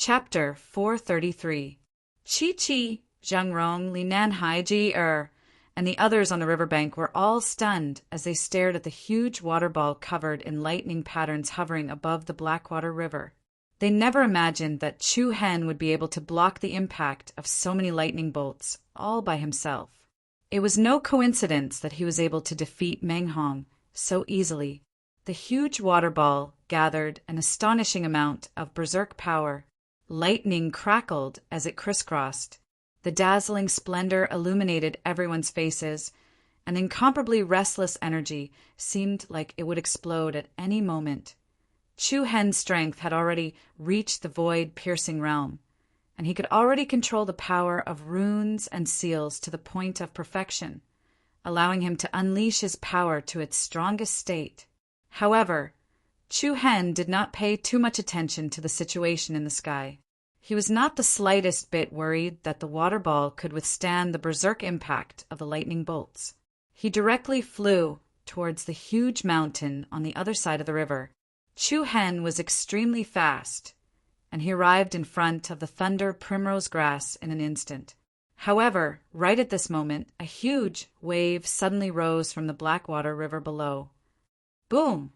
Chapter 433. Chi-Chi, Zhangrong, Linanhai, Ji-Er, and the others on the riverbank were all stunned as they stared at the huge water ball covered in lightning patterns hovering above the Blackwater River. They never imagined that Chu Hen would be able to block the impact of so many lightning bolts all by himself. It was no coincidence that he was able to defeat Meng Hong so easily. The huge water ball gathered an astonishing amount of berserk power. Lightning crackled as it crisscrossed. The dazzling splendor illuminated everyone's faces. An incomparably restless energy seemed like it would explode at any moment. Chu Hen's strength had already reached the void-piercing realm, and he could already control the power of runes and seals to the point of perfection, allowing him to unleash his power to its strongest state. However, Chu Hen did not pay too much attention to the situation in the sky. He was not the slightest bit worried that the water ball could withstand the berserk impact of the lightning bolts. He directly flew towards the huge mountain on the other side of the river. Chu Hen was extremely fast, and he arrived in front of the thunder primrose grass in an instant. However, right at this moment, a huge wave suddenly rose from the Blackwater River below. Boom!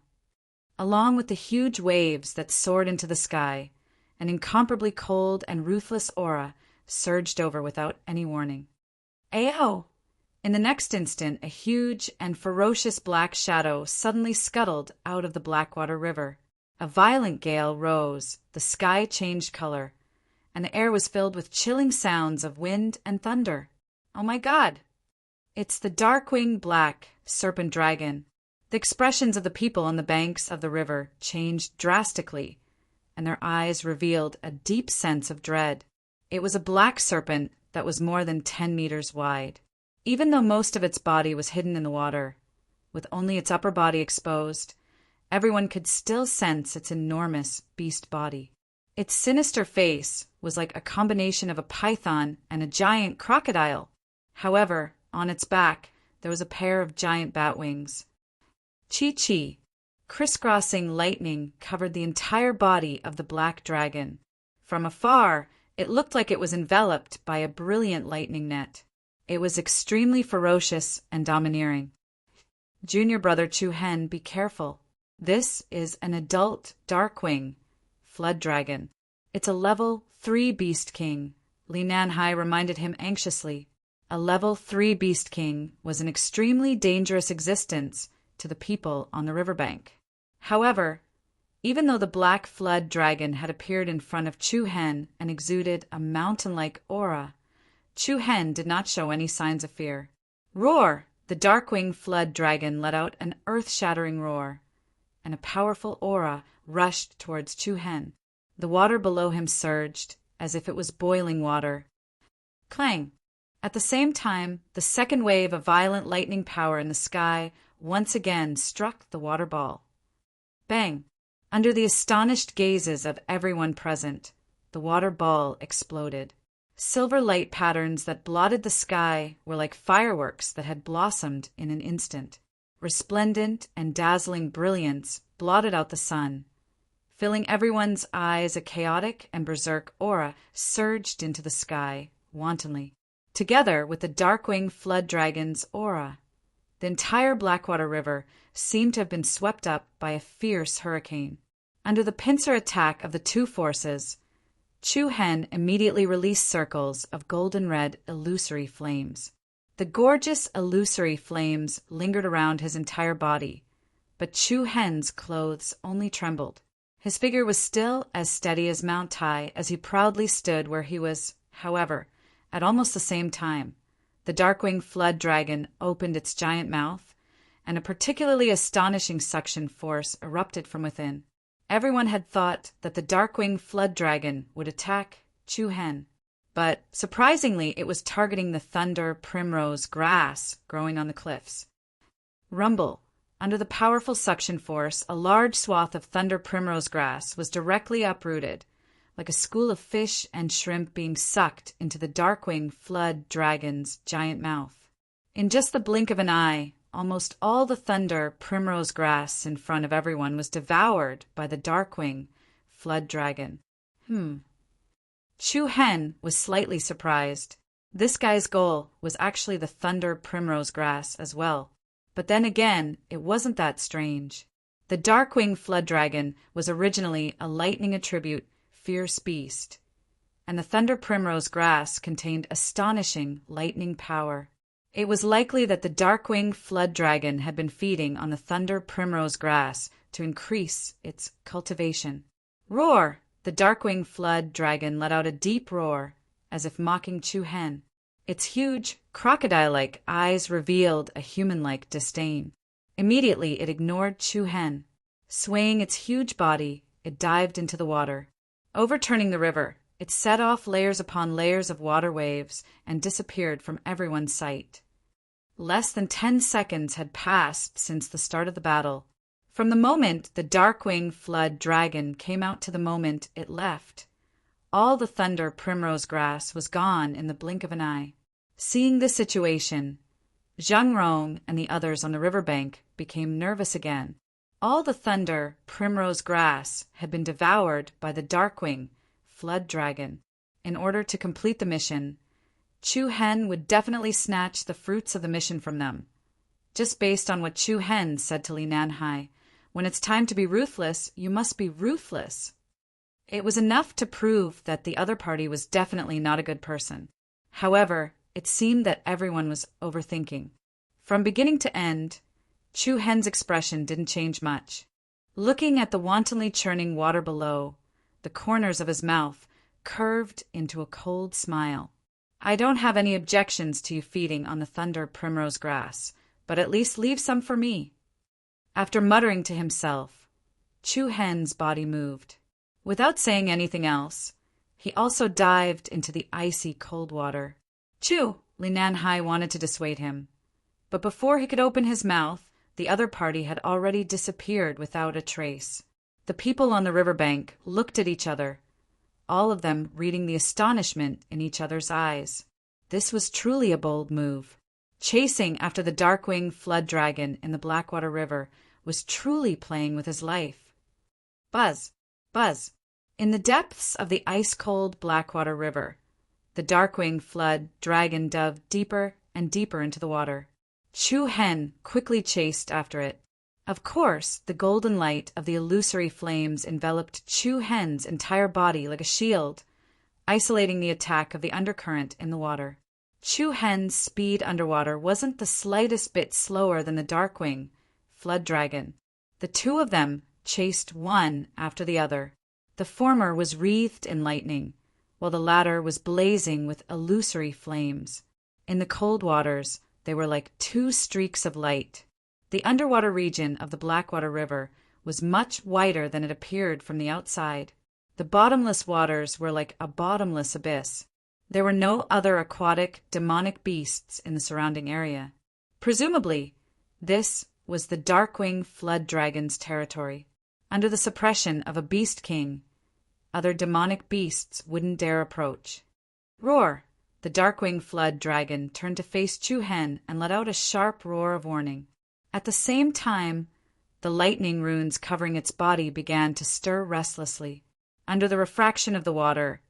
Along with the huge waves that soared into the sky, an incomparably cold and ruthless aura surged over without any warning. Ayo! In the next instant, a huge and ferocious black shadow suddenly scuttled out of the Blackwater River. A violent gale rose, the sky changed color, and the air was filled with chilling sounds of wind and thunder. Oh my God! It's the Darkwing Black Serpent Dragon. The expressions of the people on the banks of the river changed drastically, and their eyes revealed a deep sense of dread. It was a black serpent that was more than 10 meters wide. Even though most of its body was hidden in the water, with only its upper body exposed, everyone could still sense its enormous beast body. Its sinister face was like a combination of a python and a giant crocodile. However, on its back, there was a pair of giant bat wings. Chi-Chi, crisscrossing lightning covered the entire body of the black dragon. From afar, it looked like it was enveloped by a brilliant lightning net. It was extremely ferocious and domineering. Junior brother Chu Hen, be careful. This is an adult Darkwing Flood Dragon. It's a level 3 Beast King, Li Nanhai reminded him anxiously. A level 3 Beast King was an extremely dangerous existence to the people on the riverbank. However, even though the Black Flood Dragon had appeared in front of Chu Hen and exuded a mountain-like aura, Chu Hen did not show any signs of fear. Roar! The Darkwing Flood Dragon let out an earth-shattering roar, and a powerful aura rushed towards Chu Hen. The water below him surged, as if it was boiling water. Clang! At the same time, the second wave of violent lightning power in the sky once again struck the water ball. Bang! Under the astonished gazes of everyone present, the water ball exploded. Silver light patterns that blotted the sky were like fireworks that had blossomed in an instant. Resplendent and dazzling brilliance blotted out the sun. Filling everyone's eyes, a chaotic and berserk aura surged into the sky wantonly. Together with the Darkwing Flood Dragon's aura, the entire Blackwater River seemed to have been swept up by a fierce hurricane. Under the pincer attack of the two forces, Chu Hen immediately released circles of golden-red illusory flames. The gorgeous illusory flames lingered around his entire body, but Chu Hen's clothes only trembled. His figure was still as steady as Mount Tai as he proudly stood where he was. However, at almost the same time, the Darkwing Flood Dragon opened its giant mouth, and a particularly astonishing suction force erupted from within. Everyone had thought that the Darkwing Flood Dragon would attack Chu Hen, but surprisingly it was targeting the thunder primrose grass growing on the cliffs. Rumble! Under the powerful suction force, a large swath of thunder primrose grass was directly uprooted, like a school of fish and shrimp being sucked into the Darkwing Flood Dragon's giant mouth. In just the blink of an eye, almost all the thunder primrose grass in front of everyone was devoured by the Darkwing Flood Dragon. Chu Hen was slightly surprised. This guy's goal was actually the thunder primrose grass as well. But then again, it wasn't that strange. The Darkwing Flood Dragon was originally a lightning attribute, fierce beast, and the thunder primrose grass contained astonishing lightning power. It was likely that the Darkwing Flood Dragon had been feeding on the thunder primrose grass to increase its cultivation. Roar! The Darkwing Flood Dragon let out a deep roar, as if mocking Chu Hen. Its huge, crocodile-like eyes revealed a human-like disdain. Immediately it ignored Chu Hen. Swaying its huge body, it dived into the water. Overturning the river, it set off layers upon layers of water waves and disappeared from everyone's sight. Less than 10 seconds had passed since the start of the battle. From the moment the Darkwing Flood Dragon came out to the moment it left, all the thunder primrose grass was gone in the blink of an eye. Seeing this situation, Zhang Rong and the others on the riverbank became nervous again. All the thunder primrose grass had been devoured by the Darkwing Flood Dragon. In order to complete the mission, Chu Hen would definitely snatch the fruits of the mission from them. Just based on what Chu Hen said to Li Nanhai, when it's time to be ruthless, you must be ruthless. It was enough to prove that the other party was definitely not a good person. However, it seemed that everyone was overthinking. From beginning to end, Chu Hen's expression didn't change much. Looking at the wantonly churning water below, the corners of his mouth curved into a cold smile. I don't have any objections to you feeding on the thunder primrose grass, but at least leave some for me. After muttering to himself, Chu Hen's body moved. Without saying anything else, he also dived into the icy cold water. Chu! Li Nanhai wanted to dissuade him. But before he could open his mouth, the other party had already disappeared without a trace. The people on the riverbank looked at each other, all of them reading the astonishment in each other's eyes. This was truly a bold move. Chasing after the Darkwing Flood Dragon in the Blackwater River was truly playing with his life. Buzz! Buzz! In the depths of the ice-cold Blackwater River, the Darkwing Flood Dragon dove deeper and deeper into the water. Chu Hen quickly chased after it. Of course, the golden light of the illusory flames enveloped Chu Hen's entire body like a shield, isolating the attack of the undercurrent in the water. Chu Hen's speed underwater wasn't the slightest bit slower than the Darkwing Flood Dragon. The two of them chased one after the other. The former was wreathed in lightning, while the latter was blazing with illusory flames. In the cold waters, they were like two streaks of light. The underwater region of the Blackwater River was much wider than it appeared from the outside. The bottomless waters were like a bottomless abyss. There were no other aquatic, demonic beasts in the surrounding area. Presumably, this was the Darkwing Flood Dragon's territory. Under the suppression of a beast king, other demonic beasts wouldn't dare approach. Roar! The Darkwing Flood Dragon turned to face Chu Hen and let out a sharp roar of warning. At the same time, the lightning runes covering its body began to stir restlessly. Under the refraction of the water,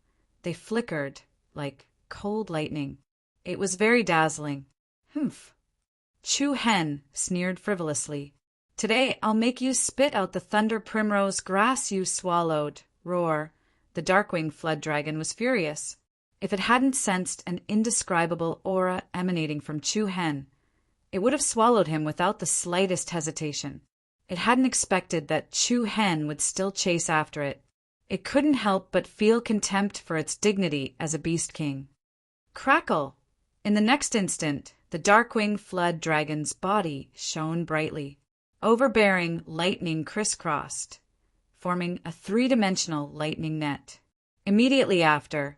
they flickered like cold lightning. It was very dazzling. Humph! Chu Hen sneered frivolously. Today I'll make you spit out the thunder primrose grass you swallowed. Roar! The Darkwing Flood Dragon was furious. If it hadn't sensed an indescribable aura emanating from Chu Hen, it would have swallowed him without the slightest hesitation. It hadn't expected that Chu Hen would still chase after it. It couldn't help but feel contempt for its dignity as a beast king. Crackle! In the next instant, the Darkwing Flood Dragon's body shone brightly. Overbearing lightning crisscrossed, forming a three-dimensional lightning net. Immediately after,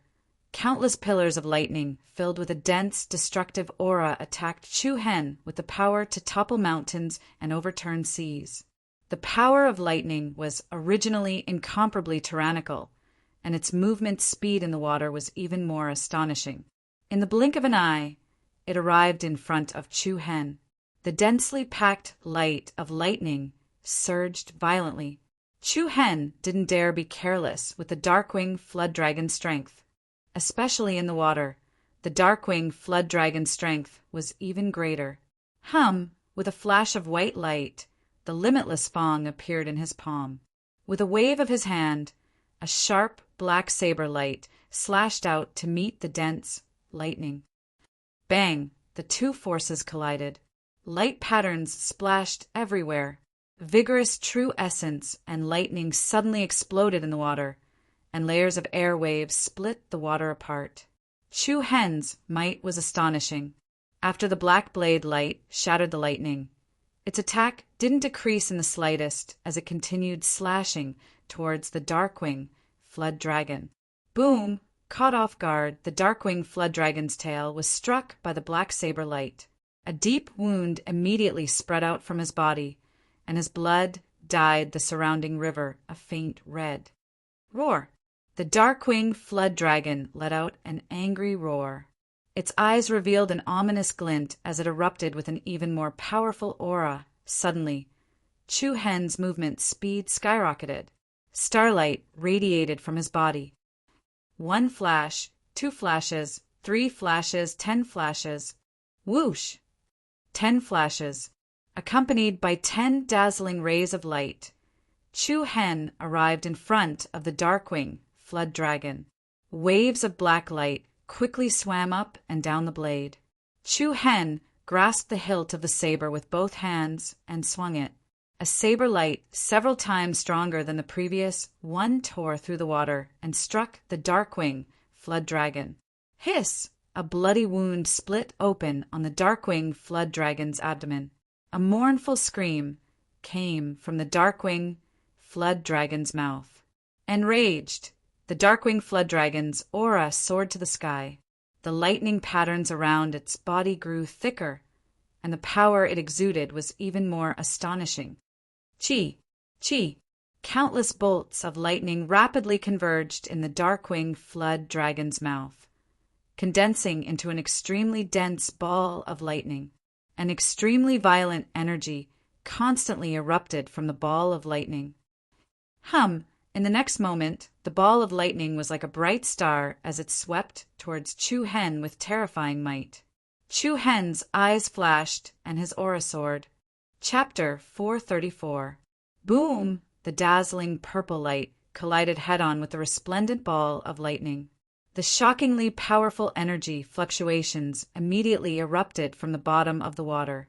countless pillars of lightning filled with a dense, destructive aura attacked Chu Hen with the power to topple mountains and overturn seas. The power of lightning was originally incomparably tyrannical, and its movement speed in the water was even more astonishing. In the blink of an eye, it arrived in front of Chu Hen. The densely packed light of lightning surged violently. Chu Hen didn't dare be careless with the Darkwing Flood Dragon's strength. especially in the water. The Darkwing Flood Dragon's strength was even greater. With a flash of white light, the limitless Fong appeared in his palm. With a wave of his hand, a sharp black saber light slashed out to meet the dense lightning. Bang! The two forces collided. Light patterns splashed everywhere. Vigorous true essence and lightning suddenly exploded in the water, and layers of air waves split the water apart. Chu Hen's might was astonishing. After the black blade light shattered the lightning, its attack didn't decrease in the slightest as it continued slashing towards the Darkwing Flood Dragon. Boom! Caught off guard, the Darkwing Flood Dragon's tail was struck by the black saber light. A deep wound immediately spread out from his body, and his blood dyed the surrounding river a faint red. Roar! The Darkwing Flood Dragon let out an angry roar. Its eyes revealed an ominous glint as it erupted with an even more powerful aura. Suddenly, Chu Hen's movement speed skyrocketed. Starlight radiated from his body. 1 flash, 2 flashes, 3 flashes, 10 flashes. Whoosh! 10 flashes, accompanied by 10 dazzling rays of light. Chu Hen arrived in front of the Darkwing Flood Dragon. Waves of black light quickly swam up and down the blade. Chu Hen grasped the hilt of the saber with both hands and swung it. A saber light, several times stronger than the previous, tore through the water and struck the Darkwing Flood Dragon. Hiss! A bloody wound split open on the Darkwing Flood Dragon's abdomen. A mournful scream came from the Darkwing Flood Dragon's mouth. Enraged, the Darkwing Flood Dragon's aura soared to the sky. The lightning patterns around its body grew thicker, and the power it exuded was even more astonishing. Chi! Chi! Countless bolts of lightning rapidly converged in the Darkwing Flood Dragon's mouth, condensing into an extremely dense ball of lightning. An extremely violent energy constantly erupted from the ball of lightning. In the next moment, the ball of lightning was like a bright star as it swept towards Chu Hen with terrifying might. Chu Hen's eyes flashed and his aura soared. Chapter 434. Boom! The dazzling purple light collided head-on with the resplendent ball of lightning. The shockingly powerful energy fluctuations immediately erupted from the bottom of the water.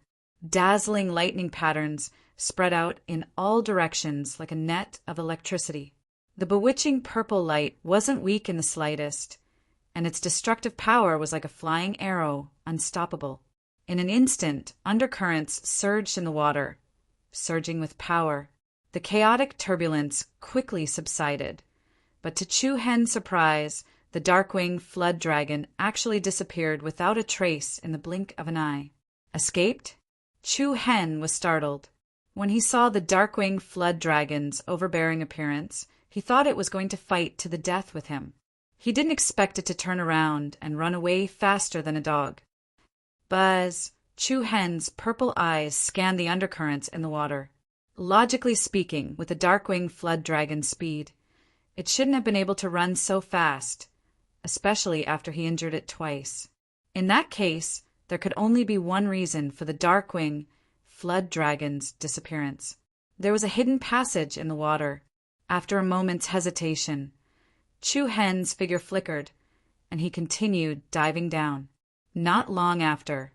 Dazzling lightning patterns spread out in all directions like a net of electricity. The bewitching purple light wasn't weak in the slightest, and its destructive power was like a flying arrow, unstoppable. In an instant, undercurrents surged in the water, surging with power. The chaotic turbulence quickly subsided, but to Chu Hen's surprise, the Darkwing Flood Dragon actually disappeared without a trace in the blink of an eye. Escaped? Chu Hen was startled. When he saw the Darkwing Flood Dragon's overbearing appearance, he thought it was going to fight to the death with him. He didn't expect it to turn around and run away faster than a dog. Buzz! Chu Hen's purple eyes scanned the undercurrents in the water. Logically speaking, with the Darkwing Flood Dragon's speed, it shouldn't have been able to run so fast, especially after he injured it twice. In that case, there could only be one reason for the Darkwing Flood Dragon's disappearance. There was a hidden passage in the water. After a moment's hesitation, Chu Hen's figure flickered, and he continued diving down. Not long after,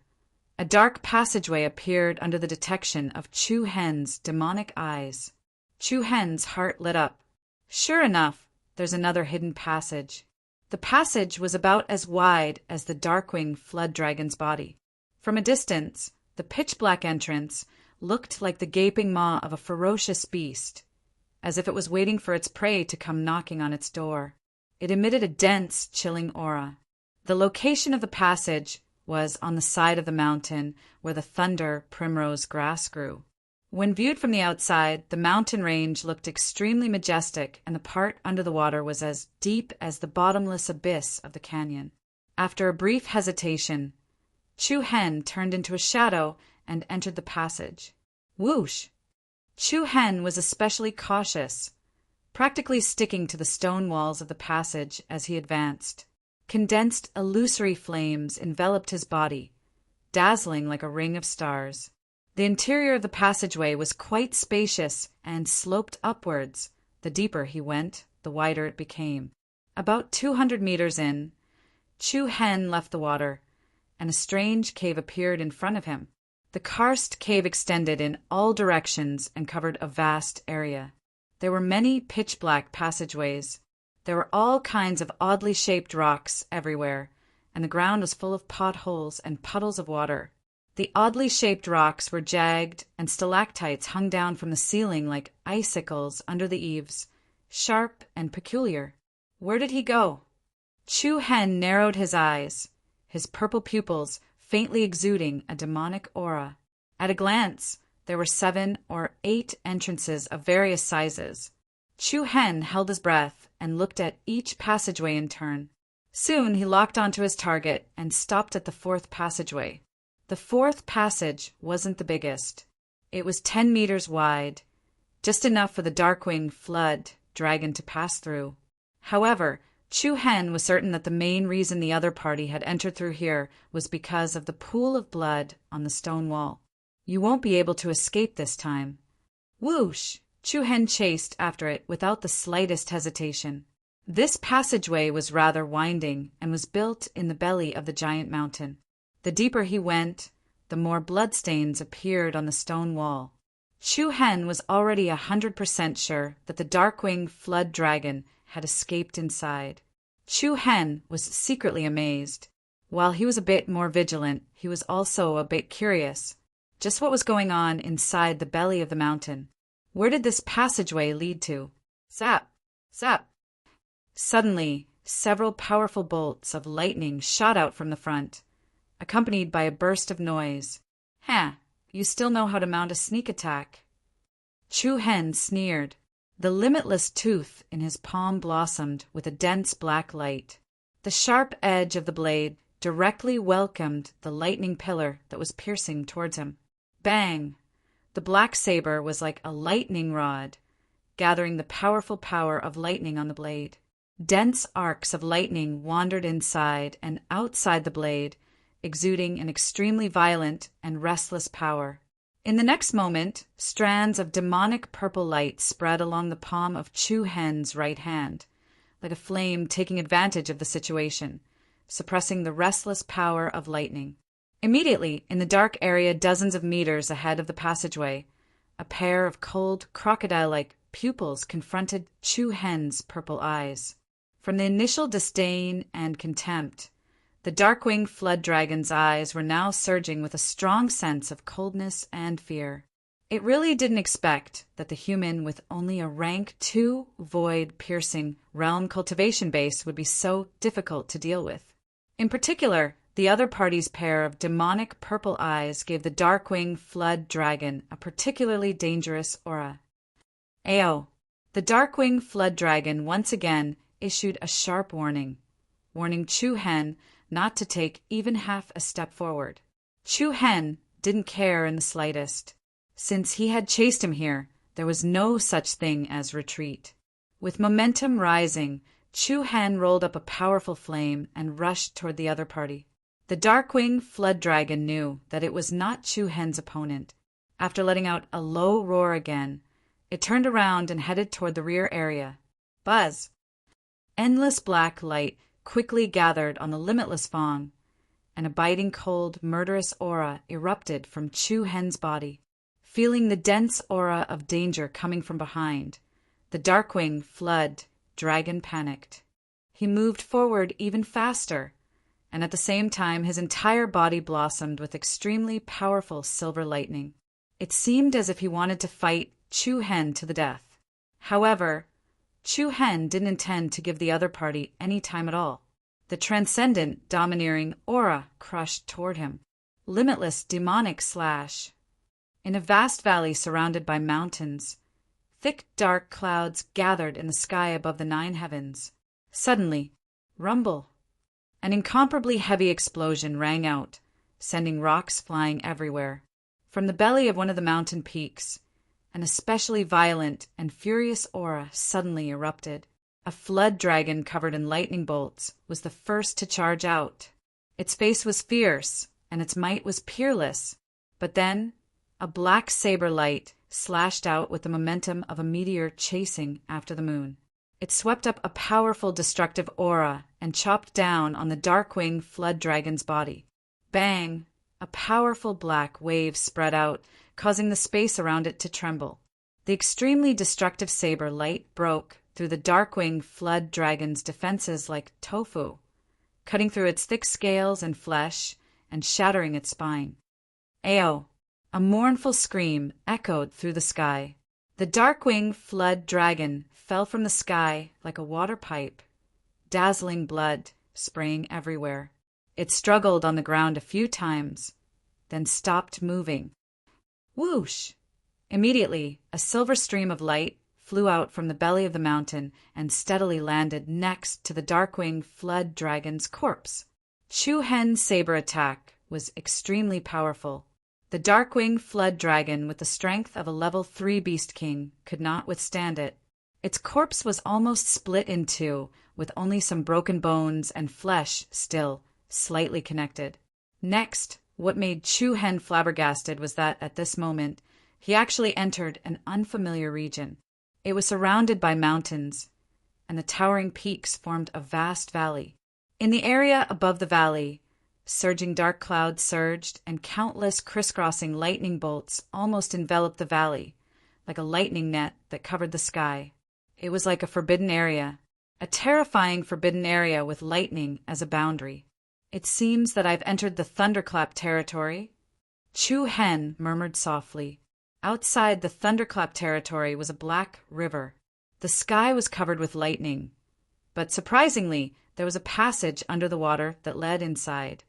a dark passageway appeared under the detection of Chu Hen's demonic eyes. Chu Hen's heart lit up. Sure enough, there's another hidden passage. The passage was about as wide as the Darkwing Flood Dragon's body. From a distance, the pitch-black entrance looked like the gaping maw of a ferocious beast, as if it was waiting for its prey to come knocking on its door. It emitted a dense, chilling aura. The location of the passage was on the side of the mountain where the thunder primrose grass grew. When viewed from the outside, the mountain range looked extremely majestic, and the part under the water was as deep as the bottomless abyss of the canyon. After a brief hesitation, Chu Hen turned into a shadow and entered the passage. Whoosh! Chu Hen was especially cautious, practically sticking to the stone walls of the passage as he advanced. Condensed, illusory flames enveloped his body, dazzling like a ring of stars. The interior of the passageway was quite spacious and sloped upwards. The deeper he went, the wider it became. About 200 meters in, Chu Hen left the water, and a strange cave appeared in front of him. The karst cave extended in all directions and covered a vast area. There were many pitch-black passageways. There were all kinds of oddly shaped rocks everywhere, and the ground was full of potholes and puddles of water. The oddly shaped rocks were jagged, and stalactites hung down from the ceiling like icicles under the eaves, sharp and peculiar. Where did he go? Chu Hen narrowed his eyes, his purple pupils faintly exuding a demonic aura. At a glance, there were 7 or 8 entrances of various sizes. Chu Hen held his breath and looked at each passageway in turn. Soon he locked onto his target and stopped at the 4th passageway. The 4th passage wasn't the biggest. It was 10 meters wide, just enough for the Darkwing Flood dragon to pass through. However, Chu Hen was certain that the main reason the other party had entered through here was because of the pool of blood on the stone wall. You won't be able to escape this time. Whoosh! Chu Hen chased after it without the slightest hesitation. This passageway was rather winding and was built in the belly of the giant mountain. The deeper he went, the more bloodstains appeared on the stone wall. Chu Hen was already 100% sure that the Darkwing Flood Dragon had escaped inside. Chu Hen was secretly amazed. While he was a bit more vigilant, he was also a bit curious. Just what was going on inside the belly of the mountain? Where did this passageway lead to? Zap! Zap! Suddenly, several powerful bolts of lightning shot out from the front, accompanied by a burst of noise. You still know how to mount a sneak attack. Chu Hen sneered. The limitless tooth in his palm blossomed with a dense black light. The sharp edge of the blade directly welcomed the lightning pillar that was piercing towards him. Bang! The black saber was like a lightning rod, gathering the powerful power of lightning on the blade. Dense arcs of lightning wandered inside and outside the blade, exuding an extremely violent and restless power. In the next moment, strands of demonic purple light spread along the palm of Chu Hen's right hand, like a flame taking advantage of the situation, suppressing the restless power of lightning. Immediately, in the dark area dozens of meters ahead of the passageway, a pair of cold, crocodile-like pupils confronted Chu Hen's purple eyes. From the initial disdain and contempt, the Darkwing Flood Dragon's eyes were now surging with a strong sense of coldness and fear. It really didn't expect that the human with only a rank 2 void-piercing realm cultivation base would be so difficult to deal with. In particular, the other party's pair of demonic purple eyes gave the Darkwing Flood Dragon a particularly dangerous aura. Ayo! The Darkwing Flood Dragon once again issued a sharp warning, warning Chu Hen not to take even half a step forward. Chu Hen didn't care in the slightest. Since he had chased him here, there was no such thing as retreat. With momentum rising, Chu Hen rolled up a powerful flame and rushed toward the other party. The Darkwing Flood Dragon knew that it was not Chu Hen's opponent. After letting out a low roar again, it turned around and headed toward the rear area. Buzz! Endless black light quickly gathered on the limitless Fong, and a biting cold, murderous aura erupted from Chu Hen's body. Feeling the dense aura of danger coming from behind, the Darkwing Flood Dragon panicked. He moved forward even faster, and at the same time his entire body blossomed with extremely powerful silver lightning. It seemed as if he wanted to fight Chu Hen to the death. However, Chu Hen didn't intend to give the other party any time at all. The transcendent, domineering aura crushed toward him. Limitless demonic slash. In a vast valley surrounded by mountains, thick dark clouds gathered in the sky above the 9 heavens. Suddenly, rumble. An incomparably heavy explosion rang out, sending rocks flying everywhere. From the belly of one of the mountain peaks, an especially violent and furious aura suddenly erupted. A flood dragon covered in lightning bolts was the first to charge out. Its face was fierce, and its might was peerless. But then, a black saber light slashed out with the momentum of a meteor chasing after the moon. It swept up a powerful destructive aura and chopped down on the Darkwing flood dragon's body. Bang! A powerful black wave spread out, causing the space around it to tremble. The extremely destructive saber light broke through the Darkwing flood dragon's defenses like tofu, cutting through its thick scales and flesh and shattering its spine. Ayo! A mournful scream echoed through the sky. The Darkwing flood dragon fell from the sky like a water pipe, dazzling blood spraying everywhere. It struggled on the ground a few times, then stopped moving. Whoosh! Immediately, a silver stream of light flew out from the belly of the mountain and steadily landed next to the Darkwing flood dragon's corpse. Chu-Hen's saber attack was extremely powerful. The Darkwing flood dragon, with the strength of a level 3 Beast King, could not withstand it. Its corpse was almost split in two, with only some broken bones and flesh still slightly connected. Next, what made Chu-Hen flabbergasted was that, at this moment, he actually entered an unfamiliar region. It was surrounded by mountains, and the towering peaks formed a vast valley. In the area above the valley, surging dark clouds surged, and countless crisscrossing lightning bolts almost enveloped the valley, like a lightning net that covered the sky. It was like a forbidden area, a terrifying forbidden area with lightning as a boundary. It seems that I've entered the thunderclap territory, Chu-Hen murmured softly. Outside the thunderclap territory was a black river. The sky was covered with lightning, but surprisingly, there was a passage under the water that led inside.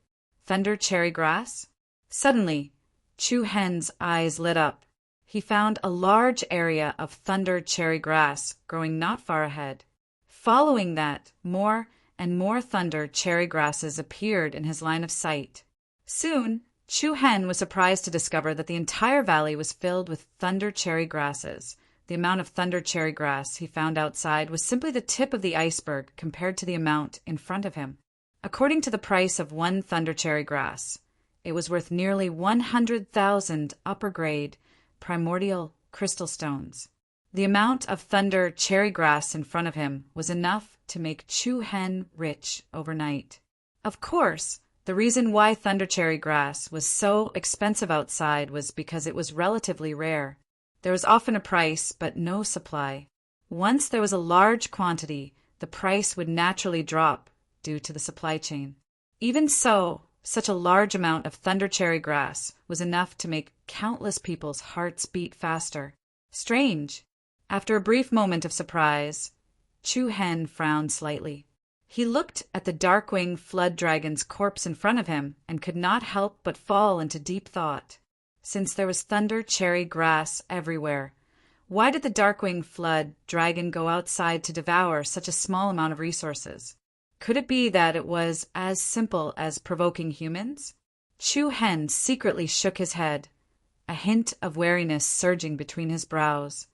Thunder cherry grass? Suddenly, Chu-Hen's eyes lit up. He found a large area of thunder cherry grass growing not far ahead. Following that, more and more thunder cherry grasses appeared in his line of sight. Soon, Chu-Hen was surprised to discover that the entire valley was filled with thunder cherry grasses. The amount of thunder cherry grass he found outside was simply the tip of the iceberg compared to the amount in front of him. According to the price of one thunder cherry grass, it was worth nearly 100,000 upper-grade primordial crystal stones. The amount of thunder cherry grass in front of him was enough to make Chu-Hen rich overnight. Of course, the reason why thunder cherry grass was so expensive outside was because it was relatively rare. There was often a price, but no supply. Once there was a large quantity, the price would naturally drop due to the supply chain. Even so, such a large amount of thunder cherry grass was enough to make countless people's hearts beat faster. Strange. After a brief moment of surprise, Chu-Hen frowned slightly. He looked at the Darkwing flood dragon's corpse in front of him and could not help but fall into deep thought. Since there was thunder cherry grass everywhere, why did the Darkwing flood dragon go outside to devour such a small amount of resources? Could it be that it was as simple as provoking humans? Chu-Hen secretly shook his head, a hint of wariness surging between his brows.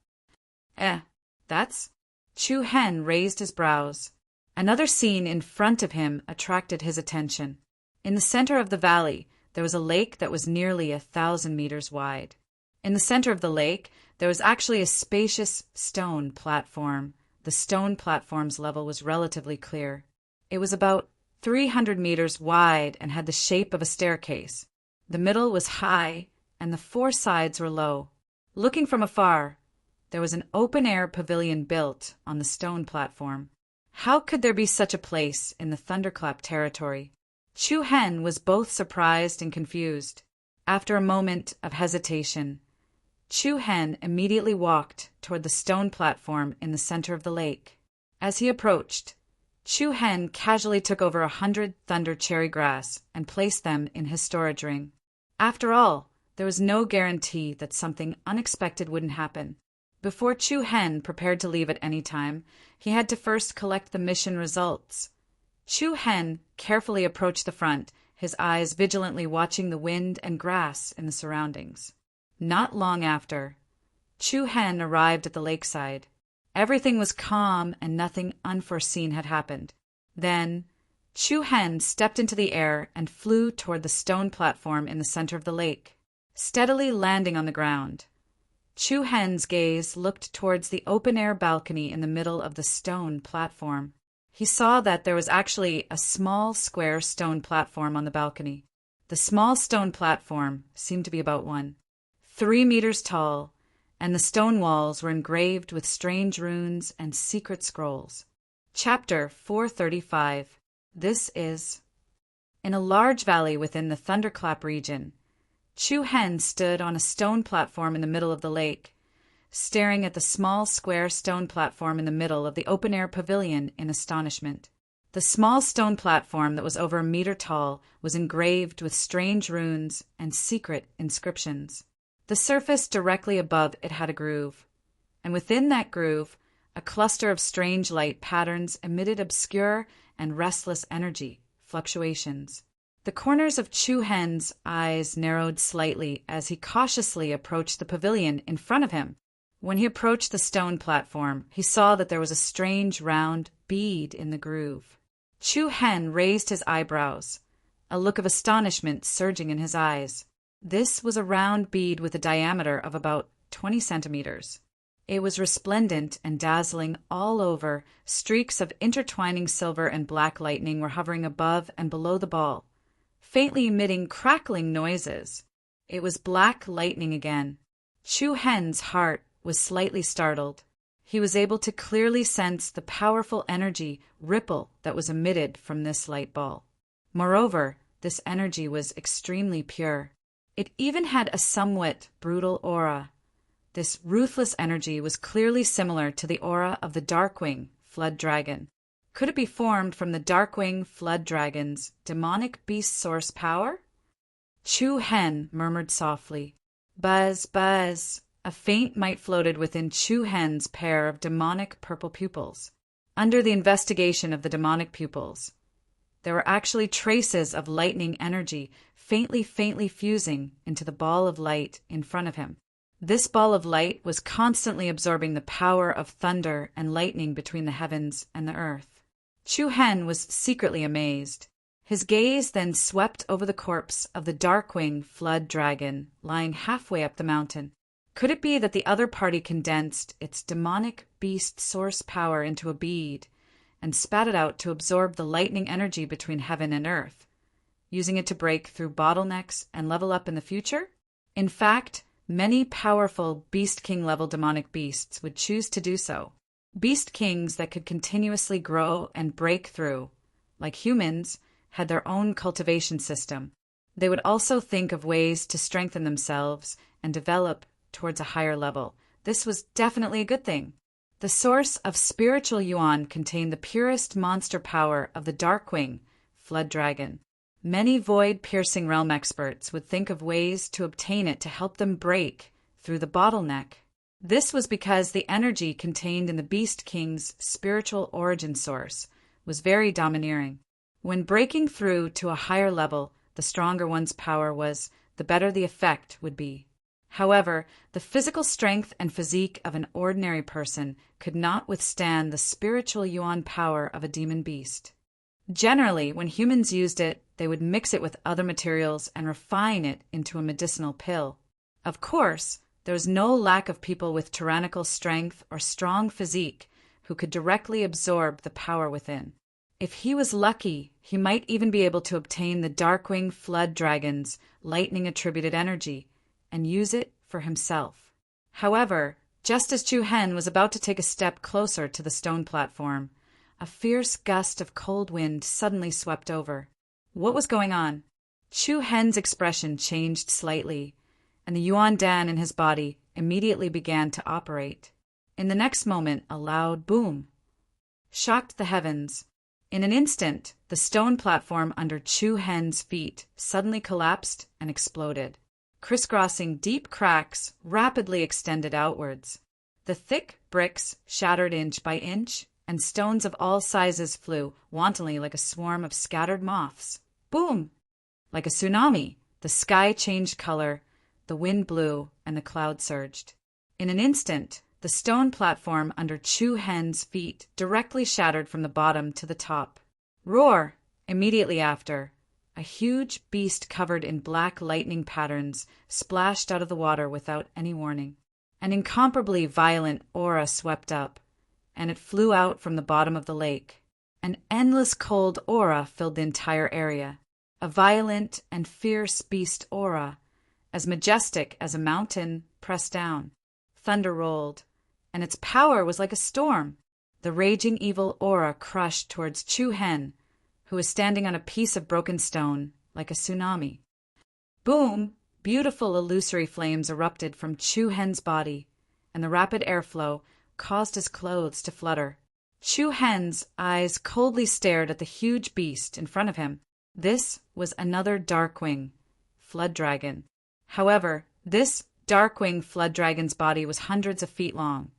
That's? Chu-Hen raised his brows. Another scene in front of him attracted his attention. In the center of the valley, there was a lake that was nearly 1,000 meters wide. In the center of the lake, there was actually a spacious stone platform. The stone platform's level was relatively clear. It was about 300 meters wide and had the shape of a staircase. The middle was high, and the four sides were low. Looking from afar, there was an open-air pavilion built on the stone platform. How could there be such a place in the thunderclap territory? Chu-Hen was both surprised and confused. After a moment of hesitation, Chu-Hen immediately walked toward the stone platform in the center of the lake. As he approached, Chu-Hen casually took over 100 thunder cherry grass and placed them in his storage ring. After all, there was no guarantee that something unexpected wouldn't happen. Before Chu-Hen prepared to leave at any time, he had to first collect the mission results. Chu-Hen carefully approached the front, his eyes vigilantly watching the wind and grass in the surroundings. Not long after, Chu-Hen arrived at the lakeside. Everything was calm and nothing unforeseen had happened. Then, Chu Hen stepped into the air and flew toward the stone platform in the center of the lake, steadily landing on the ground. Chu Hen's gaze looked towards the open-air balcony in the middle of the stone platform. He saw that there was actually a small square stone platform on the balcony. The small stone platform seemed to be about 3 meters tall, and the stone walls were engraved with strange runes and secret scrolls. Chapter 435. This is... In a large valley within the Thunderclap region, Chu Hen stood on a stone platform in the middle of the lake, staring at the small square stone platform in the middle of the open-air pavilion in astonishment. The small stone platform that was over 1 meter tall was engraved with strange runes and secret inscriptions. The surface directly above it had a groove, and within that groove, a cluster of strange light patterns emitted obscure and restless energy fluctuations. The corners of Chu Hen's eyes narrowed slightly as he cautiously approached the pavilion in front of him. When he approached the stone platform, he saw that there was a strange round bead in the groove. Chu Hen raised his eyebrows, a look of astonishment surging in his eyes. This was a round bead with a diameter of about 20 centimeters. It was resplendent and dazzling all over. Streaks of intertwining silver and black lightning were hovering above and below the ball, faintly emitting crackling noises. It was black lightning again. Chu Hen's heart was slightly startled. He was able to clearly sense the powerful energy ripple that was emitted from this light ball. Moreover, this energy was extremely pure. It even had a somewhat brutal aura. This ruthless energy was clearly similar to the aura of the Darkwing Flood Dragon. Could it be formed from the Darkwing Flood Dragon's demonic beast source power? Chu Hen murmured softly. Buzz, buzz. A faint mite floated within Chu Hen's pair of demonic purple pupils. Under the investigation of the demonic pupils, there were actually traces of lightning energy faintly fusing into the ball of light in front of him. This ball of light was constantly absorbing the power of thunder and lightning between the heavens and the earth. Chu Hen was secretly amazed. His gaze then swept over the corpse of the Darkwing Flood Dragon lying halfway up the mountain. Could it be that the other party condensed its demonic beast source power into a bead and spat it out to absorb the lightning energy between heaven and earth, using it to break through bottlenecks and level up in the future? In fact, many powerful Beast King-level demonic beasts would choose to do so. Beast Kings that could continuously grow and break through, like humans, had their own cultivation system. They would also think of ways to strengthen themselves and develop towards a higher level. This was definitely a good thing. The source of spiritual yuan contained the purest monster power of the Darkwing Flood Dragon. Many void-piercing realm experts would think of ways to obtain it to help them break through the bottleneck. This was because the energy contained in the Beast King's spiritual origin source was very domineering. When breaking through to a higher level, the stronger one's power was, the better the effect would be. However, the physical strength and physique of an ordinary person could not withstand the spiritual yuan power of a demon beast. Generally, when humans used it, they would mix it with other materials and refine it into a medicinal pill. Of course, there was no lack of people with tyrannical strength or strong physique who could directly absorb the power within. If he was lucky, he might even be able to obtain the Darkwing Flood Dragon's lightning-attributed energy and use it for himself. However, just as Chu Hen was about to take a step closer to the stone platform, a fierce gust of cold wind suddenly swept over. What was going on? Chu Hen's expression changed slightly, and the Yuan Dan in his body immediately began to operate. In the next moment, a loud boom shocked the heavens. In an instant, the stone platform under Chu Hen's feet suddenly collapsed and exploded. Crisscrossing deep cracks rapidly extended outwards. The thick bricks shattered inch by inch, and stones of all sizes flew wantonly like a swarm of scattered moths. Boom! Like a tsunami, the sky changed color, the wind blew, and the cloud surged. In an instant, the The stone platform under Chu Hen's feet directly shattered from the bottom to the top. Roar! Immediately after, a huge beast covered in black lightning patterns splashed out of the water without any warning. An incomparably violent aura swept up, and it flew out from the bottom of the lake. An endless cold aura filled the entire area. A violent and fierce beast aura, as majestic as a mountain pressed down. Thunder rolled, and its power was like a storm. The raging evil aura crushed towards Chu Hen, who was standing on a piece of broken stone, like a tsunami. Boom! Beautiful illusory flames erupted from Chu Hen's body, and the rapid airflow caused his clothes to flutter. Chu Hen's eyes coldly stared at the huge beast in front of him. This was another Darkwing flood dragon. However, this Darkwing flood dragon's body was hundreds of feet long,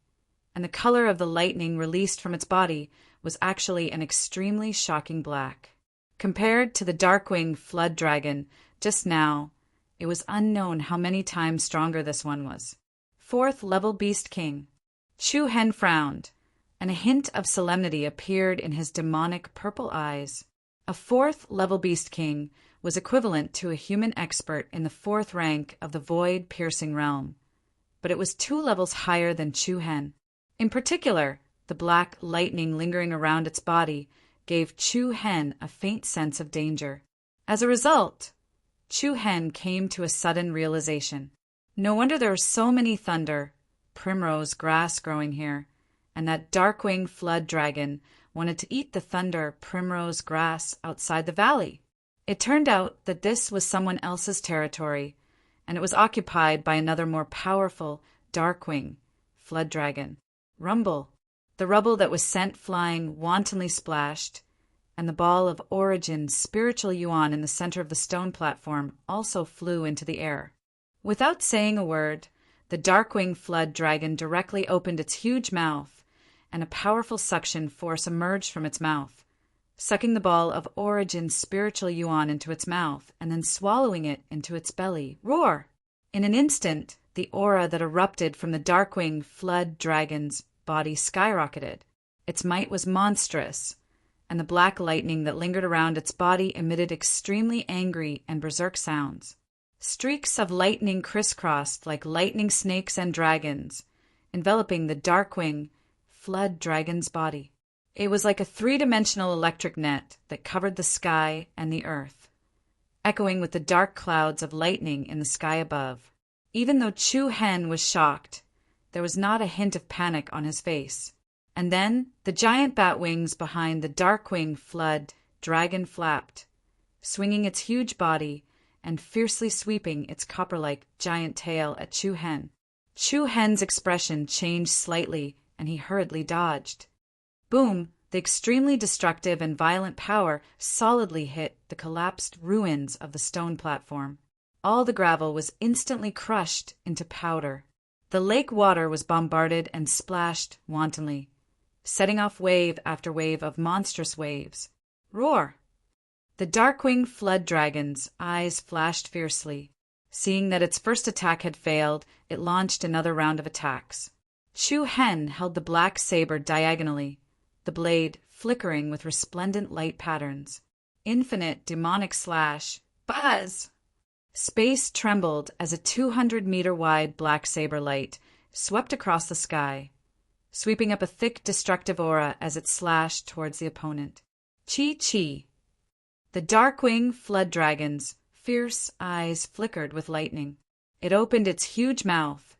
and the color of the lightning released from its body was actually an extremely shocking black. Compared to the Darkwing flood dragon just now, it was unknown how many times stronger this one was. Fourth level Beast King. Chu Hen frowned, and a hint of solemnity appeared in his demonic purple eyes. A fourth level Beast King was equivalent to a human expert in the fourth rank of the void-piercing realm, but it was 2 levels higher than Chu Hen. In particular, the black lightning lingering around its body gave Chu Hen a faint sense of danger. As a result, Chu Hen came to a sudden realization. No wonder there were so many thunder, primrose grass growing here, and that Darkwing flood dragon wanted to eat the thunder primrose grass outside the valley. It turned out that this was someone else's territory, and it was occupied by another more powerful Darkwing flood dragon. Rumble. The rubble that was sent flying wantonly splashed, and the ball of Origin's spiritual yuan in the center of the stone platform also flew into the air. Without saying a word, the Darkwing flood dragon directly opened its huge mouth, and a powerful suction force emerged from its mouth, sucking the ball of Origin's spiritual yuan into its mouth and then swallowing it into its belly. Roar! In an instant, the aura that erupted from the Darkwing flood dragon's body skyrocketed. Its might was monstrous, and the black lightning that lingered around its body emitted extremely angry and berserk sounds. Streaks of lightning crisscrossed like lightning snakes and dragons, enveloping the Darkwing flood dragon's body. It was like a 3-dimensional electric net that covered the sky and the earth, echoing with the dark clouds of lightning in the sky above. Even though Chu Hen was shocked, there was not a hint of panic on his face. And then the giant bat wings behind the Darkwing flood dragon flapped, swinging its huge body and fiercely sweeping its copper-like giant tail at Chu Hen. Chu Hen's expression changed slightly, and he hurriedly dodged. Boom! The extremely destructive and violent power solidly hit the collapsed ruins of the stone platform. All the gravel was instantly crushed into powder. The lake water was bombarded and splashed wantonly, setting off wave after wave of monstrous waves. Roar! The Darkwing flood dragon's eyes flashed fiercely. Seeing that its first attack had failed, it launched another round of attacks. Chu Hen held the black saber diagonally, the blade flickering with resplendent light patterns. Infinite demonic slash. Buzz! Space trembled as a 200-meter-wide black saber light swept across the sky, sweeping up a thick destructive aura as it slashed towards the opponent. Chi-chi! The Darkwing flood dragon's fierce eyes flickered with lightning. It opened its huge mouth,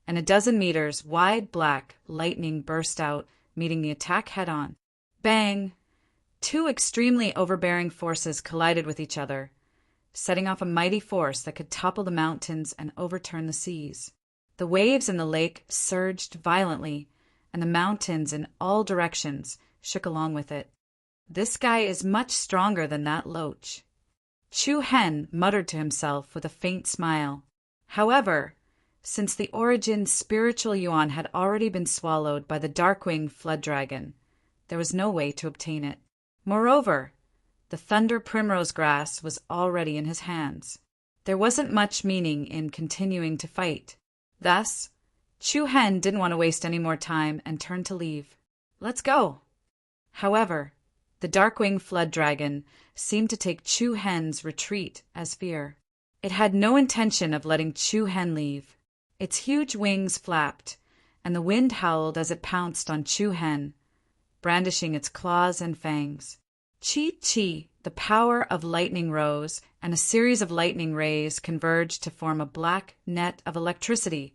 and a dozen meters wide black lightning burst out, meeting the attack head-on. Bang! 2 extremely overbearing forces collided with each other, setting off a mighty force that could topple the mountains and overturn the seas. The waves in the lake surged violently, and the mountains in all directions shook along with it. This guy is much stronger than that loach. Chu Hen muttered to himself with a faint smile. However, since the Origin's spiritual yuan had already been swallowed by the Darkwing flood dragon, there was no way to obtain it. Moreover, the thunder primrose grass was already in his hands. There wasn't much meaning in continuing to fight. Thus, Chu Hen didn't want to waste any more time and turned to leave. Let's go. However, the Darkwing Flood Dragon seemed to take Chu Hen's retreat as fear. It had no intention of letting Chu Hen leave. Its huge wings flapped, and the wind howled as it pounced on Chu Hen, brandishing its claws and fangs. Chi, the power of lightning rose, and a series of lightning rays converged to form a black net of electricity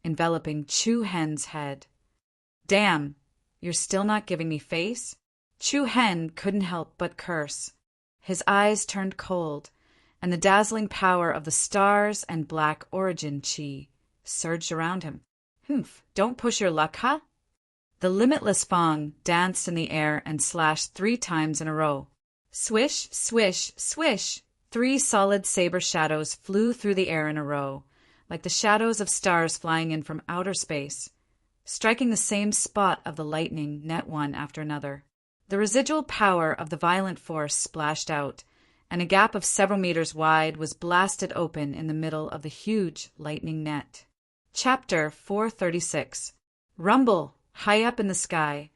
enveloping Chu Hen's head. Damn, you're still not giving me face? Chu Hen couldn't help but curse. His eyes turned cold, and the dazzling power of the stars and black origin chi surged around him. Humph, don't push your luck, huh? The limitless Fong danced in the air and slashed 3 times in a row. Swish, swish, swish! 3 solid saber shadows flew through the air in a row, like the shadows of stars flying in from outer space, striking the same spot of the lightning net one after another. The residual power of the violent force splashed out, and a gap of several meters wide was blasted open in the middle of the huge lightning net. Chapter 436. Rumble! High up in the sky,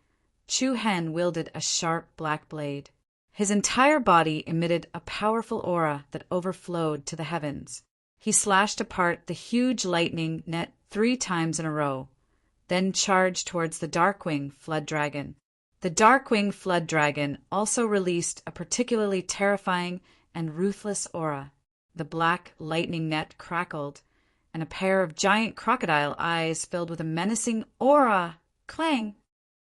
Chu Hen wielded a sharp black blade. His entire body emitted a powerful aura that overflowed to the heavens. He slashed apart the huge lightning net 3 times in a row, then charged towards the Darkwing Flood Dragon. The Darkwing Flood Dragon also released a particularly terrifying and ruthless aura. The black lightning net crackled, and a pair of giant crocodile eyes filled with a menacing aura. Clang!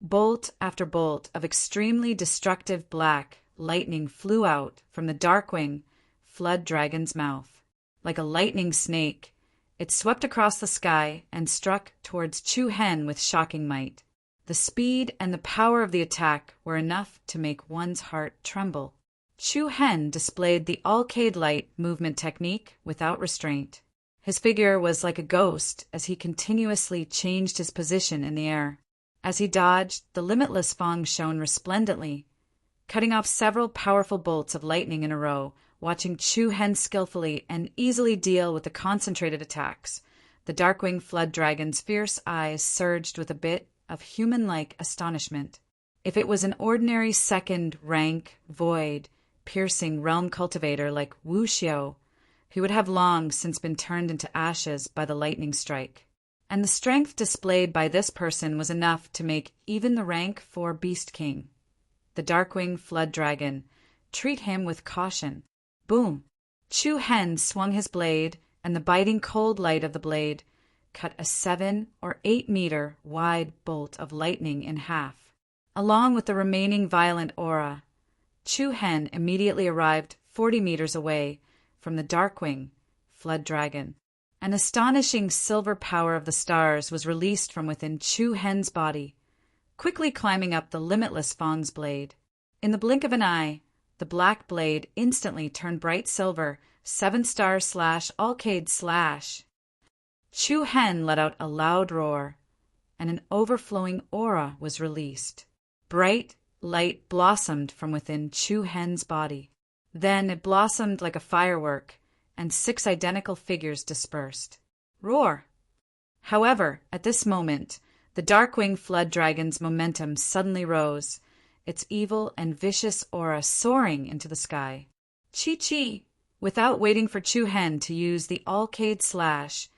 Bolt after bolt of extremely destructive black lightning flew out from the Darkwing Flood Dragon's mouth. Like a lightning snake, it swept across the sky and struck towards Chu Hen with shocking might. The speed and the power of the attack were enough to make one's heart tremble. Chu Hen displayed the Alcade Light movement technique without restraint. His figure was like a ghost as he continuously changed his position in the air. As he dodged, the limitless Fong shone resplendently, cutting off several powerful bolts of lightning in a row. Watching Chu Hen skillfully and easily deal with the concentrated attacks, the Darkwing Flood Dragon's fierce eyes surged with a bit of human-like astonishment. If it was an ordinary second-rank, void, piercing realm cultivator like Wu Xiao, he would have long since been turned into ashes by the lightning strike. And the strength displayed by this person was enough to make even the rank 4 Beast King, the Darkwing Flood Dragon, treat him with caution. Boom! Chu Hen swung his blade, and the biting cold light of the blade cut a 7 or 8 meter wide bolt of lightning in half. Along with the remaining violent aura, Chu Hen immediately arrived 40 meters away from the Darkwing Flood Dragon. An astonishing silver power of the stars was released from within Chu Hen's body, quickly climbing up the limitless Fong's blade. In the blink of an eye, the black blade instantly turned bright silver, 7-star / Alcade /. Chu Hen let out a loud roar, and an overflowing aura was released. Bright light blossomed from within Chu Hen's body. Then it blossomed like a firework, and 6 identical figures dispersed. Roar! However, at this moment, the Darkwing Flood Dragon's momentum suddenly rose, its evil and vicious aura soaring into the sky. Chi! Without waiting for Chu Hen to use the Alcade /,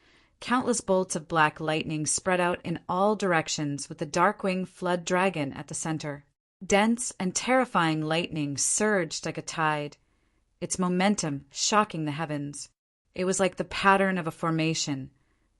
countless bolts of black lightning spread out in all directions with the Darkwing Flood Dragon at the center. Dense and terrifying lightning surged like a tide, its momentum shocking the heavens. It was like the pattern of a formation,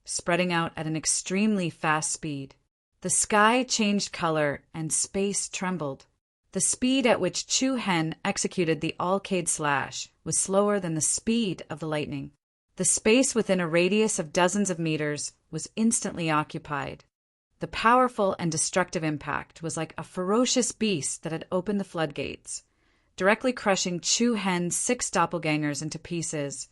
spreading out at an extremely fast speed. The sky changed color and space trembled. The speed at which Chu Hen executed the Alcade / was slower than the speed of the lightning. The space within a radius of dozens of meters was instantly occupied. The powerful and destructive impact was like a ferocious beast that had opened the floodgates, directly crushing Chu Hen's 6 doppelgangers into pieces.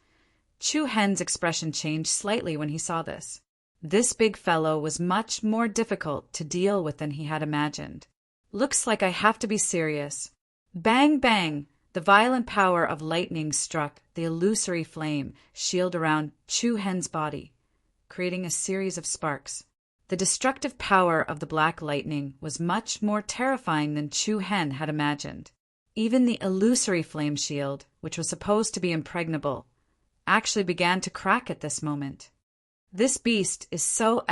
Chu Hen's expression changed slightly when he saw this. This big fellow was much more difficult to deal with than he had imagined. Looks like I have to be serious. Bang, bang! The violent power of lightning struck the illusory flame shield around Chu Hen's body, creating a series of sparks. The destructive power of the black lightning was much more terrifying than Chu Hen had imagined. Even the illusory flame shield, which was supposed to be impregnable, actually began to crack at this moment. This beast is so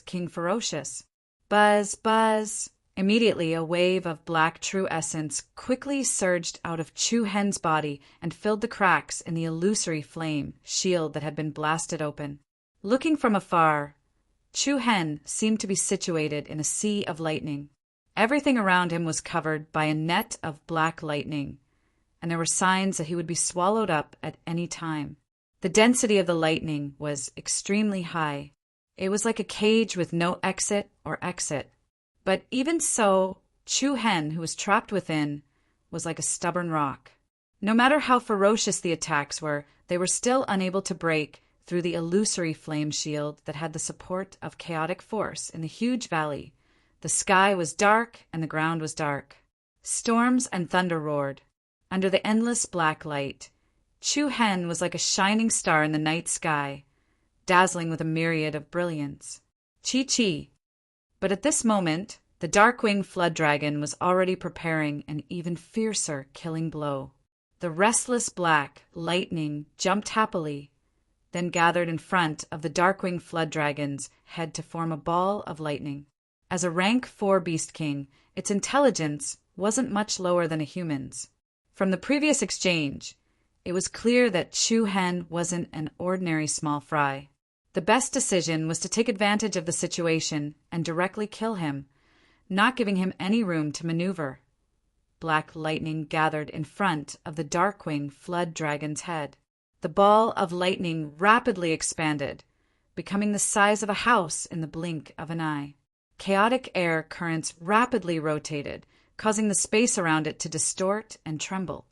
King ferocious. Buzz, buzz. Immediately, a wave of black true essence quickly surged out of Chu Hen's body and filled the cracks in the illusory flame shield that had been blasted open. Looking from afar, Chu Hen seemed to be situated in a sea of lightning. Everything around him was covered by a net of black lightning, and there were signs that he would be swallowed up at any time. The density of the lightning was extremely high. It was like a cage with no exit or exit. But even so, Chu Hen, who was trapped within, was like a stubborn rock. No matter how ferocious the attacks were, they were still unable to break through the illusory flame shield that had the support of chaotic force in the huge valley. The sky was dark and the ground was dark. Storms and thunder roared. Under the endless black light, Chu Hen was like a shining star in the night sky, dazzling with a myriad of brilliance. Chi. But at this moment, the Darkwing Flood Dragon was already preparing an even fiercer killing blow. The restless black lightning jumped happily, then gathered in front of the Darkwing Flood Dragon's head to form a ball of lightning. As a rank 4 Beast King, its intelligence wasn't much lower than a human's. From the previous exchange, it was clear that Chu Hen wasn't an ordinary small fry. The best decision was to take advantage of the situation and directly kill him, not giving him any room to maneuver. Black lightning gathered in front of the Darkwing Flood Dragon's head. The ball of lightning rapidly expanded, becoming the size of a house in the blink of an eye. Chaotic air currents rapidly rotated, causing the space around it to distort and tremble.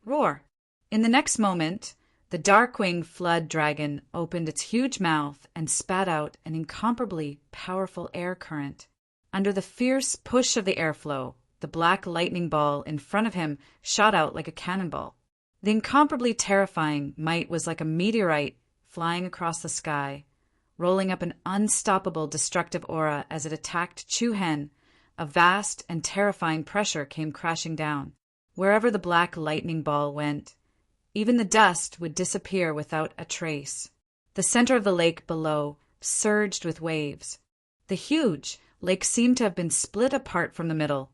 Roar! In the next moment, the Darkwing Flood Dragon opened its huge mouth and spat out an incomparably powerful air current. Under the fierce push of the airflow, the black lightning ball in front of him shot out like a cannonball. The incomparably terrifying might was like a meteorite flying across the sky, rolling up an unstoppable destructive aura as it attacked Chu Hen. A vast and terrifying pressure came crashing down. Wherever the black lightning ball went, even the dust would disappear without a trace. The center of the lake below surged with waves. The huge lake seemed to have been split apart from the middle,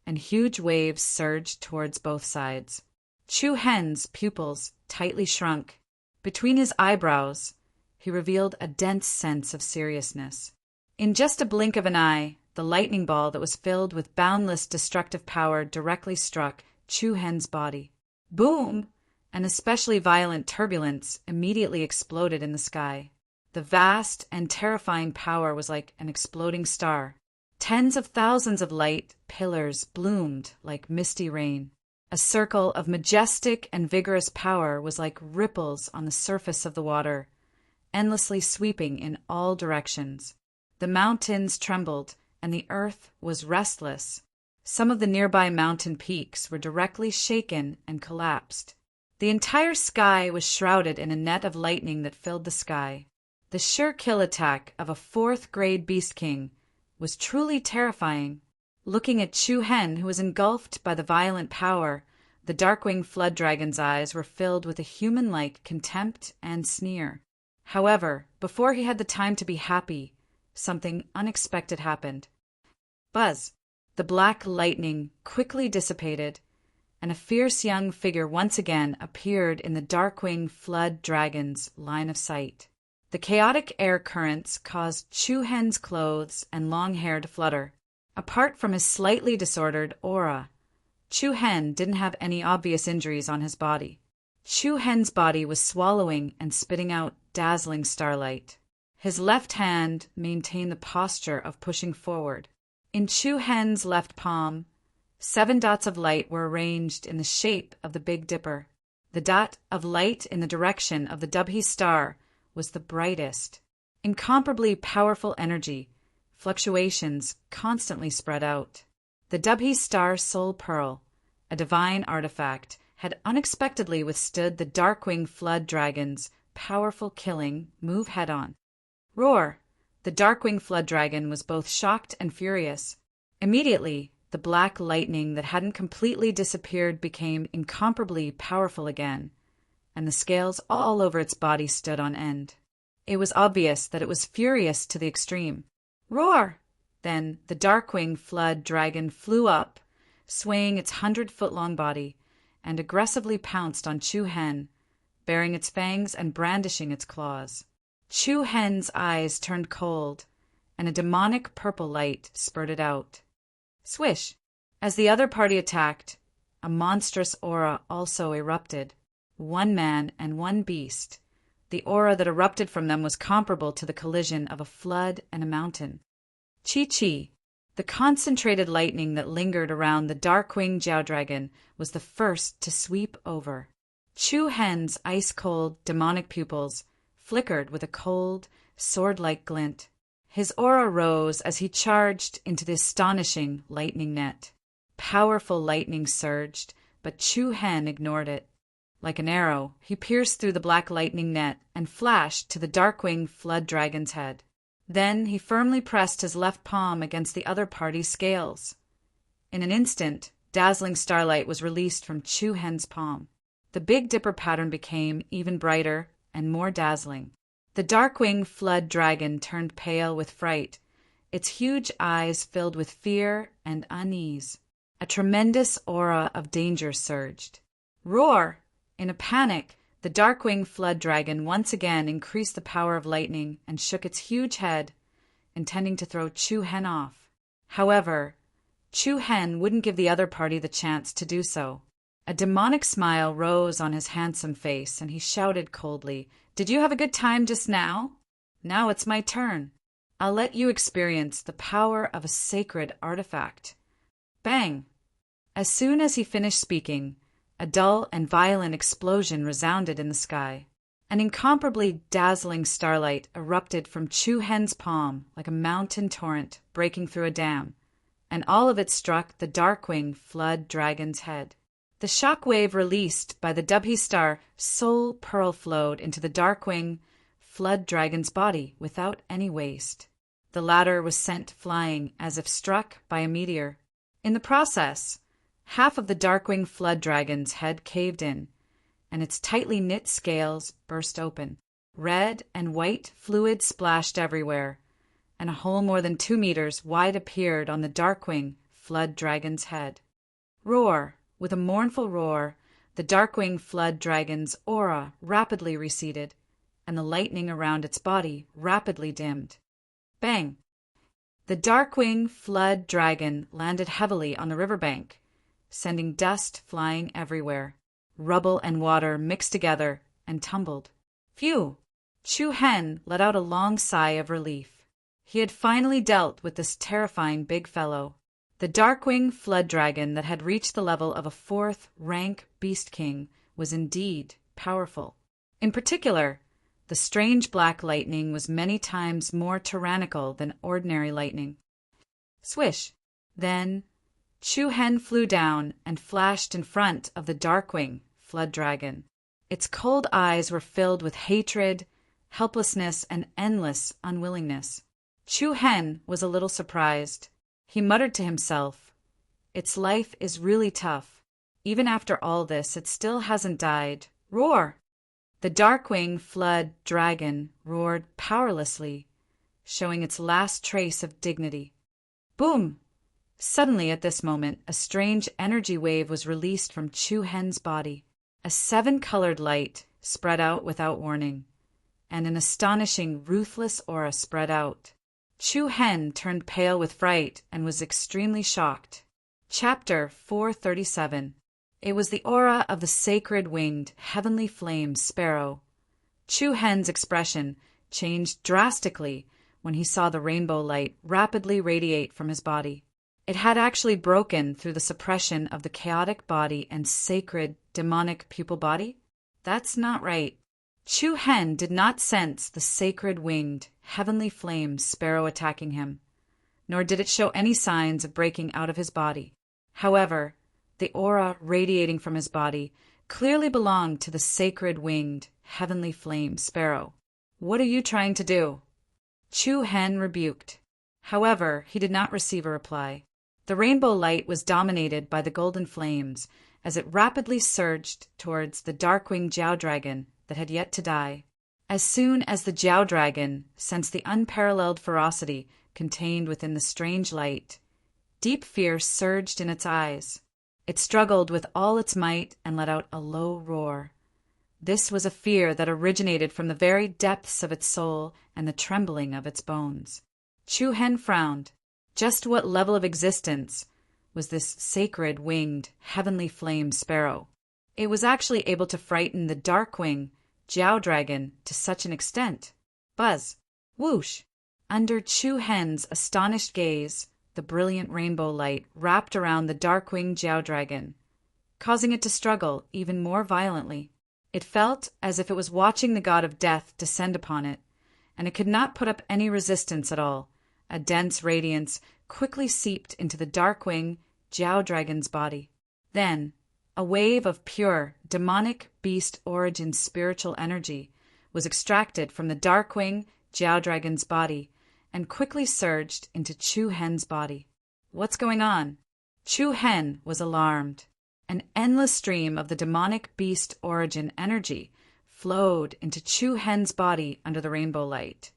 and huge waves surged towards both sides. Chu Hen's pupils tightly shrunk. Between his eyebrows, he revealed a dense sense of seriousness. In just a blink of an eye, the lightning ball that was filled with boundless destructive power directly struck Chu Hen's body. Boom! An especially violent turbulence immediately exploded in the sky. The vast and terrifying power was like an exploding star. Tens of thousands of light pillars bloomed like misty rain. A circle of majestic and vigorous power was like ripples on the surface of the water, endlessly sweeping in all directions. The mountains trembled, and the earth was restless. Some of the nearby mountain peaks were directly shaken and collapsed. The entire sky was shrouded in a net of lightning that filled the sky. The sure kill attack of a 4th grade Beast King was truly terrifying. Looking at Chu Hen, who was engulfed by the violent power, the Darkwing Flood Dragon's eyes were filled with a human-like contempt and sneer. However, before he had the time to be happy, something unexpected happened. Buzz! The black lightning quickly dissipated, and a fierce young figure once again appeared in the Darkwing Flood Dragon's line of sight. The chaotic air currents caused Chu Hen's clothes and long hair to flutter. Apart from his slightly disordered aura, Chu Hen didn't have any obvious injuries on his body. Chu Hen's body was swallowing and spitting out dazzling starlight. His left hand maintained the posture of pushing forward. In Chu Hen's left palm, 7 dots of light were arranged in the shape of the Big Dipper. The dot of light in the direction of the Dubhe star was the brightest. Incomparably powerful energy, fluctuations constantly spread out. The Dubhe star soul pearl, a divine artifact, had unexpectedly withstood the Darkwing Flood Dragon's powerful killing move head-on. Roar! The Darkwing Flood Dragon was both shocked and furious. Immediately, the black lightning that hadn't completely disappeared became incomparably powerful again, and the scales all over its body stood on end. It was obvious that it was furious to the extreme. Roar! Then the Darkwing Flood Dragon flew up, swaying its 100-foot-long body, and aggressively pounced on Chu Hen, baring its fangs and brandishing its claws. Chu Hen's eyes turned cold, and a demonic purple light spurted out. Swish! As the other party attacked, a monstrous aura also erupted. One man and one beast. The aura that erupted from them was comparable to the collision of a flood and a mountain. Chi-Chi, the concentrated lightning that lingered around the Darkwing Jiao Dragon, was the first to sweep over. Chu Hen's ice-cold, demonic pupils flickered with a cold, sword-like glint. His aura rose as he charged into the astonishing lightning net. Powerful lightning surged, but Chu Hen ignored it. Like an arrow, he pierced through the black lightning net and flashed to the Darkwing Flood Dragon's head. Then he firmly pressed his left palm against the other party's scales. In an instant, dazzling starlight was released from Chu Hen's palm. The Big Dipper pattern became even brighter and more dazzling. The Darkwing Flood Dragon turned pale with fright, its huge eyes filled with fear and unease. A tremendous aura of danger surged. Roar! In a panic, the Darkwing Flood Dragon once again increased the power of lightning and shook its huge head, intending to throw Chu Hen off. However, Chu Hen wouldn't give the other party the chance to do so. A demonic smile rose on his handsome face, and he shouted coldly, "Did you have a good time just now? Now it's my turn. I'll let you experience the power of a sacred artifact." Bang! As soon as he finished speaking, a dull and violent explosion resounded in the sky. An incomparably dazzling starlight erupted from Chu Hen's palm like a mountain torrent breaking through a dam, and all of it struck the Darkwing Flood Dragon's head. The shock wave released by the Dubhe Star Soul Pearl flowed into the Darkwing Flood Dragon's body without any waste. The latter was sent flying as if struck by a meteor. In the process, half of the Darkwing Flood Dragon's head caved in, and its tightly knit scales burst open. Red and white fluid splashed everywhere, and a hole more than 2 meters wide appeared on the Darkwing Flood Dragon's head. Roar! With a mournful roar, the Darkwing Flood Dragon's aura rapidly receded, and the lightning around its body rapidly dimmed. Bang! The Darkwing Flood Dragon landed heavily on the riverbank, sending dust flying everywhere. Rubble and water mixed together and tumbled. Phew! Chu Hen let out a long sigh of relief. He had finally dealt with this terrifying big fellow. The Darkwing Flood Dragon that had reached the level of a 4th rank Beast King was indeed powerful. In particular, the strange black lightning was many times more tyrannical than ordinary lightning. Swish! Then Chu Hen flew down and flashed in front of the Darkwing Flood Dragon. Its cold eyes were filled with hatred, helplessness, and endless unwillingness. Chu Hen was a little surprised. He muttered to himself, "Its life is really tough. Even after all this, it still hasn't died." Roar! The Darkwing Flood Dragon roared powerlessly, showing its last trace of dignity. Boom! Suddenly at this moment, a strange energy wave was released from Chu Hen's body. A 7-colored light spread out without warning, and an astonishing, ruthless aura spread out. Chu Hen turned pale with fright and was extremely shocked. Chapter 437. It was the aura of the sacred winged heavenly flame sparrow. Chu Hen's expression changed drastically when he saw the rainbow light rapidly radiate from his body. It had actually broken through the suppression of the chaotic body and sacred demonic pupil body? That's not right. Chu Hen did not sense the sacred winged heavenly flame sparrow attacking him, nor did it show any signs of breaking out of his body. However, the aura radiating from his body clearly belonged to the sacred winged heavenly flame sparrow. "What are you trying to do?" Chu Hen rebuked. However, he did not receive a reply. The rainbow light was dominated by the golden flames as it rapidly surged towards the dark-winged Jiao Dragon that had yet to die. As soon as the Jiao Dragon sensed the unparalleled ferocity contained within the strange light, deep fear surged in its eyes. It struggled with all its might and let out a low roar. This was a fear that originated from the very depths of its soul and the trembling of its bones. Chu Hen frowned. Just what level of existence was this sacred winged heavenly flame sparrow? It was actually able to frighten the dark-winged Jiao Dragon to such an extent. Buzz! Whoosh! Under Chu Hen's astonished gaze, the brilliant rainbow light wrapped around the dark-winged Jiao Dragon, causing it to struggle even more violently. It felt as if it was watching the god of death descend upon it, and it could not put up any resistance at all. A dense radiance quickly seeped into the dark-winged Jiao Dragon's body. Then, a wave of pure, demonic beast origin spiritual energy was extracted from the dark-winged Jiao Dragon's body and quickly surged into Chu Hen's body. What's going on? Chu Hen was alarmed. An endless stream of the demonic beast origin energy flowed into Chu Hen's body under the rainbow light.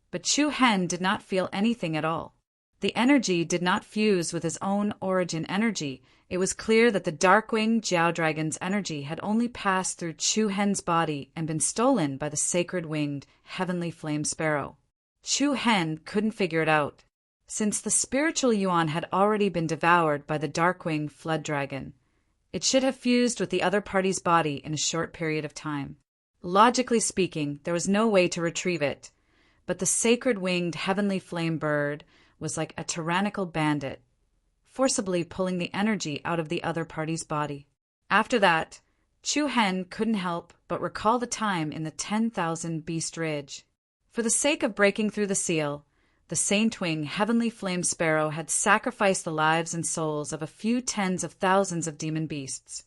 But Chu Hen did not feel anything at all. The energy did not fuse with his own origin energy. It was clear that the dark-winged Jiao Dragon's energy had only passed through Chu Hen's body and been stolen by the sacred-winged heavenly flame sparrow. Chu Hen couldn't figure it out. Since the spiritual yuan had already been devoured by the dark-winged flood dragon, it should have fused with the other party's body in a short period of time. Logically speaking, there was no way to retrieve it, but the sacred-winged heavenly flame bird was like a tyrannical bandit, forcibly pulling the energy out of the other party's body. After that, Chu Hen couldn't help but recall the time in the 10,000 Beast Ridge. For the sake of breaking through the seal, the saint-wing heavenly flame sparrow had sacrificed the lives and souls of a few tens of thousands of demon beasts,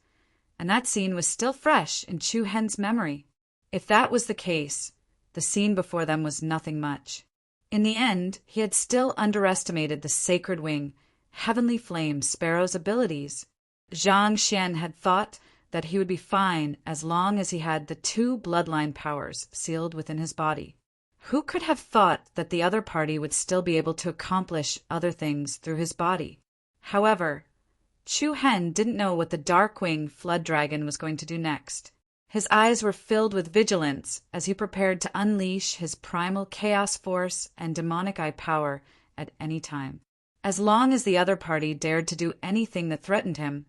and that scene was still fresh in Chu Hen's memory. If that was the case, the scene before them was nothing much. In the end, he had still underestimated the sacred wing, heavenly flame sparrow's abilities. Zhang Xian had thought that he would be fine as long as he had the 2 bloodline powers sealed within his body. Who could have thought that the other party would still be able to accomplish other things through his body? However, Chu Hen didn't know what the dark-winged flood dragon was going to do next. His eyes were filled with vigilance as he prepared to unleash his primal chaos force and demonic eye power at any time. As long as the other party dared to do anything that threatened him,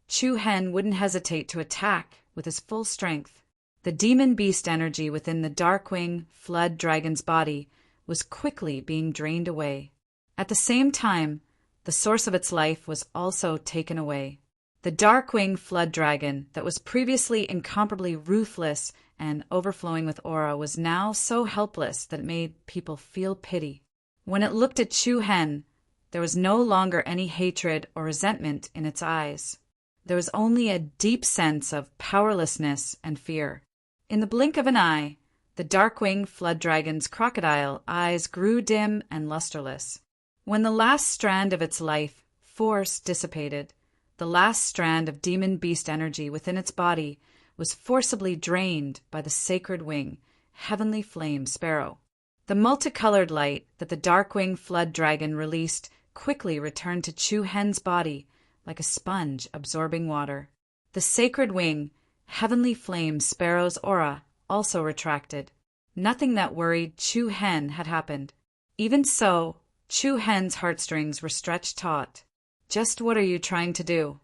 Chu Hen wouldn't hesitate to attack with his full strength. The demon beast energy within the dark-winged flood dragon's body was quickly being drained away. At the same time, the source of its life was also taken away. The dark-winged flood dragon that was previously incomparably ruthless and overflowing with aura was now so helpless that it made people feel pity. When it looked at Chu Hen, there was no longer any hatred or resentment in its eyes. There was only a deep sense of powerlessness and fear. In the blink of an eye, the dark-winged flood dragon's crocodile eyes grew dim and lusterless. When the last strand of its life force dissipated, the last strand of demon beast energy within its body was forcibly drained by the sacred wing, heavenly flame sparrow. The multicolored light that the dark-winged flood dragon released quickly returned to Chu Hen's body like a sponge absorbing water. The sacred wing, heavenly flame sparrow's aura also retracted. Nothing that worried Chu Hen had happened. Even so, Chu Hen's heartstrings were stretched taut. Just what are you trying to do?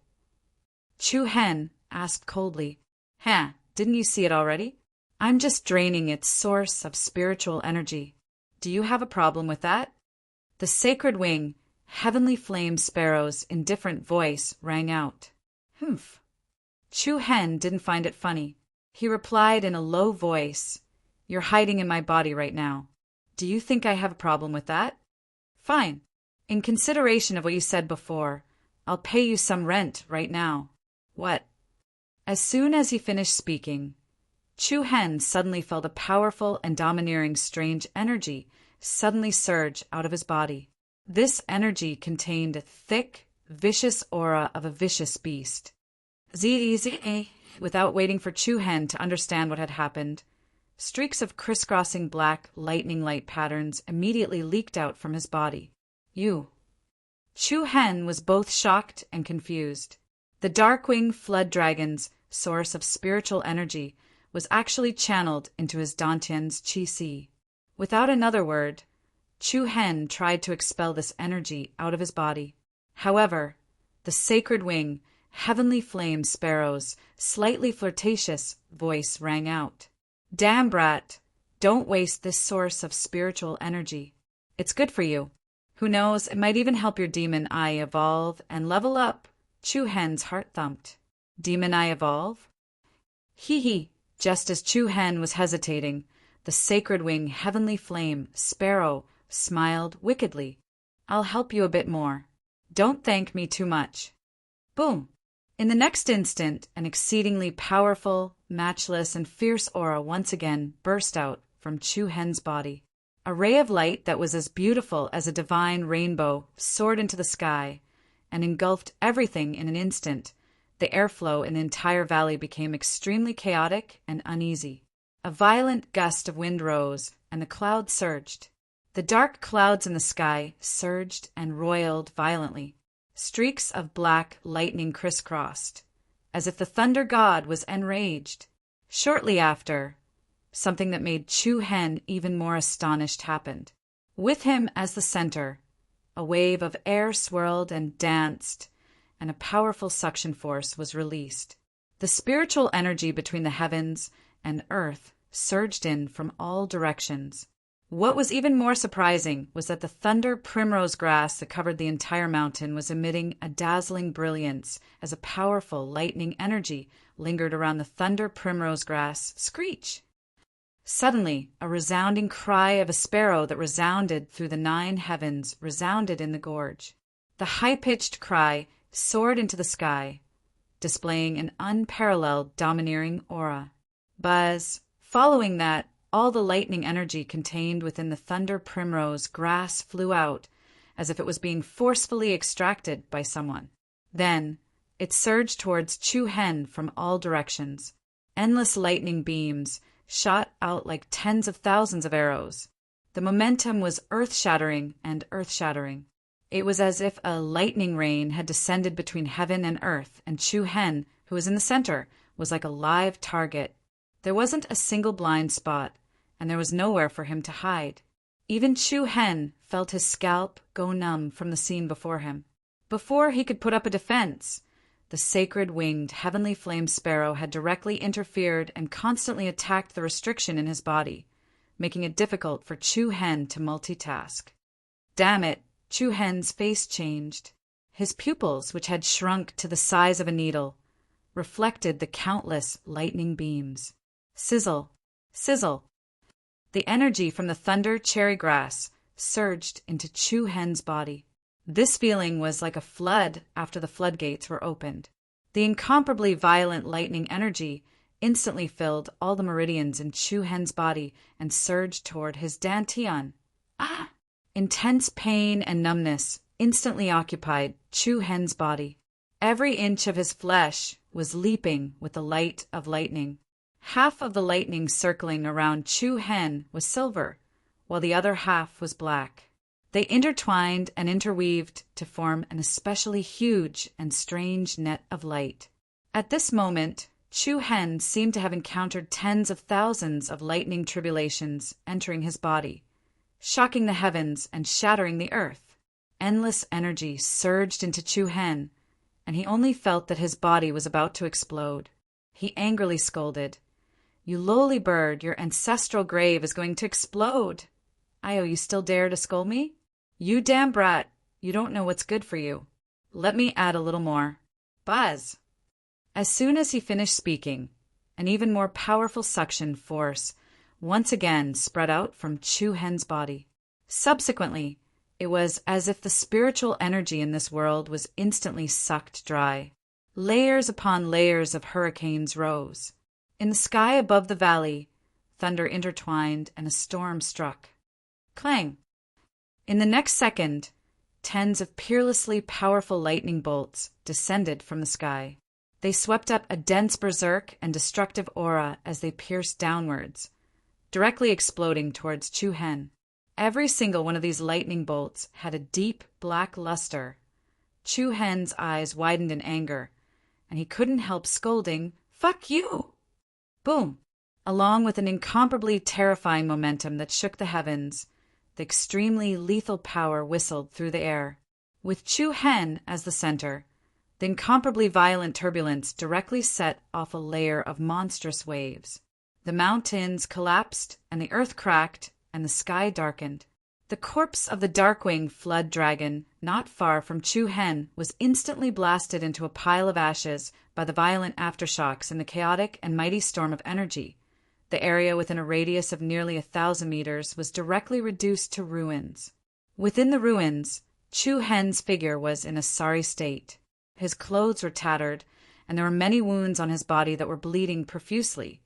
Chu Hen asked coldly. Didn't you see it already? I'm just draining its source of spiritual energy. Do you have a problem with that? The sacred wing, heavenly flame sparrow's indifferent voice rang out. Humph. Chu Hen didn't find it funny. He replied in a low voice, You're hiding in my body right now. Do you think I have a problem with that? Fine. In consideration of what you said before, I'll pay you some rent right now. What? As soon as he finished speaking, Chu Hen suddenly felt a powerful and domineering strange energy suddenly surge out of his body. This energy contained a thick, vicious aura of a vicious beast. Without waiting for Chu Hen to understand what had happened, streaks of crisscrossing black lightning light patterns immediately leaked out from his body. Chu Hen was both shocked and confused. The Darkwing Flood Dragon's source of spiritual energy was actually channeled into his Dantian's Qi. Without another word, Chu Hen tried to expel this energy out of his body. However, the Sacred Wing, Heavenly Flame Sparrow's slightly flirtatious voice rang out. "Damn, brat, don't waste this source of spiritual energy. It's good for you. Who knows, it might even help your demon eye evolve and level up." Chu Hen's heart thumped. Demon eye evolve? Just as Chu Hen was hesitating, the Sacred Wing Heavenly Flame Sparrow smiled wickedly. "I'll help you a bit more. Don't thank me too much." Boom! In the next instant, an exceedingly powerful, matchless, and fierce aura once again burst out from Chu Hen's body. A ray of light that was as beautiful as a divine rainbow soared into the sky and engulfed everything in an instant. The airflow in the entire valley became extremely chaotic and uneasy. A violent gust of wind rose, and the clouds surged. The dark clouds in the sky surged and roiled violently. Streaks of black lightning crisscrossed, as if the thunder god was enraged. Shortly after, something that made Chu Hen even more astonished happened. With him as the center, a wave of air swirled and danced, and a powerful suction force was released. The spiritual energy between the heavens and earth surged in from all directions. What was even more surprising was that the thunder primrose grass that covered the entire mountain was emitting a dazzling brilliance as a powerful lightning energy lingered around the thunder primrose grass. Screech! Suddenly, a resounding cry of a sparrow that resounded through the 9 heavens resounded in the gorge. The high-pitched cry soared into the sky, displaying an unparalleled domineering aura. Buzz! Following that, all the lightning energy contained within the thunder primrose grass flew out, as if it was being forcefully extracted by someone. Then, it surged towards Chu Hen from all directions. Endless lightning beams shot out like tens of thousands of arrows. The momentum was earth-shattering and earth-shattering. It was as if a lightning rain had descended between heaven and earth, and Chu Hen, who was in the center, was like a live target. There wasn't a single blind spot, and there was nowhere for him to hide. Even Chu Hen felt his scalp go numb from the scene before him. Before he could put up a defense, the sacred-winged heavenly flame sparrow had directly interfered and constantly attacked the restriction in his body, making it difficult for Chu Hen to multitask. Damn it, Chu Hen's face changed. His pupils, which had shrunk to the size of a needle, reflected the countless lightning beams. Sizzle, sizzle. The energy from the thunder cherry grass surged into Chu Hen's body. This feeling was like a flood after the floodgates were opened. The incomparably violent lightning energy instantly filled all the meridians in Chu Hen's body and surged toward his dantian. Ah! Intense pain and numbness instantly occupied Chu Hen's body. Every inch of his flesh was leaping with the light of lightning. Half of the lightning circling around Chu Hen was silver, while the other half was black. They intertwined and interweaved to form an especially huge and strange net of light. At this moment, Chu Hen seemed to have encountered tens of thousands of lightning tribulations entering his body, shocking the heavens and shattering the earth. Endless energy surged into Chu Hen, and he only felt that his body was about to explode. He angrily scolded, "You lowly bird, your ancestral grave is going to explode. Io, you still dare to scold me? You damn brat, you don't know what's good for you. Let me add a little more. Buzz!" As soon as he finished speaking, an even more powerful suction force once again spread out from Chu Hen's body. Subsequently, it was as if the spiritual energy in this world was instantly sucked dry. Layers upon layers of hurricanes rose. In the sky above the valley, thunder intertwined and a storm struck. Clang! In the next second, tens of peerlessly powerful lightning bolts descended from the sky. They swept up a dense berserk and destructive aura as they pierced downwards, directly exploding towards Chu Hen. Every single one of these lightning bolts had a deep black luster. Chu Hen's eyes widened in anger, and he couldn't help scolding, "Fuck you!" Boom! Along with an incomparably terrifying momentum that shook the heavens, the extremely lethal power whistled through the air. With Chu Hen as the center, the incomparably violent turbulence directly set off a layer of monstrous waves. The mountains collapsed, and the earth cracked, and the sky darkened. The corpse of the Darkwing Flood Dragon, not far from Chu Hen, was instantly blasted into a pile of ashes by the violent aftershocks in the chaotic and mighty storm of energy. The area within a radius of nearly 1,000 meters was directly reduced to ruins. Within the ruins, Chu Hen's figure was in a sorry state. His clothes were tattered, and there were many wounds on his body that were bleeding profusely.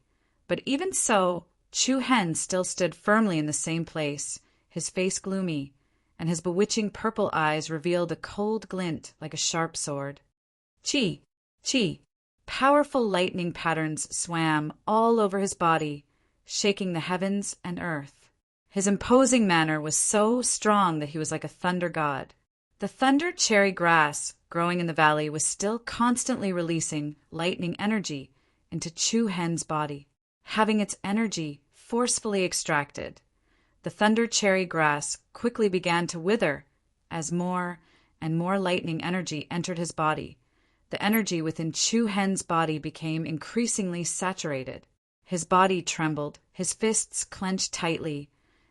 But even so, Chu Hen still stood firmly in the same place, his face gloomy, and his bewitching purple eyes revealed a cold glint like a sharp sword. Chi! Chi! Powerful lightning patterns swam all over his body, shaking the heavens and earth. His imposing manner was so strong that he was like a thunder god. The thunder cherry grass growing in the valley was still constantly releasing lightning energy into Chu Hen's body, having its energy forcefully extracted. The thunder cherry grass quickly began to wither as more and more lightning energy entered his body. The energy within Chu Hen's body became increasingly saturated. His body trembled, his fists clenched tightly,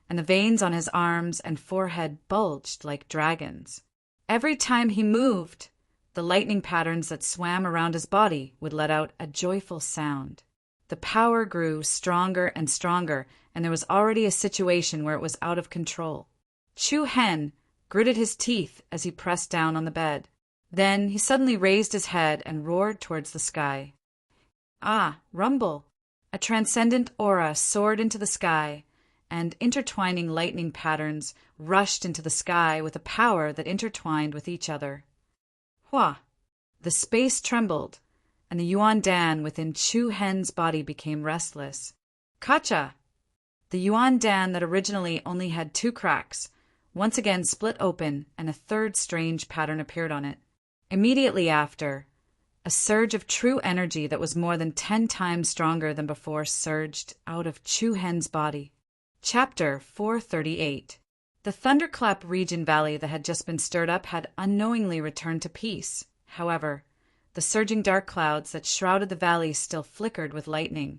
and the veins on his arms and forehead bulged like dragons. Every time he moved, the lightning patterns that swam around his body would let out a joyful sound. The power grew stronger and stronger, and there was already a situation where it was out of control. Chu Hen gritted his teeth as he pressed down on the bed. Then he suddenly raised his head and roared towards the sky. Ah, rumble! A transcendent aura soared into the sky, and intertwining lightning patterns rushed into the sky with a power that intertwined with each other. Hua! The space trembled, and the Yuan Dan within Chu Hen's body became restless. Kacha! The Yuan Dan that originally only had 2 cracks once again split open, and a third strange pattern appeared on it. Immediately after, a surge of true energy that was more than 10 times stronger than before surged out of Chu Hen's body. Chapter 438. The Thunderclap region valley that had just been stirred up had unknowingly returned to peace. However, the surging dark clouds that shrouded the valley still flickered with lightning.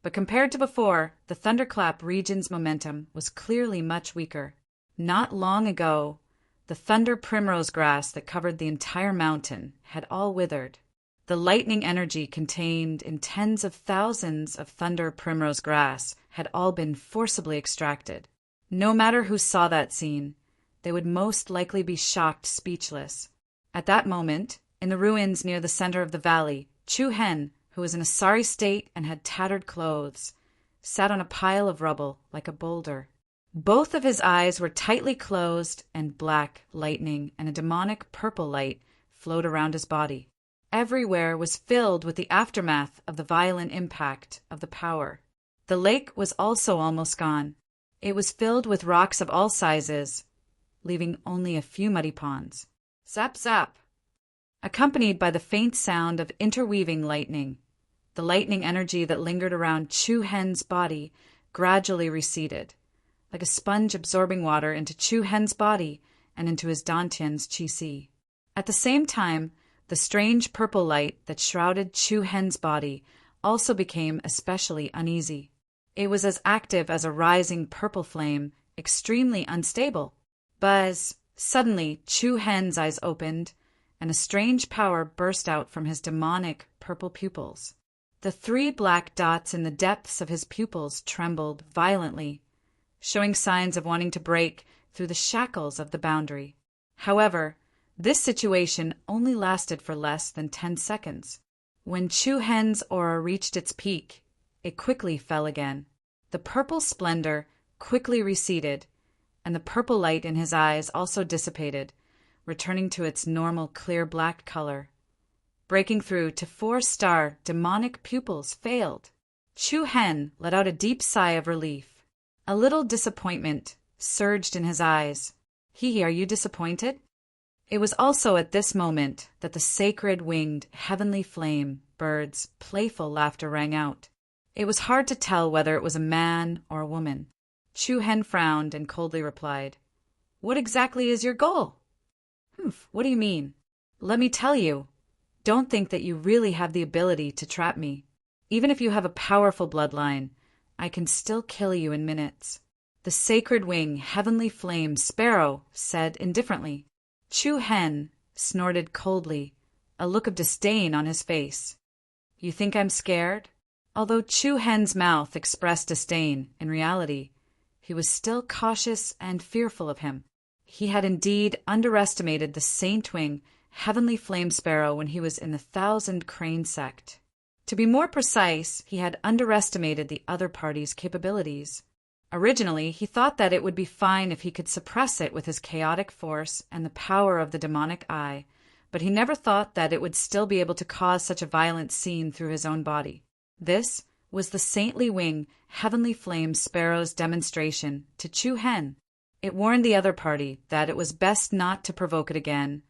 But compared to before, the Thunderclap region's momentum was clearly much weaker. Not long ago, the thunder primrose grass that covered the entire mountain had all withered. The lightning energy contained in tens of thousands of thunder primrose grass had all been forcibly extracted. No matter who saw that scene, they would most likely be shocked speechless. At that moment, in the ruins near the center of the valley, Chu Hen, who was in a sorry state and had tattered clothes, sat on a pile of rubble like a boulder. Both of his eyes were tightly closed, and black lightning and a demonic purple light flowed around his body. Everywhere was filled with the aftermath of the violent impact of the power. The lake was also almost gone. It was filled with rocks of all sizes, leaving only a few muddy ponds. Zap, zap! Accompanied by the faint sound of interweaving lightning, the lightning energy that lingered around Chu Hen's body gradually receded, like a sponge absorbing water into Chu Hen's body and into his dantian's qi. At the same time, the strange purple light that shrouded Chu Hen's body also became especially uneasy. It was as active as a rising purple flame, extremely unstable. Buzz! Suddenly, Chu Hen's eyes opened, and a strange power burst out from his demonic purple pupils. The 3 black dots in the depths of his pupils trembled violently, showing signs of wanting to break through the shackles of the boundary. However, this situation only lasted for less than 10 seconds. When Chu Hen's aura reached its peak, it quickly fell again. The purple splendor quickly receded, and the purple light in his eyes also dissipated, returning to its normal clear black color. Breaking through to 4-star demonic pupils failed. Chu Hen let out a deep sigh of relief. A little disappointment surged in his eyes. Are you disappointed? It was also at this moment that the sacred winged heavenly flame bird's playful laughter rang out. It was hard to tell whether it was a man or a woman. Chu Hen frowned and coldly replied, "What exactly is your goal?" What do you mean? Let me tell you. Don't think that you really have the ability to trap me. Even if you have a powerful bloodline, I can still kill you in minutes. The sacred wing heavenly flame sparrow said indifferently. Chu Hen snorted coldly, a look of disdain on his face. You think I'm scared? Although Chu Hen's mouth expressed disdain, in reality, he was still cautious and fearful of him. He had indeed underestimated the saint-wing heavenly flame sparrow when he was in the 1,000 Crane sect. To be more precise, he had underestimated the other party's capabilities. Originally, he thought that it would be fine if he could suppress it with his chaotic force and the power of the demonic eye, but he never thought that it would still be able to cause such a violent scene through his own body. This was the saintly wing heavenly flame sparrow's demonstration to Chu Hen. It warned the other party that it was best not to provoke it again,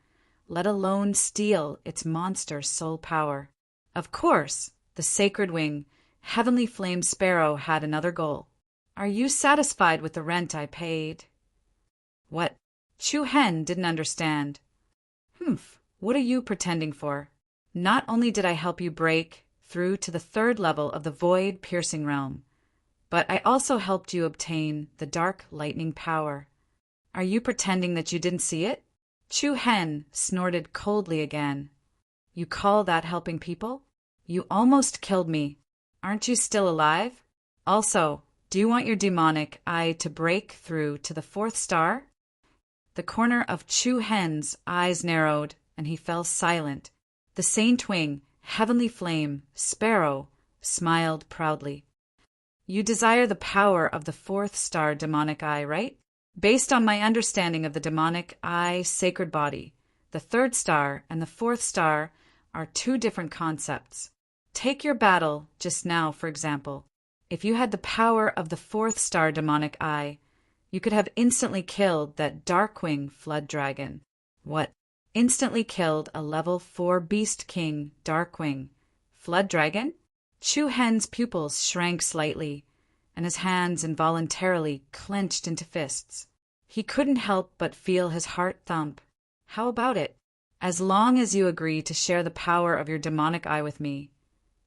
let alone steal its monster soul power. Of course, the sacred wing heavenly flame sparrow had another goal. Are you satisfied with the rent I paid? What? Chu Hen didn't understand. What are you pretending for? Not only did I help you break through to the 3rd level of the void piercing realm, but I also helped you obtain the dark lightning power. Are you pretending that you didn't see it? Chu Hen snorted coldly again. You call that helping people? You almost killed me. Aren't you still alive? Also, do you want your demonic eye to break through to the 4th star? The corner of Chu Hen's eyes narrowed, and he fell silent. The saint wing, heavenly flame, sparrow, smiled proudly. You desire the power of the 4th star demonic eye, right? Based on my understanding of the demonic eye sacred body, the 3rd star and the 4th star are 2 different concepts. Take your battle just now, for example. If you had the power of the 4th star demonic eye, you could have instantly killed that Darkwing flood dragon. What? Instantly killed a level 4 beast king Darkwing flood dragon? Chu Hen's pupils shrank slightly, and his hands involuntarily clenched into fists. He couldn't help but feel his heart thump. How about it? As long as you agree to share the power of your demonic eye with me,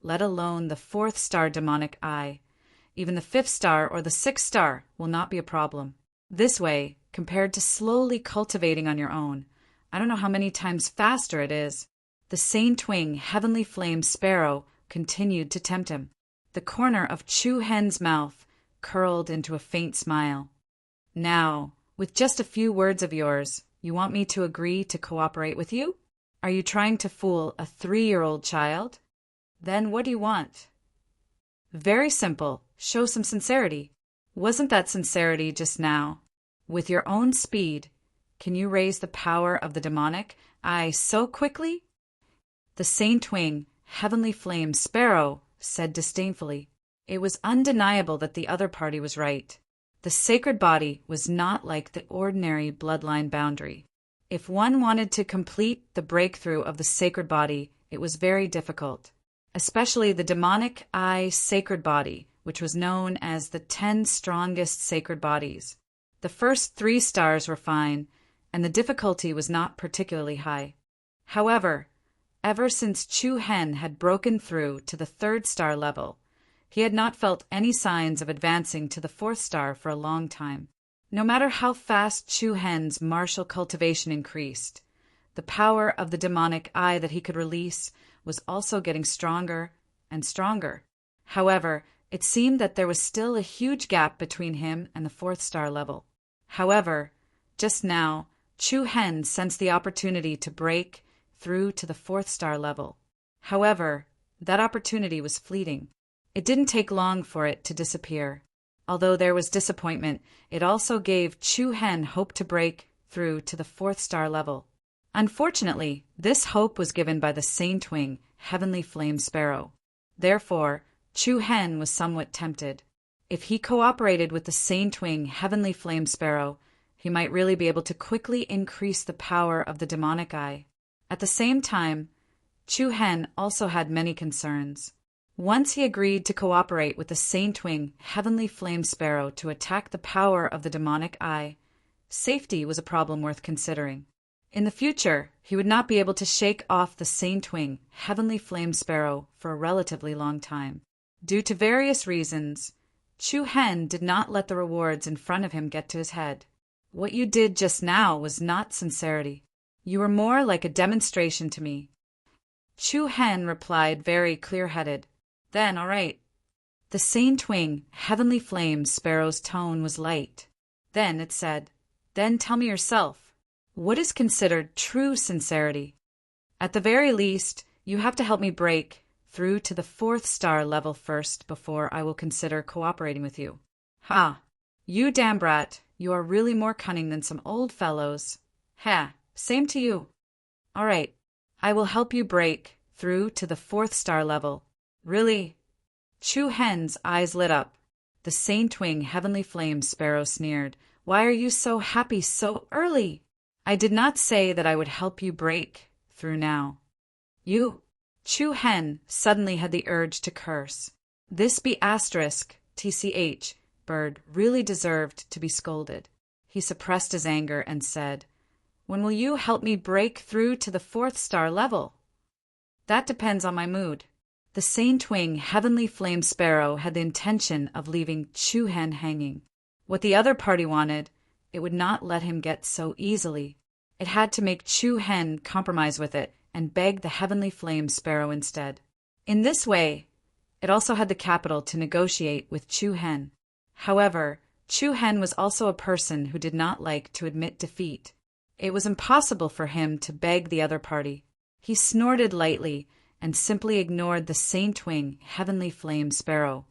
let alone the 4th star demonic eye, even the 5th star or the 6th star will not be a problem. This way, compared to slowly cultivating on your own, I don't know how many times faster it is. The saint wing heavenly flame sparrow continued to tempt him. The corner of Chu Hen's mouth curled into a faint smile. Now, with just a few words of yours, you want me to agree to cooperate with you? Are you trying to fool a 3-year-old child? Then what do you want? Very simple. Show some sincerity. Wasn't that sincerity just now? With your own speed, can you raise the power of the demonic eye so quickly? The saint wing, heavenly flame sparrow said disdainfully. It was undeniable that the other party was right. The sacred body was not like the ordinary bloodline boundary. If one wanted to complete the breakthrough of the sacred body, it was very difficult. Especially the demonic eye sacred body, which was known as the 10 strongest sacred bodies. The first 3 stars were fine, and the difficulty was not particularly high. However, ever since Chu Hen had broken through to the 3rd star level, he had not felt any signs of advancing to the 4th star for a long time. No matter how fast Chu Hen's martial cultivation increased, the power of the demonic eye that he could release was also getting stronger and stronger. However, it seemed that there was still a huge gap between him and the 4th star level. However, just now, Chu Hen sensed the opportunity to break through to the 4th star level. However, that opportunity was fleeting. It didn't take long for it to disappear. Although there was disappointment, it also gave Chu Hen hope to break through to the 4th star level. Unfortunately, this hope was given by the Saint Wing, Heavenly Flame Sparrow. Therefore, Chu Hen was somewhat tempted. If he cooperated with the Saint Wing, Heavenly Flame Sparrow, he might really be able to quickly increase the power of the demonic eye. At the same time, Chu Hen also had many concerns. Once he agreed to cooperate with the Saint Wing, Heavenly Flame Sparrow to attack the power of the demonic eye, safety was a problem worth considering. In the future, he would not be able to shake off the Saint Wing, Heavenly Flame Sparrow for a relatively long time. Due to various reasons, Chu Hen did not let the rewards in front of him get to his head. What you did just now was not sincerity. You were more like a demonstration to me. Chu Hen replied very clear-headed. Then, all right. The Saint Wing, Heavenly Flame Sparrow's tone was light. Then it said, "Then tell me yourself, what is considered true sincerity? At the very least, you have to help me break through to the 4th star level first before I will consider cooperating with you." "Ha! You damn brat, you are really more cunning than some old fellows." "Ha! Same to you." "All right, I will help you break through to the 4th star level." "Really?" Chu Hen's eyes lit up. The Saint Wing Heavenly Flame Sparrow sneered. "Why are you so happy so early? I did not say that I would help you break through now." "You?" Chu Hen suddenly had the urge to curse. This B***TCH bird really deserved to be scolded. He suppressed his anger and said, "When will you help me break through to the 4th star level?" "That depends on my mood." The Saint Wing Heavenly Flame Sparrow had the intention of leaving Chu Hen hanging. What the other party wanted, it would not let him get so easily. It had to make Chu Hen compromise with it and beg the Heavenly Flame Sparrow instead. In this way, it also had the capital to negotiate with Chu Hen. However, Chu Hen was also a person who did not like to admit defeat. It was impossible for him to beg the other party. He snorted lightly and simply ignored the Saint Wing Heavenly Flame Sparrow.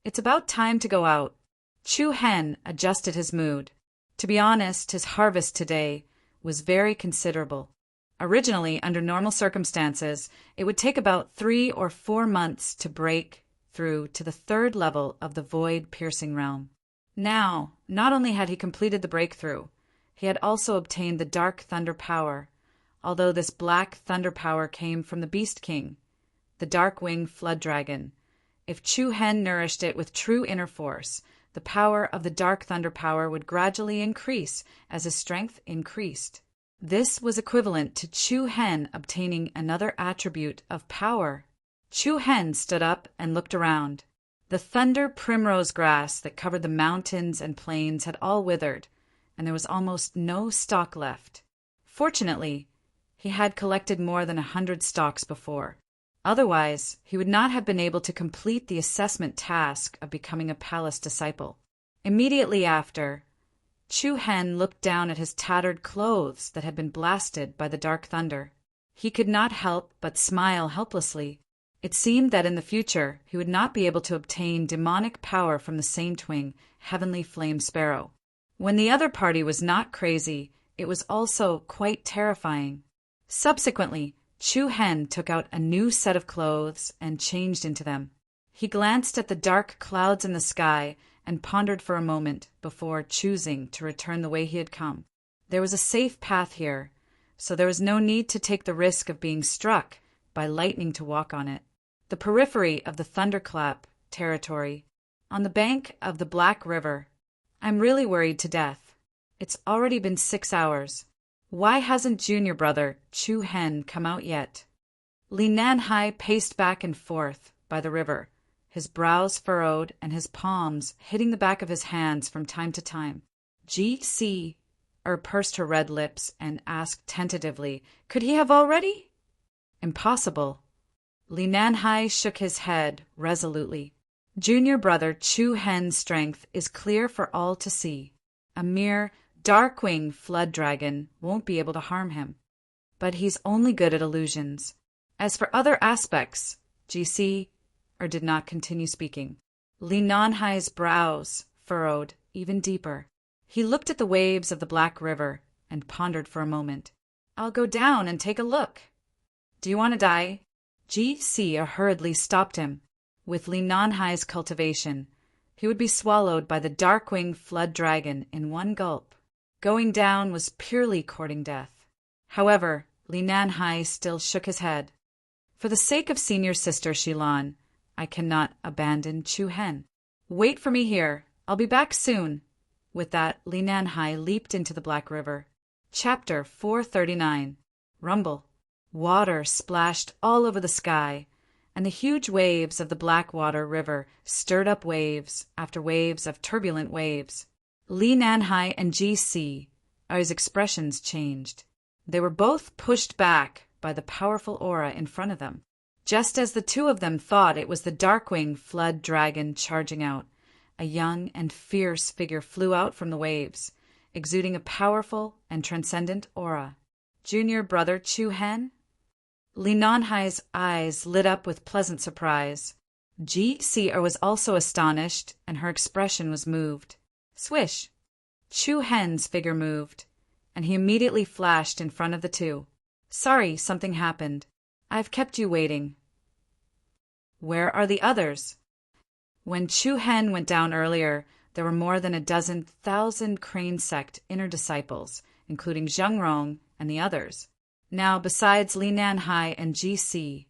"It's about time to go out." Chu Hen adjusted his mood. To be honest, his harvest today was very considerable. Originally, under normal circumstances, it would take about 3 or 4 months to break through to the 3rd level of the void-piercing realm. Now, not only had he completed the breakthrough, he had also obtained the Dark Thunder power, although this black thunder power came from the Beast King, the Dark-Winged Flood Dragon. If Chu Hen nourished it with true inner force, the power of the Dark Thunder power would gradually increase as his strength increased. This was equivalent to Chu Hen obtaining another attribute of power. Chu Hen stood up and looked around. The thunder primrose grass that covered the mountains and plains had all withered, and there was almost no stalk left. Fortunately, he had collected more than 100 stalks before. Otherwise, he would not have been able to complete the assessment task of becoming a palace disciple. Immediately after, Chu Hen looked down at his tattered clothes that had been blasted by the dark thunder. He could not help but smile helplessly. It seemed that in the future he would not be able to obtain demonic power from the Saint Wing, Heavenly Flame Sparrow. When the other party was not crazy, it was also quite terrifying. Subsequently, Chu Hen took out a new set of clothes and changed into them. He glanced at the dark clouds in the sky and pondered for a moment before choosing to return the way he had come. There was a safe path here, so there was no need to take the risk of being struck by lightning to walk on it. The periphery of the thunderclap territory, on the bank of the Black River. I'm really worried to death. It's already been 6 hours. Why hasn't junior brother Chu Hen come out yet? Li Nanhai paced back and forth by the river, his brows furrowed and his palms hitting the back of his hands from time to time. G.C. pursed her red lips and asked tentatively, could he have already? Impossible. Li Nanhai shook his head resolutely. Junior brother Chu Hen's strength is clear for all to see. A mere Dark-Winged Flood Dragon won't be able to harm him. But he's only good at illusions. As for other aspects, GC did not continue speaking. Li Nanhai's brows furrowed even deeper. He looked at the waves of the Black River and pondered for a moment. "I'll go down and take a look." "Do you want to die?" Ji-si hurriedly stopped him. With Li Nanhai's cultivation, he would be swallowed by the dark-winged flood dragon in one gulp. Going down was purely courting death. However, Li Nanhai still shook his head. "For the sake of senior sister Shilan, I cannot abandon Chu Hen. Wait for me here. I'll be back soon." With that, Li Nanhai leaped into the Black River. Chapter 439. Rumble. Water splashed all over the sky, and the huge waves of the Blackwater River stirred up waves after waves of turbulent waves. Li Nanhai and Ji-si, his expressions changed. They were both pushed back by the powerful aura in front of them. Just as the two of them thought it was the Darkwing flood dragon charging out, a young and fierce figure flew out from the waves, exuding a powerful and transcendent aura. Junior brother Chu Hen? Li Nanhai's eyes lit up with pleasant surprise. Ji-si was also astonished, and her expression was moved. Swish! Chu Hen's figure moved, and he immediately flashed in front of the two. "Sorry, something happened. I've kept you waiting." "Where are the others?" When Chu Hen went down earlier, there were more than 12,000 Crane sect inner disciples, including Zheng Rong and the others. Now, besides Li Nanhai and Ji-si,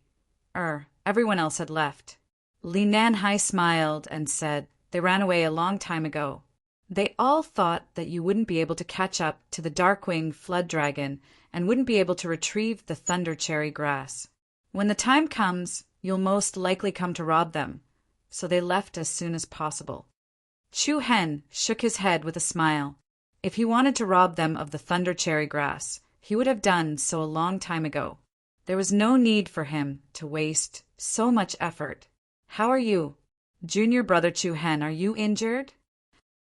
everyone else had left. Li Nanhai smiled and said, "They ran away a long time ago. They all thought that you wouldn't be able to catch up to the Darkwing flood dragon and wouldn't be able to retrieve the Thunder Cherry grass. When the time comes, you'll most likely come to rob them, so they left as soon as possible." Chu Hen shook his head with a smile. If he wanted to rob them of the Thunder Cherry grass, he would have done so a long time ago. There was no need for him to waste so much effort. "How are you? Junior brother Chu Hen, are you injured?"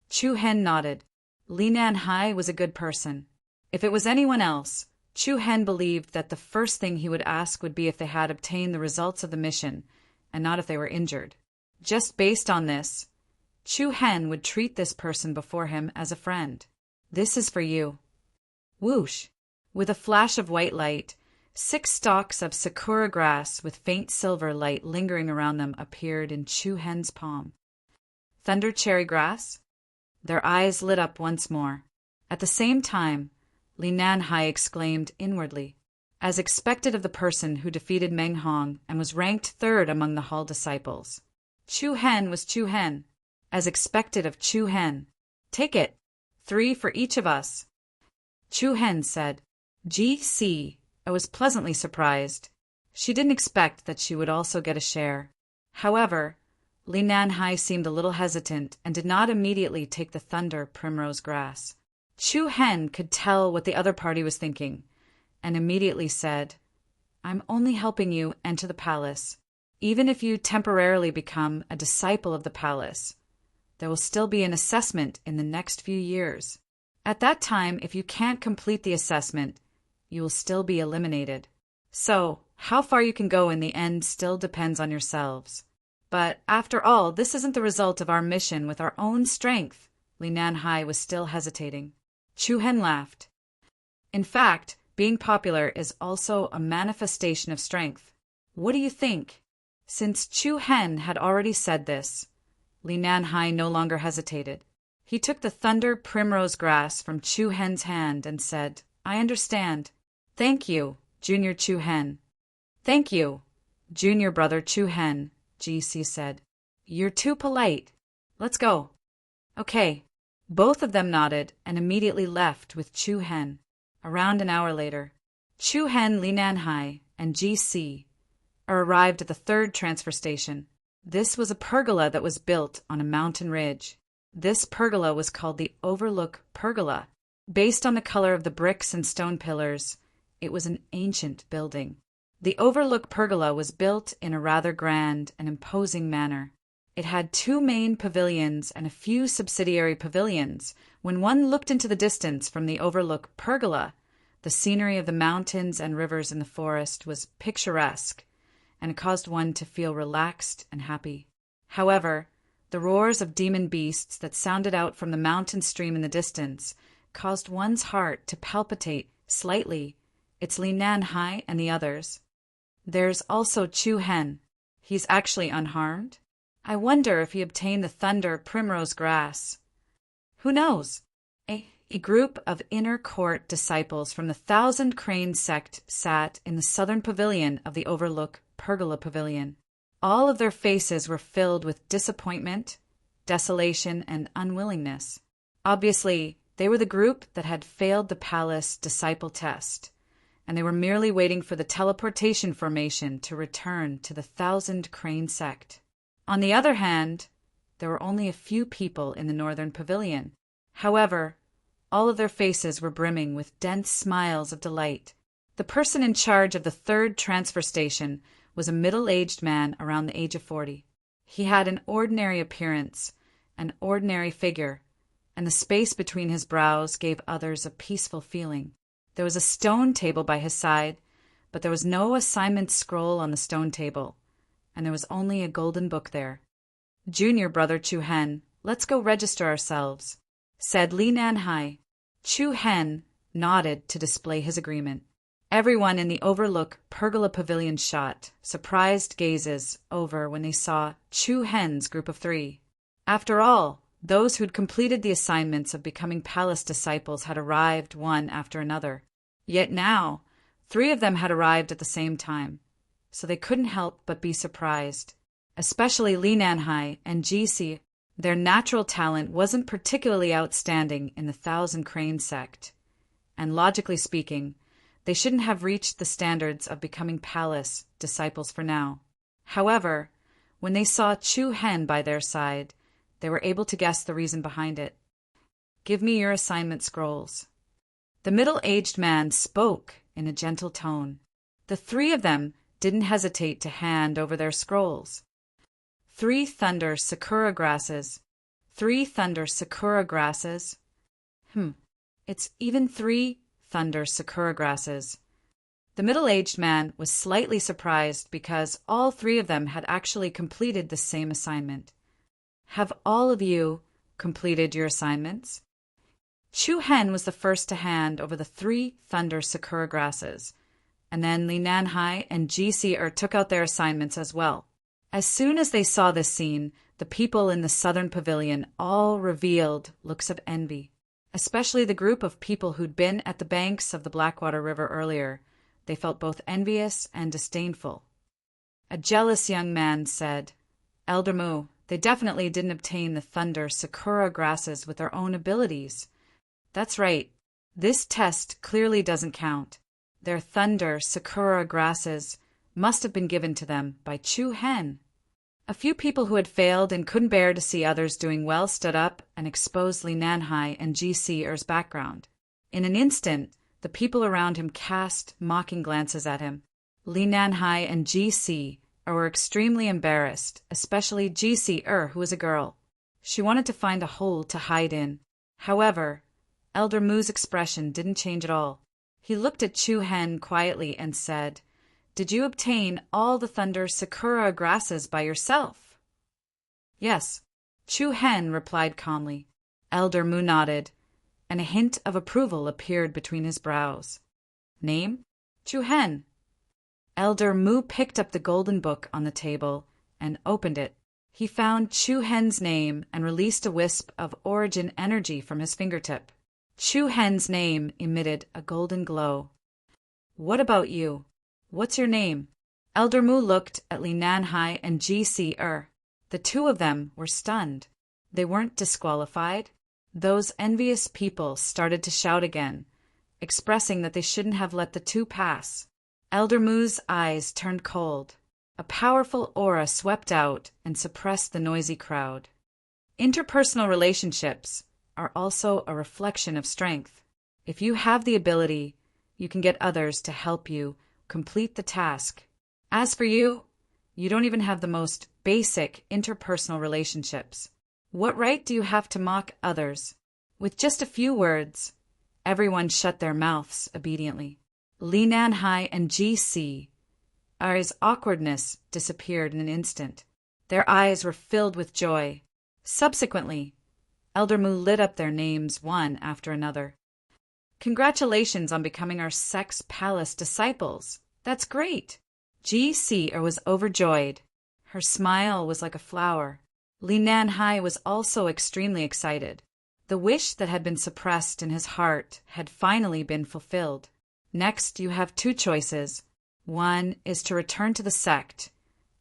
Chu Hen nodded. Li Nanhai was a good person. If it was anyone else, Chu Hen believed that the first thing he would ask would be if they had obtained the results of the mission, and not if they were injured. Just based on this, Chu Hen would treat this person before him as a friend. "This is for you." Whoosh! With a flash of white light, 6 stalks of sakura grass with faint silver light lingering around them appeared in Chu Hen's palm. "Thunder cherry grass?" Their eyes lit up once more. At the same time, Li Nanhai exclaimed inwardly, as expected of the person who defeated Meng Hong and was ranked 3rd among the Hall disciples. Chu Hen was Chu Hen, as expected of Chu Hen. "Take it. 3 for each of us." Chu Hen said. Ji-si was pleasantly surprised. She didn't expect that she would also get a share. However, Li Nanhai seemed a little hesitant and did not immediately take the thunder primrose grass. Chu Hen could tell what the other party was thinking, and immediately said, "I'm only helping you enter the palace. Even if you temporarily become a disciple of the palace, there will still be an assessment in the next few years. At that time, if you can't complete the assessment, you will still be eliminated. So, how far you can go in the end still depends on yourselves. But, after all, this isn't the result of our mission with our own strength." Li Nanhai was still hesitating. Chu Hen laughed. "In fact, being popular is also a manifestation of strength. What do you think?" Since Chu Hen had already said this, Li Nanhai no longer hesitated. He took the thunder primrose grass from Chu Hen's hand and said, "I understand. Thank you, Junior Chu Hen." "Thank you, Junior brother Chu Hen," Ji-si said. "You're too polite. Let's go." "Okay." Both of them nodded and immediately left with Chu Hen. Around an hour later, Chu Hen, Li Nanhai, and Ji-si arrived at the 3rd transfer station. This was a pergola that was built on a mountain ridge. This pergola was called the Overlook Pergola. Based on the color of the bricks and stone pillars, it was an ancient building. The Overlook Pergola was built in a rather grand and imposing manner. It had 2 main pavilions and a few subsidiary pavilions. When one looked into the distance from the Overlook Pergola, the scenery of the mountains and rivers in the forest was picturesque, and it caused one to feel relaxed and happy. However, The roars of demon beasts that sounded out from the mountain stream in the distance caused one's heart to palpitate slightly. It's Li Nanhai and the others. There's also Chu Hen. He's actually unharmed. I wonder if he obtained the thunder primrose grass. Who knows? A group of inner court disciples from the Thousand Crane sect sat in the southern pavilion of the Overlook Pergola Pavilion. All of their faces were filled with disappointment, desolation, and unwillingness. Obviously, they were the group that had failed the palace disciple test, and they were merely waiting for the teleportation formation to return to the Thousand Crane sect. On the other hand, there were only a few people in the northern pavilion. However, all of their faces were brimming with dense smiles of delight. The person in charge of the third transfer station was a middle-aged man around the age of 40. He had an ordinary appearance, an ordinary figure, and the space between his brows gave others a peaceful feeling. There was a stone table by his side, but there was no assignment scroll on the stone table, and there was only a golden book there. "Junior brother Chu Hen, let's go register ourselves," said Li Nanhai. Chu Hen nodded to display his agreement. Everyone in the Overlook Pergola Pavilion shot surprised gazes over when they saw Chu Hen's group of 3. After all, those who'd completed the assignments of becoming palace disciples had arrived one after another. Yet now, 3 of them had arrived at the same time, so they couldn't help but be surprised. Especially Li Nanhai and Ji. Their natural talent wasn't particularly outstanding in the Thousand Crane sect, and logically speaking, they shouldn't have reached the standards of becoming palace disciples for now. However, when they saw Chu Hen by their side, they were able to guess the reason behind it. "Give me your assignment scrolls." The middle-aged man spoke in a gentle tone. The 3 of them didn't hesitate to hand over their scrolls. 3 thunder sakura grasses. 3 thunder sakura grasses. It's even 3 thunder sakura grasses. The middle-aged man was slightly surprised because all 3 of them had actually completed the same assignment. "Have all of you completed your assignments?" Chu Hen was the first to hand over the 3 thunder sakura grasses, and then Li Nanhai and Ji took out their assignments as well. As soon as they saw this scene, the people in the southern pavilion all revealed looks of envy, especially the group of people who'd been at the banks of the Blackwater River earlier. They felt both envious and disdainful. A jealous young man said, "Elder Mu, they definitely didn't obtain the thunder sakura grasses with their own abilities. That's right, this test clearly doesn't count. Their thunder sakura grasses must have been given to them by Chu Hen." A few people who had failed and couldn't bear to see others doing well stood up and exposed Li Nanhai and Ji-Er's background. In an instant, the people around him cast mocking glances at him. Li Nanhai and Ji-Er were extremely embarrassed, especially Ji-Er, who was a girl. She wanted to find a hole to hide in. However, Elder Mu's expression didn't change at all. He looked at Chu Hen quietly and said, "Did you obtain all the thunder sakura grasses by yourself?" "Yes," Chu Hen replied calmly. Elder Mu nodded, and a hint of approval appeared between his brows. "Name?" "Chu Hen." Elder Mu picked up the golden book on the table and opened it. He found Chu Hen's name and released a wisp of origin energy from his fingertip. Chu Hen's name emitted a golden glow. "What about you? What's your name?" Elder Mu looked at Li Nanhai and Ji-Er. The 2 of them were stunned. They weren't disqualified. Those envious people started to shout again, expressing that they shouldn't have let the 2 pass. Elder Mu's eyes turned cold. A powerful aura swept out and suppressed the noisy crowd. Interpersonal relationships are also a reflection of strength. If you have the ability, you can get others to help you complete the task. As for you, you don't even have the most basic interpersonal relationships. What right do you have to mock others? With just a few words, everyone shut their mouths obediently. Li Nanhai and Ji-Er's awkwardness disappeared in an instant. Their eyes were filled with joy. Subsequently, Elder Mu lit up their names one after another. Congratulations on becoming our Sex Palace disciples. That's great. G.C. was overjoyed. Her smile was like a flower. Li Nanhai was also extremely excited. The wish that had been suppressed in his heart had finally been fulfilled. Next, you have two choices. One is to return to the sect,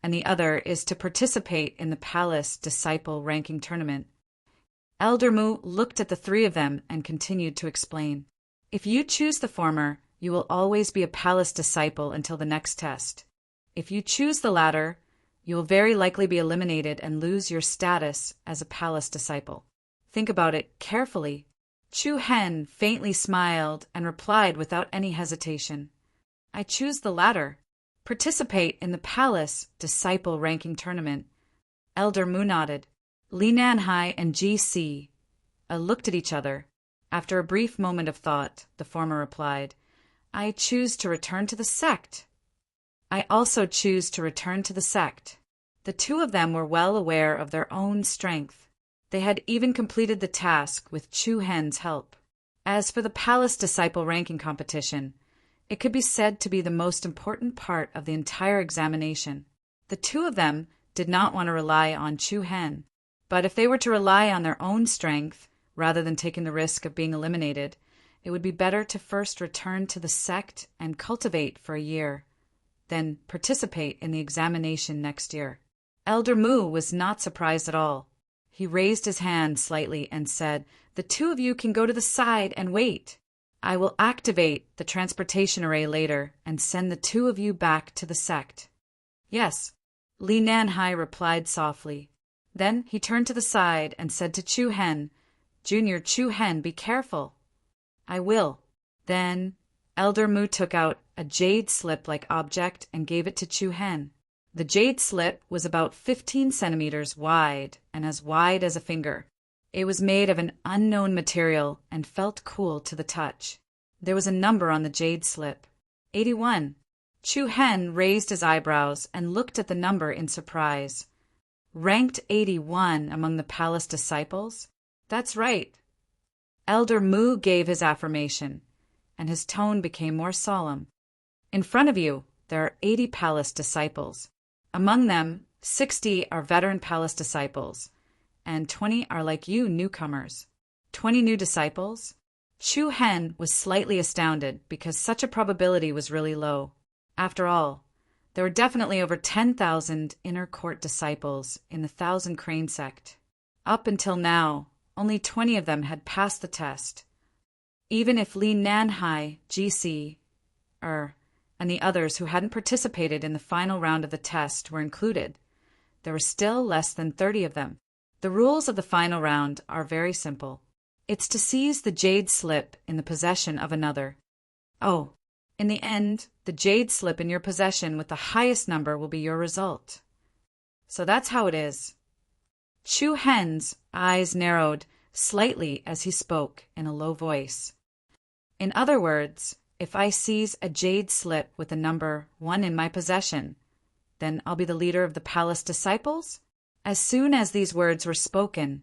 and the other is to participate in the Palace Disciple Ranking Tournament. Elder Mu looked at the three of them and continued to explain. If you choose the former, you will always be a Palace Disciple until the next test. If you choose the latter, you will very likely be eliminated and lose your status as a Palace Disciple. Think about it carefully. Chu Hen faintly smiled and replied without any hesitation. I choose the latter. Participate in the Palace Disciple Ranking Tournament. Elder Mu nodded. Li Nanhai and G.C. looked at each other. After a brief moment of thought, the former replied, I choose to return to the sect. I also choose to return to the sect. The two of them were well aware of their own strength. They had even completed the task with Chu Hen's help. As for the Palace Disciple Ranking Competition, it could be said to be the most important part of the entire examination. The two of them did not want to rely on Chu Hen, but if they were to rely on their own strength, rather than taking the risk of being eliminated, it would be better to first return to the sect and cultivate for a year, then participate in the examination next year. Elder Mu was not surprised at all. He raised his hand slightly and said, The two of you can go to the side and wait. I will activate the transportation array later and send the two of you back to the sect. Yes, Li Nanhai replied softly. Then he turned to the side and said to Chu Hen, Junior Chu Hen, be careful. I will. Then Elder Mu took out a jade slip-like object and gave it to Chu Hen. The jade slip was about 15 centimeters wide and as wide as a finger. It was made of an unknown material and felt cool to the touch. There was a number on the jade slip. 81. Chu Hen raised his eyebrows and looked at the number in surprise. Ranked 81 among the Palace Disciples? That's right. Elder Mu gave his affirmation, and his tone became more solemn. In front of you, there are 80 Palace Disciples. Among them, 60 are veteran Palace Disciples, and 20 are like you newcomers. 20 new disciples? Chu Hen was slightly astounded because such a probability was really low. After all, there were definitely over 10,000 inner court disciples in the Thousand Crane sect. Up until now, only 20 of them had passed the test. Even if Li Nanhai, G.C., and the others who hadn't participated in the final round of the test were included, there were still less than 30 of them. The rules of the final round are very simple. It's to seize the jade slip in the possession of another. Oh, in the end, the jade slip in your possession with the highest number will be your result. So that's how it is. Chu Hen's eyes narrowed slightly as he spoke in a low voice. In other words, if I seize a jade slip with the number 1 in my possession, then I'll be the leader of the Palace Disciples? As soon as these words were spoken,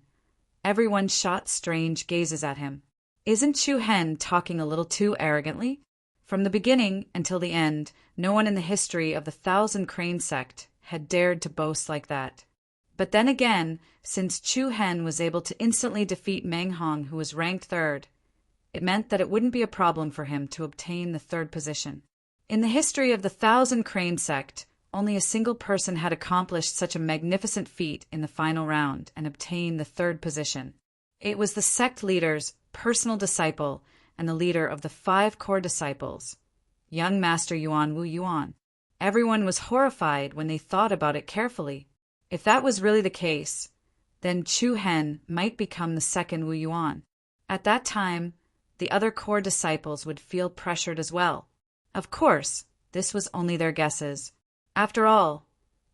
everyone shot strange gazes at him. Isn't Chu Hen talking a little too arrogantly? From the beginning until the end, no one in the history of the Thousand Crane sect had dared to boast like that. But then again, since Chu Hen was able to instantly defeat Meng Hong, who was ranked 3rd, it meant that it wouldn't be a problem for him to obtain the 3rd position. In the history of the Thousand Crane sect, only a single person had accomplished such a magnificent feat in the final round and obtained the 3rd position. It was the sect leader's personal disciple and the leader of the 5 core disciples, young Master Yuan Wu Yuan. Everyone was horrified when they thought about it carefully. If that was really the case, then Chu Hen might become the 2nd Wu Yuan. At that time, the other core disciples would feel pressured as well. Of course, this was only their guesses. After all,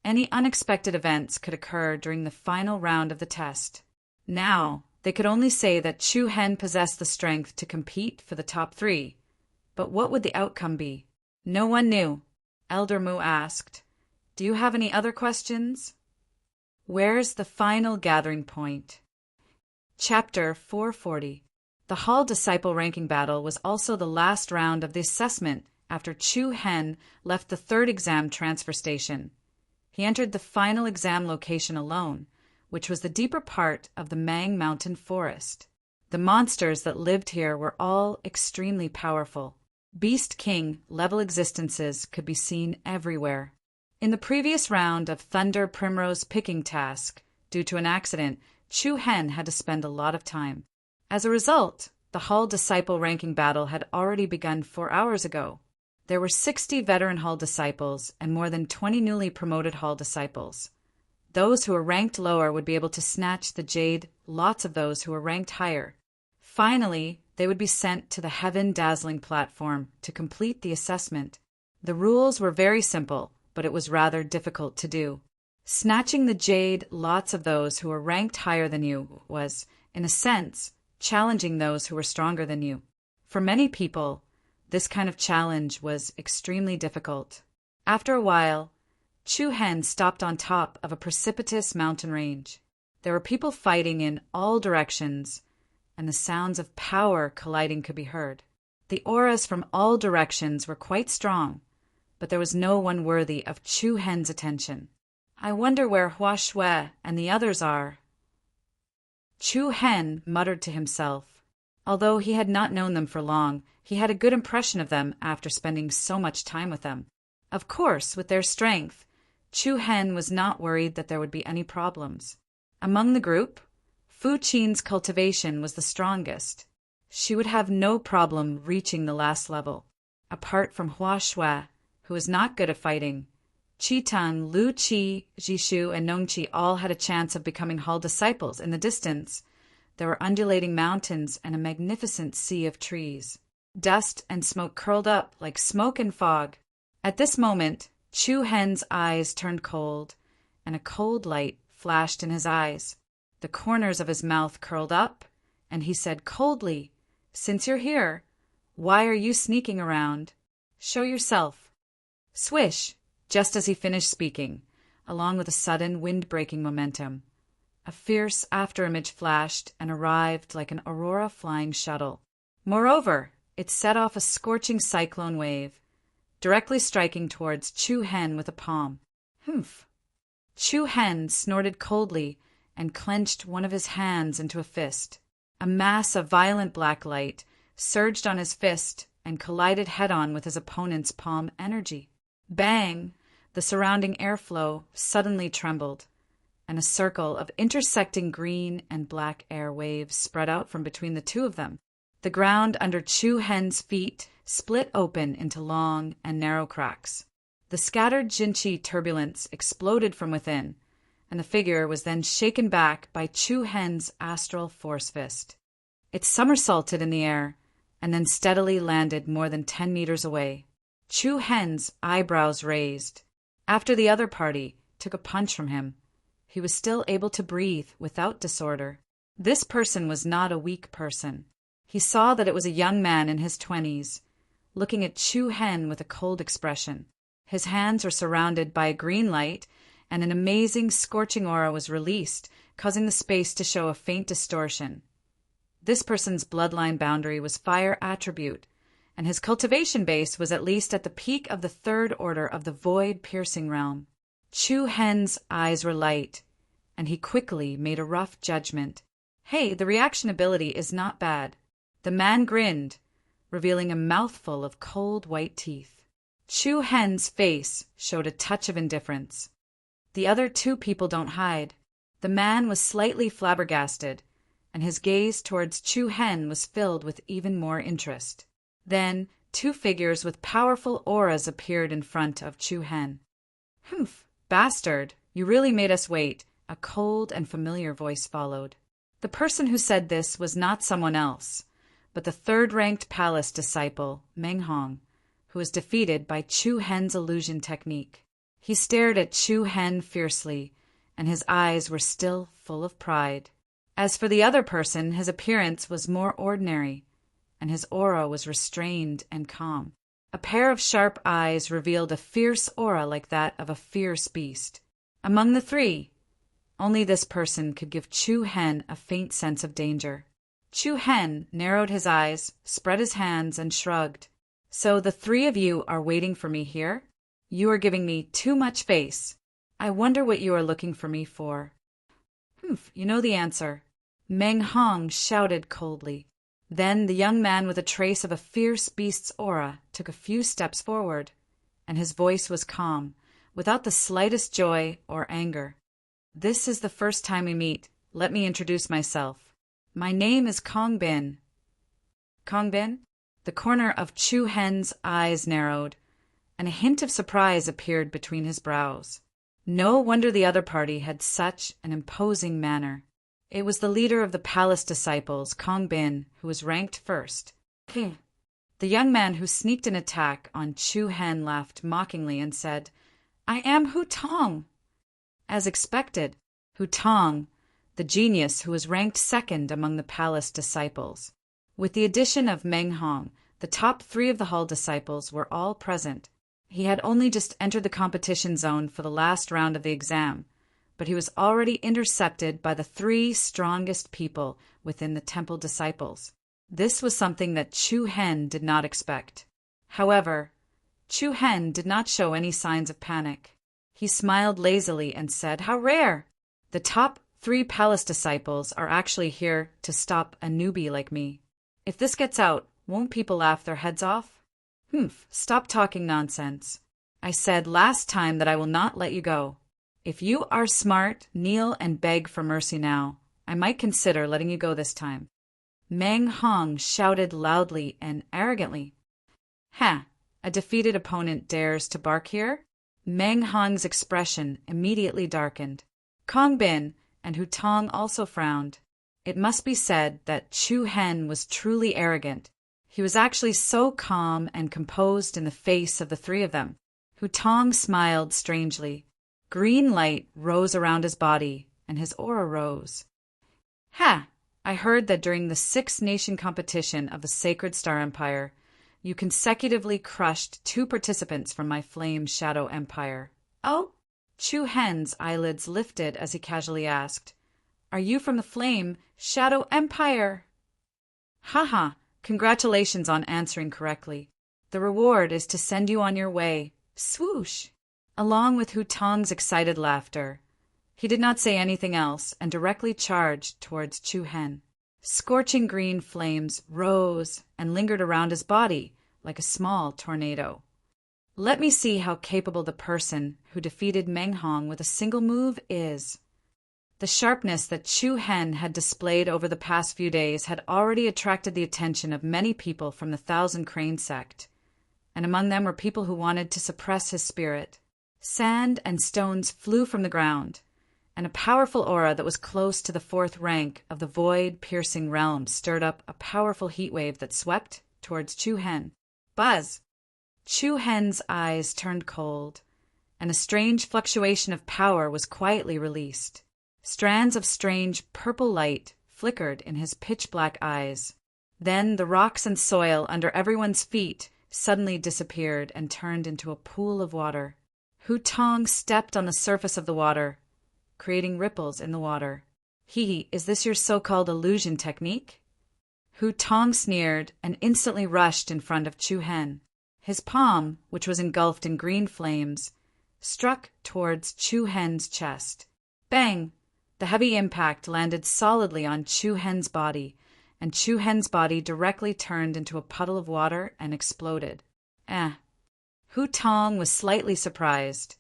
any unexpected events could occur during the final round of the test. Now, they could only say that Chu Hen possessed the strength to compete for the top 3. But what would the outcome be? No one knew. Elder Mu asked, Do you have any other questions? Where's the final gathering point? Chapter 440. The Hall Disciple ranking battle was also the last round of the assessment after Chu Hen left the third exam transfer station. He entered the final exam location alone, which was the deeper part of the Mang Mountain Forest. The monsters that lived here were all extremely powerful. Beast King level existences could be seen everywhere. In the previous round of Thunder Primrose picking task, due to an accident, Chu Hen had to spend a lot of time. As a result, the Hall Disciple ranking battle had already begun 4 hours ago. There were 60 veteran Hall Disciples and more than 20 newly promoted Hall Disciples. Those who were ranked lower would be able to snatch the jade, lots of those who were ranked higher. Finally, they would be sent to the Heaven Dazzling platform to complete the assessment. The rules were very simple, but it was rather difficult to do. Snatching the jade, lots of those who were ranked higher than you was, in a sense, challenging those who were stronger than you. For many people, this kind of challenge was extremely difficult. After a while, Chu Hen stopped on top of a precipitous mountain range. There were people fighting in all directions, and the sounds of power colliding could be heard. The auras from all directions were quite strong, but there was no one worthy of Chu Hen's attention. I wonder where Hua Shui and the others are. Chu Hen muttered to himself. Although he had not known them for long, he had a good impression of them after spending so much time with them. Of course, with their strength, Chu Hen was not worried that there would be any problems. Among the group, Fu Qin's cultivation was the strongest. She would have no problem reaching the last level. Apart from Hua Shui, who was not good at fighting, Qi Tang, Lu Qi, Jishu, and Nong Qi all had a chance of becoming Hall Disciples. In the distance, there were undulating mountains and a magnificent sea of trees. Dust and smoke curled up like smoke and fog. At this moment, Chu Hen's eyes turned cold, and a cold light flashed in his eyes. The corners of his mouth curled up, and he said coldly, "Since you're here, why are you sneaking around? Show yourself." Swish! Just as he finished speaking, along with a sudden wind-breaking momentum, a fierce afterimage flashed and arrived like an aurora flying shuttle. Moreover, it set off a scorching cyclone wave, directly striking towards Chu Hen with a palm. Humph! Chu Hen snorted coldly and clenched one of his hands into a fist. A mass of violent black light surged on his fist and collided head-on with his opponent's palm energy. Bang! The surrounding airflow suddenly trembled, and a circle of intersecting green and black air waves spread out from between the two of them. The ground under Chu Hen's feet split open into long and narrow cracks. The scattered Jinqi turbulence exploded from within, and the figure was then shaken back by Chu Hen's astral force fist. It somersaulted in the air, and then steadily landed more than 10 meters away. Chu Hen's eyebrows raised. After the other party took a punch from him, he was still able to breathe without disorder. This person was not a weak person. He saw that it was a young man in his 20s, looking at Chu Hen with a cold expression. His hands were surrounded by a green light, and an amazing scorching aura was released, causing the space to show a faint distortion. This person's bloodline boundary was fire attribute, and his cultivation base was at least at the peak of the third order of the void-piercing realm. Chu Hen's eyes were light, and he quickly made a rough judgment. Hey, the reaction ability is not bad. The man grinned, revealing a mouthful of cold white teeth. Chu Hen's face showed a touch of indifference. The other two people don't hide. The man was slightly flabbergasted, and his gaze towards Chu Hen was filled with even more interest. Then, two figures with powerful auras appeared in front of Chu Hen. Humph, bastard, you really made us wait, a cold and familiar voice followed. The person who said this was not someone else, but the third-ranked palace disciple, Meng Hong, who was defeated by Chu Hen's illusion technique. He stared at Chu Hen fiercely, and his eyes were still full of pride. As for the other person, his appearance was more ordinary, and his aura was restrained and calm. A pair of sharp eyes revealed a fierce aura like that of a fierce beast. Among the three, Only this person could give Chu Hen a faint sense of danger. Chu Hen narrowed his eyes, spread his hands, and shrugged. So the three of you are waiting for me here? You are giving me too much face. I wonder what you are looking for me for. Humph, you know the answer. Meng Hong shouted coldly. Then the young man with a trace of a fierce beast's aura took a few steps forward, and his voice was calm, without the slightest joy or anger. This is the first time we meet. Let me introduce myself. My name is Kong Bin. Kong Bin? The corner of Chu Hen's eyes narrowed, and a hint of surprise appeared between his brows. No wonder the other party had such an imposing manner. It was the leader of the palace disciples, Kong Bin, who was ranked first. The young man who sneaked an attack on Chu Hen laughed mockingly and said, I am Hu Tong. As expected, Hu Tong, the genius who was ranked second among the palace disciples. With the addition of Meng Hong, the top three of the hall disciples were all present. He had only just entered the competition zone for the last round of the exam, but he was already intercepted by the three strongest people within the temple disciples. This was something that Chu Hen did not expect. However, Chu Hen did not show any signs of panic. He smiled lazily and said, How rare! The top three palace disciples are actually here to stop a newbie like me. If this gets out, won't people laugh their heads off? Stop talking nonsense. I said last time that I will not let you go. If you are smart, kneel and beg for mercy now. I might consider letting you go this time. Meng Hong shouted loudly and arrogantly. A defeated opponent dares to bark here? Meng Hong's expression immediately darkened. Kong Bin and Hu Tong also frowned. It must be said that Chu Hen was truly arrogant. He was actually so calm and composed in the face of the three of them. Hu Tong smiled strangely. Green light rose around his body, and his aura rose. I heard that during the Six-Nation competition of the Sacred Star Empire, you consecutively crushed 2 participants from my Flame Shadow Empire. Oh? Chu Hen's eyelids lifted as he casually asked, Are you from the Flame Shadow Empire? Congratulations on answering correctly. The reward is to send you on your way. Swoosh! Along with Hu Tong's excited laughter. He did not say anything else and directly charged towards Chu Hen. Scorching green flames rose and lingered around his body like a small tornado. Let me see how capable the person who defeated Meng Hong with a single move is. The sharpness that Chu Hen had displayed over the past few days had already attracted the attention of many people from the Thousand Crane sect, and among them were people who wanted to suppress his spirit. Sand and stones flew from the ground, and a powerful aura that was close to the 4th rank of the void-piercing realm stirred up a powerful heat wave that swept towards Chu Hen. Buzz! Chu Hen's eyes turned cold, and a strange fluctuation of power was quietly released. Strands of strange purple light flickered in his pitch-black eyes. Then the rocks and soil under everyone's feet suddenly disappeared and turned into a pool of water. Hu Tong stepped on the surface of the water, creating ripples in the water. Is this your so-called illusion technique? Hu Tong sneered and instantly rushed in front of Chu Hen. His palm, which was engulfed in green flames, struck towards Chu Hen's chest. Bang! The heavy impact landed solidly on Chu Hen's body, and Chu Hen's body directly turned into a puddle of water and exploded. Hu Tong was slightly surprised,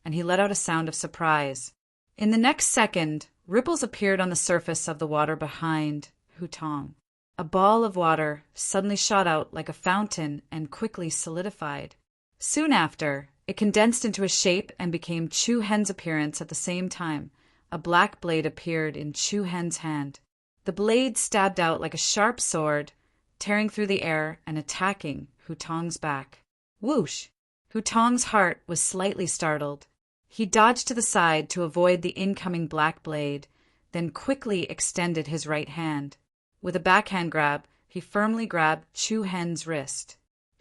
and he let out a sound of surprise. In the next second, ripples appeared on the surface of the water behind Hu Tong. A ball of water suddenly shot out like a fountain and quickly solidified. Soon after, it condensed into a shape and became Chu Hen's appearance at the same time. A black blade appeared in Chu Hen's hand. The blade stabbed out like a sharp sword, tearing through the air and attacking Hu Tong's back. Whoosh! Hu Tong's heart was slightly startled. He dodged to the side to avoid the incoming black blade, then quickly extended his right hand. With a backhand grab, he firmly grabbed Chu Hen's wrist.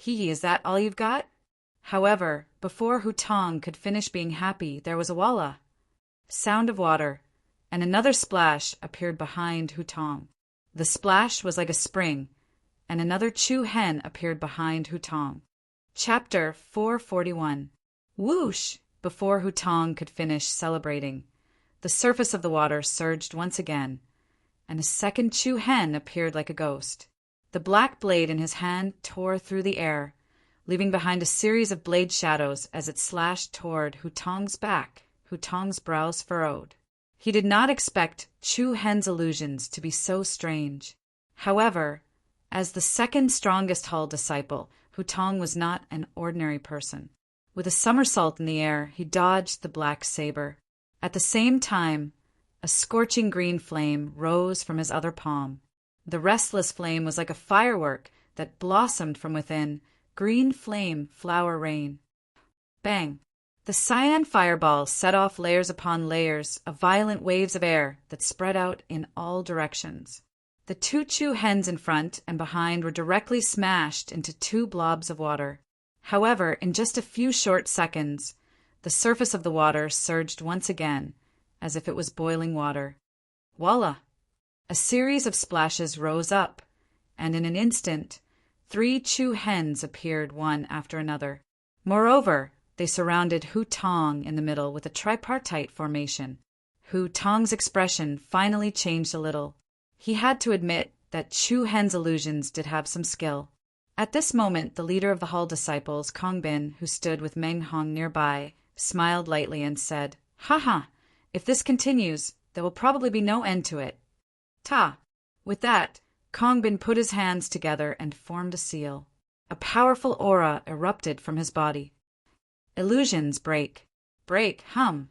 Is that all you've got? However, before Hu Tong could finish being happy, there was a walla. Sound of water. and another splash appeared behind Hutong. The splash was like a spring, and another Chu hen appeared behind Hutong. Chapter 441. Whoosh! Before Hutong could finish celebrating, the surface of the water surged once again, and a second Chu hen appeared like a ghost. The black blade in his hand tore through the air, leaving behind a series of blade shadows as it slashed toward Hutong's back. Hutong's brows furrowed. He did not expect Chu hen's illusions to be so strange. However, as the second strongest Hull disciple, Hutong was not an ordinary person. With a somersault in the air, he dodged the black saber. At the same time, a scorching green flame rose from his other palm. The restless flame was like a firework that blossomed from within, green flame, flower rain. Bang! The cyan fireball set off layers upon layers of violent waves of air that spread out in all directions. The two Chu hens in front and behind were directly smashed into two blobs of water. However, in just a few short seconds, the surface of the water surged once again, as if it was boiling water. Voila! A series of splashes rose up, and in an instant, 3 Chu hens appeared one after another. Moreover, they surrounded Hutong in the middle with a tripartite formation. Hutong's expression finally changed a little. He had to admit that Chu hen's illusions did have some skill. At this moment, the leader of the Hull disciples, Kongbin, who stood with Meng Hong nearby, smiled lightly and said, "Ha! If this continues, there will probably be no end to it." Ta! With that, Kongbin put his hands together and formed a seal. A powerful aura erupted from his body. Illusions break. Break, hum.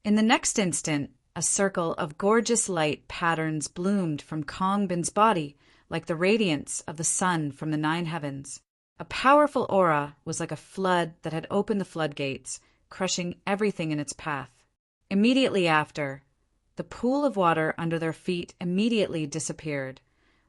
In the next instant, a circle of gorgeous light patterns bloomed from Kongbin's body like the radiance of the sun from the 9 heavens. A powerful aura was like a flood that had opened the floodgates, crushing everything in its path. Immediately after, the pool of water under their feet immediately disappeared,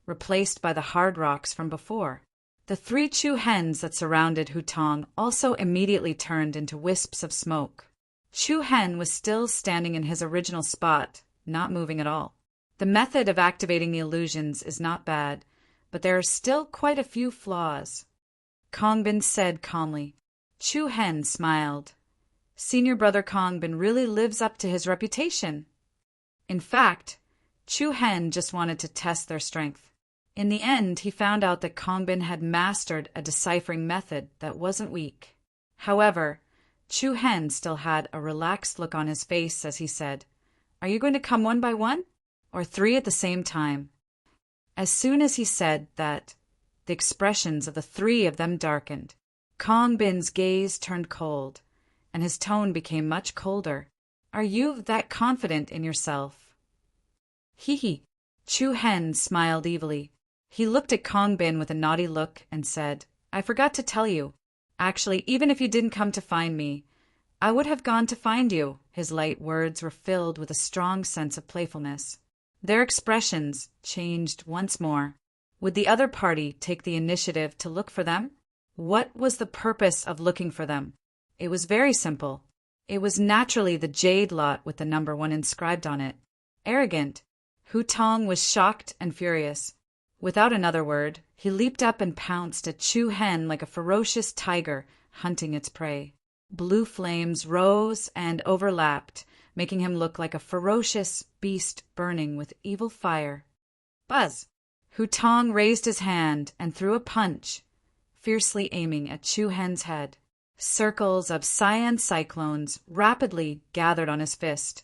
replaced by the hard rocks from before. The 3 Chu hens that surrounded Hutong also immediately turned into wisps of smoke. Chu hen was still standing in his original spot, not moving at all. The method of activating the illusions is not bad, but there are still quite a few flaws. Kongbin said calmly. Chu hen smiled. Senior brother Kongbin really lives up to his reputation. In fact, Chu hen just wanted to test their strength. In the end, he found out that Kongbin had mastered a deciphering method that wasn't weak. However, Chu hen still had a relaxed look on his face as he said, "Are you going to come one by one, or 3 at the same time?" As soon as he said that, the expressions of the 3 of them darkened. Kongbin's gaze turned cold, and his tone became much colder. "Are you that confident in yourself?" Hee. Chu hen smiled evilly. He looked at Kongbin with a naughty look and said, "I forgot to tell you. Actually, even if you didn't come to find me, I would have gone to find you." His light words were filled with a strong sense of playfulness. Their expressions changed once more. Would the other party take the initiative to look for them? What was the purpose of looking for them? It was very simple. It was naturally the jade lot with the number 1 inscribed on it. Arrogant. Hutong was shocked and furious. Without another word, he leaped up and pounced at Chu hen like a ferocious tiger hunting its prey. Blue flames rose and overlapped, making him look like a ferocious beast burning with evil fire. Buzz! Hutong raised his hand and threw a punch, fiercely aiming at Chu hen's head. Circles of cyan cyclones rapidly gathered on his fist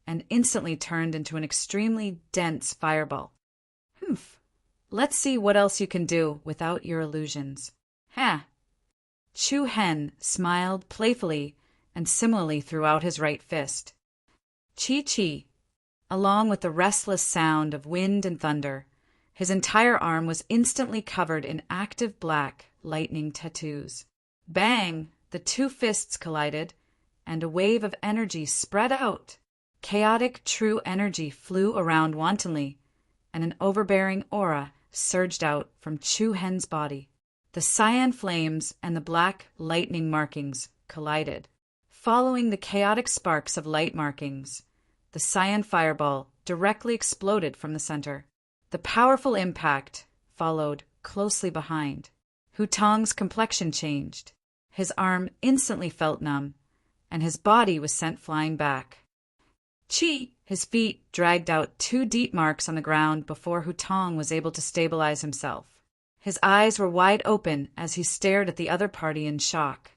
and instantly turned into an extremely dense fireball. Humph! Let's see what else you can do without your illusions. Ha! Chu hen smiled playfully and similarly threw out his right fist. Chi. Along with the restless sound of wind and thunder, his entire arm was instantly covered in active black lightning tattoos. Bang! The 2 fists collided, and a wave of energy spread out. Chaotic true energy flew around wantonly, and an overbearing aura surged out from Chu hen's body. The cyan flames and the black lightning markings collided. Following the chaotic sparks of light markings, the cyan fireball directly exploded from the center. The powerful impact followed closely behind. Hutong's complexion changed. His arm instantly felt numb, and his body was sent flying back. His feet dragged out 2 deep marks on the ground before Hutong was able to stabilize himself. His eyes were wide open as he stared at the other party in shock.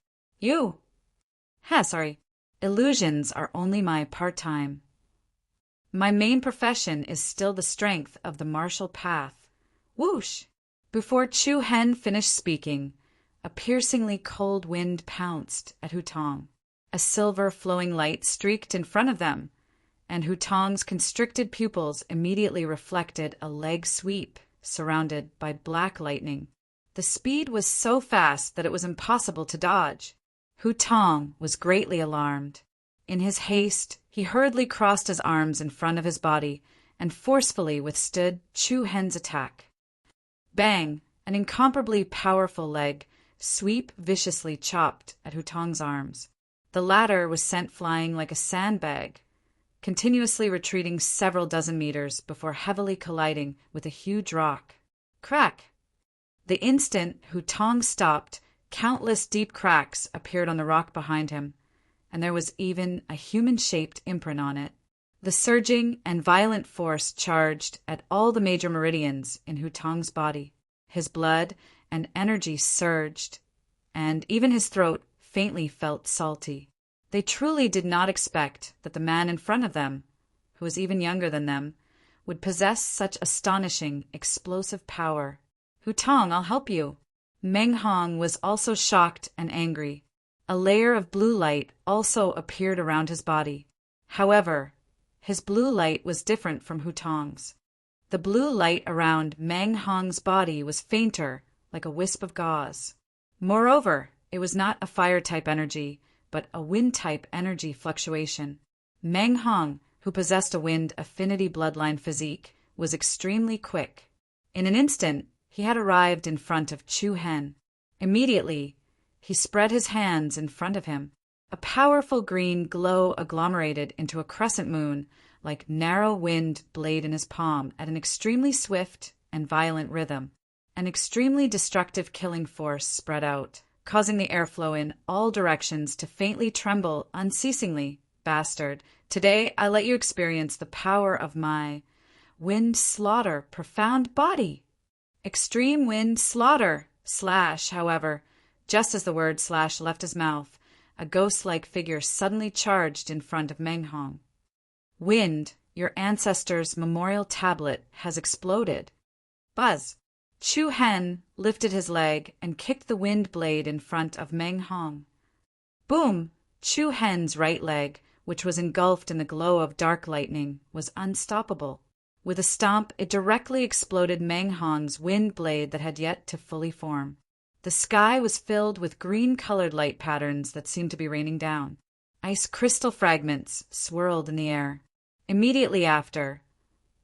Illusions are only my part-time. My main profession is still the strength of the martial path. Whoosh! Before Chu Hen finished speaking, a piercingly cold wind pounced at Hutong. A silver flowing light streaked in front of them, and Hutong's constricted pupils immediately reflected a leg sweep surrounded by black lightning. The speed was so fast that it was impossible to dodge. Hutong was greatly alarmed. In his haste, he hurriedly crossed his arms in front of his body and forcefully withstood Chu Hen's attack. Bang! An incomparably powerful leg sweep viciously chopped at Hutong's arms. The latter was sent flying like a sandbag, continuously retreating several dozen meters before heavily colliding with a huge rock. Crack! The instant Hutong stopped, countless deep cracks appeared on the rock behind him, and there was even a human-shaped imprint on it. The surging and violent force charged at all the major meridians in Hutong's body. His blood and energy surged, and even his throat faintly felt salty. They truly did not expect that the man in front of them, who was even younger than them, would possess such astonishing, explosive power. Hutong, I'll help you. Meng Hong was also shocked and angry. A layer of blue light also appeared around his body. However, his blue light was different from Hutong's. The blue light around Meng Hong's body was fainter, like a wisp of gauze. Moreover, it was not a fire-type energy, but a wind-type energy fluctuation. Meng Hong, who possessed a wind affinity bloodline physique, was extremely quick. In an instant, he had arrived in front of Chu Hen. Immediately, he spread his hands in front of him. A powerful green glow agglomerated into a crescent moon like narrow wind blade in his palm at an extremely swift and violent rhythm. An extremely destructive killing force spread out, causing the airflow in all directions to faintly tremble unceasingly. Bastard, today I let you experience the power of my wind slaughter profound body. Extreme wind slaughter. Slash, however, just as the word slash left his mouth, a ghost-like figure suddenly charged in front of Meng Hong. Wind, your ancestors' memorial tablet, has exploded. Buzz. Chu Hen lifted his leg and kicked the wind blade in front of Meng Hong. Boom! Chu Hen's right leg, which was engulfed in the glow of dark lightning, was unstoppable. With a stomp, it directly exploded Meng Hong's wind blade that had yet to fully form. The sky was filled with green-colored light patterns that seemed to be raining down. Ice crystal fragments swirled in the air. Immediately after,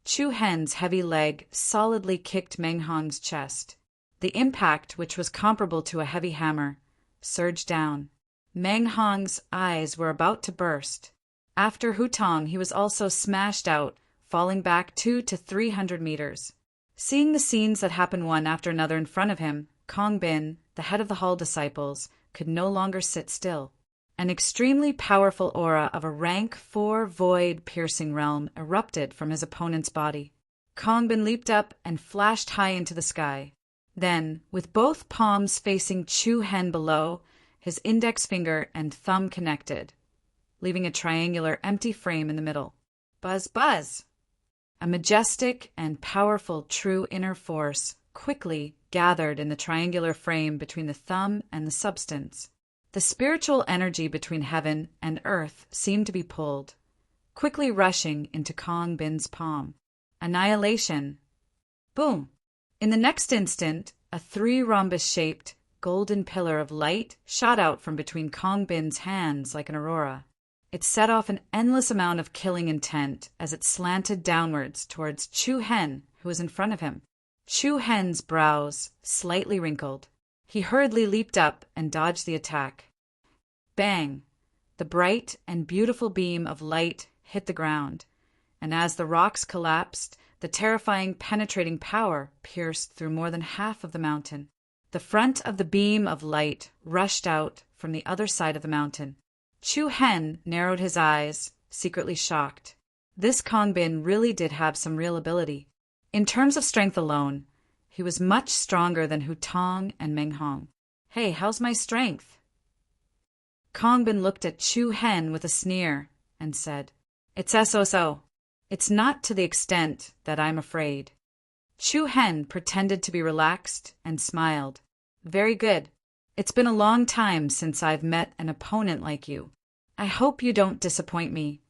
Chu Hen's heavy leg solidly kicked Meng Hong's chest. The impact, which was comparable to a heavy hammer, surged down. Meng Hong's eyes were about to burst. After Hutong, he was also smashed out, falling back 200 to 300 meters. Seeing the scenes that happened one after another in front of him, Kong Bin, the head of the Hall disciples, could no longer sit still. An extremely powerful aura of a rank 4 void-piercing realm erupted from his opponent's body. Kong Bin leaped up and flashed high into the sky. Then, with both palms facing Chu Hen below, his index finger and thumb connected, leaving a triangular empty frame in the middle. Buzz, buzz! A majestic and powerful true inner force quickly gathered in the triangular frame between the thumb and the substance. The spiritual energy between heaven and earth seemed to be pulled, quickly rushing into Kong Bin's palm. Annihilation. Boom! In the next instant, a 3 rhombus-shaped, golden pillar of light shot out from between Kong Bin's hands like an aurora. It set off an endless amount of killing intent as it slanted downwards towards Chu Hen, who was in front of him. Chu Hen's brows slightly wrinkled. He hurriedly leaped up and dodged the attack. Bang! The bright and beautiful beam of light hit the ground, and as the rocks collapsed, the terrifying penetrating power pierced through more than half of the mountain. The front of the beam of light rushed out from the other side of the mountain. Chu Hen narrowed his eyes, secretly shocked. This Kongbin really did have some real ability. In terms of strength alone, he was much stronger than Hu Tong and Meng Hong. "Hey, how's my strength?" Kongbin looked at Chu Hen with a sneer and said, "It's so-so. It's not to the extent that I'm afraid." Chu Hen pretended to be relaxed and smiled. "Very good. It's been a long time since I've met an opponent like you. I hope you don't disappoint me."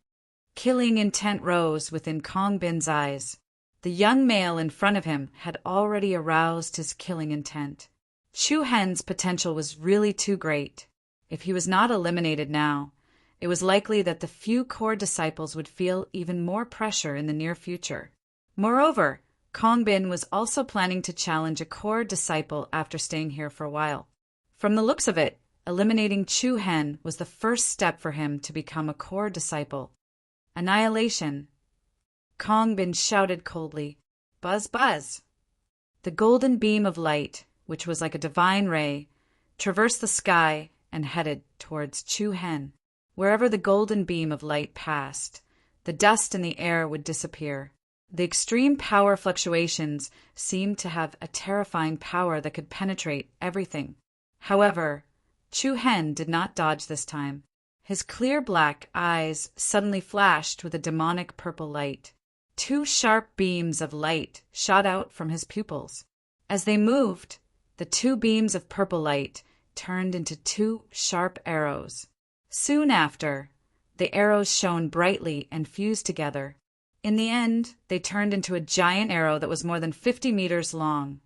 Killing intent rose within Kongbin's eyes. The young male in front of him had already aroused his killing intent. Chu Hen's potential was really too great. If he was not eliminated now, it was likely that the few core disciples would feel even more pressure in the near future. Moreover, Kongbin was also planning to challenge a core disciple after staying here for a while. From the looks of it, eliminating Chu Hen was the first step for him to become a core disciple. Annihilation. Kongbin shouted coldly, "Buzz, buzz!" The golden beam of light, which was like a divine ray, traversed the sky and headed towards Chu Hen. Wherever the golden beam of light passed, the dust in the air would disappear. The extreme power fluctuations seemed to have a terrifying power that could penetrate everything. However, Chu Hen did not dodge this time. His clear black eyes suddenly flashed with a demonic purple light. 2 sharp beams of light shot out from his pupils. As they moved, the 2 beams of purple light turned into 2 sharp arrows. Soon after, the arrows shone brightly and fused together. In the end, they turned into a giant arrow that was more than 50 meters long.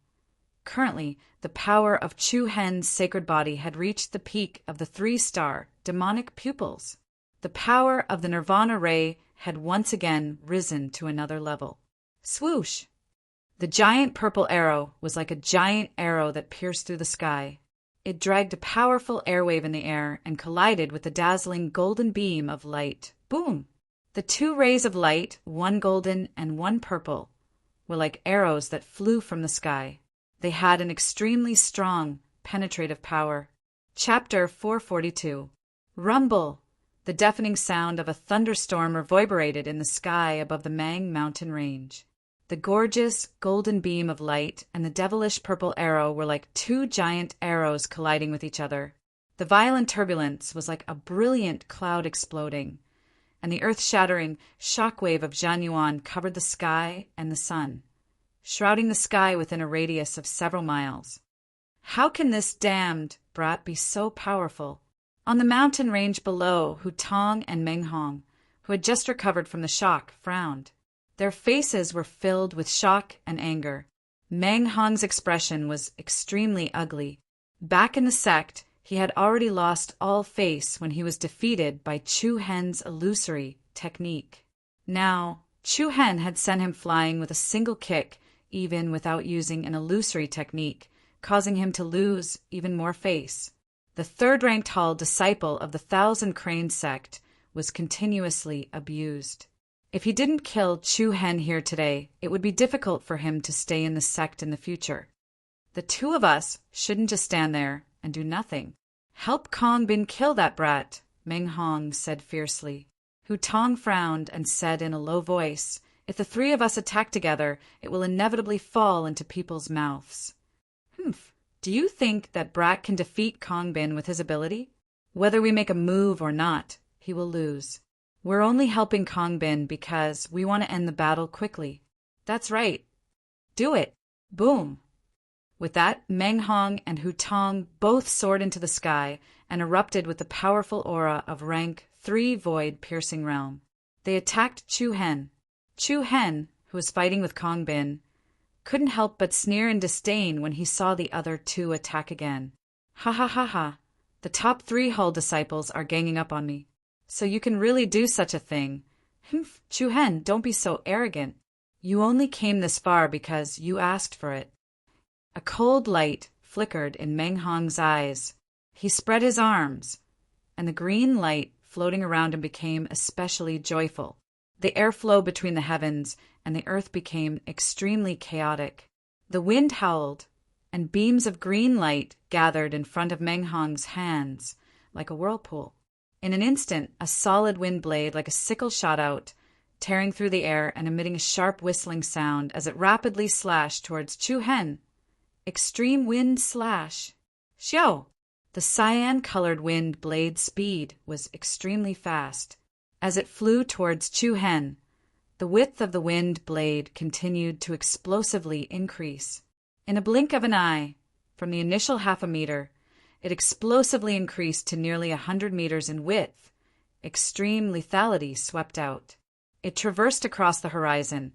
Currently, the power of Chu Hen's sacred body had reached the peak of the 3-star demonic pupils. The power of the Nirvana ray had once again risen to another level. Swoosh! The giant purple arrow was like a giant arrow that pierced through the sky. It dragged a powerful airwave in the air and collided with the dazzling golden beam of light. Boom! The 2 rays of light, one golden and one purple, were like arrows that flew from the sky. They had an extremely strong, penetrative power. Chapter 442. Rumble! The deafening sound of a thunderstorm reverberated in the sky above the Mang mountain range. The gorgeous golden beam of light and the devilish purple arrow were like 2 giant arrows colliding with each other. The violent turbulence was like a brilliant cloud exploding, and the earth-shattering shockwave of Zhanyuan covered the sky and the sun, shrouding the sky within a radius of several miles. How can this damned brat be so powerful? On the mountain range below, Hu Tong and Meng Hong, who had just recovered from the shock, frowned. Their faces were filled with shock and anger. Meng Hong's expression was extremely ugly. Back in the sect, he had already lost all face when he was defeated by Chu Hen's illusory technique. Now, Chu Hen had sent him flying with a single kick, even without using an illusory technique, causing him to lose even more face. The 3rd-ranked hall disciple of the 1,000 Crane sect was continuously abused. If he didn't kill Chu Hen here today, it would be difficult for him to stay in the sect in the future. The 2 of us shouldn't just stand there and do nothing. "Help Kongbin kill that brat," Meng Hong said fiercely. Hu Tong frowned and said in a low voice, "If the 3 of us attack together, it will inevitably fall into people's mouths." "Humph. Do you think that brat can defeat Kongbin with his ability? Whether we make a move or not, he will lose. We're only helping Kongbin because we want to end the battle quickly." "That's right. Do it." Boom! With that, Meng Hong and Hu Tong both soared into the sky and erupted with the powerful aura of rank 3 Void Piercing Realm. They attacked Chu Hen. Chu Hen, who was fighting with Kongbin, couldn't help but sneer in disdain when he saw the other 2 attack again. "Ha ha ha ha. The top 3 Hull disciples are ganging up on me. So you can really do such a thing. Humph, Chu Hen, don't be so arrogant. You only came this far because you asked for it." A cold light flickered in Meng Hong's eyes. He spread his arms, and the green light floating around him became especially joyful. The airflow between the heavens and the earth became extremely chaotic. The wind howled, and beams of green light gathered in front of Meng Hong's hands like a whirlpool. In an instant, a solid wind blade like a sickle shot out, tearing through the air and emitting a sharp whistling sound as it rapidly slashed towards Chu Hen. Extreme wind slash. Xiao! The cyan-colored wind blade's speed was extremely fast. As it flew towards Chu Hen, the width of the wind blade continued to explosively increase. In a blink of an eye, from the initial half a meter, it explosively increased to nearly 100 meters in width. Extreme lethality swept out. It traversed across the horizon,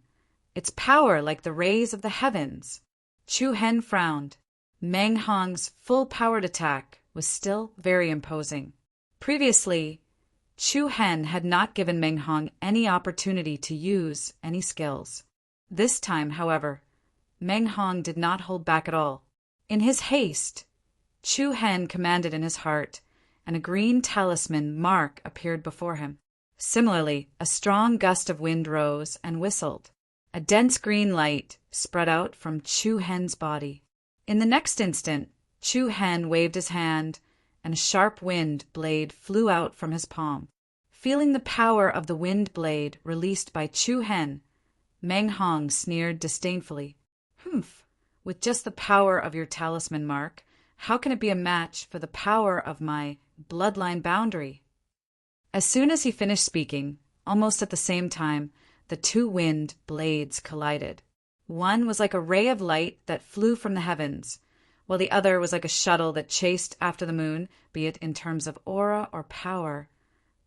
its power like the rays of the heavens. Chu Hen frowned. Meng Hong's full-powered attack was still very imposing. Previously, Chu Hen had not given Meng Hong any opportunity to use any skills. This time, however, Meng Hong did not hold back at all. In his haste, Chu Hen commanded in his heart, and a green talisman mark appeared before him. Similarly, a strong gust of wind rose and whistled. A dense green light spread out from Chu Hen's body. In the next instant, Chu Hen waved his hand, and a sharp wind blade flew out from his palm. Feeling the power of the wind blade released by Chu Hen, Meng Hong sneered disdainfully. Humph! With just the power of your talisman mark, how can it be a match for the power of my bloodline boundary? As soon as he finished speaking, almost at the same time, the two wind blades collided. One was like a ray of light that flew from the heavens, while the other was like a shuttle that chased after the moon, be it in terms of aura or power.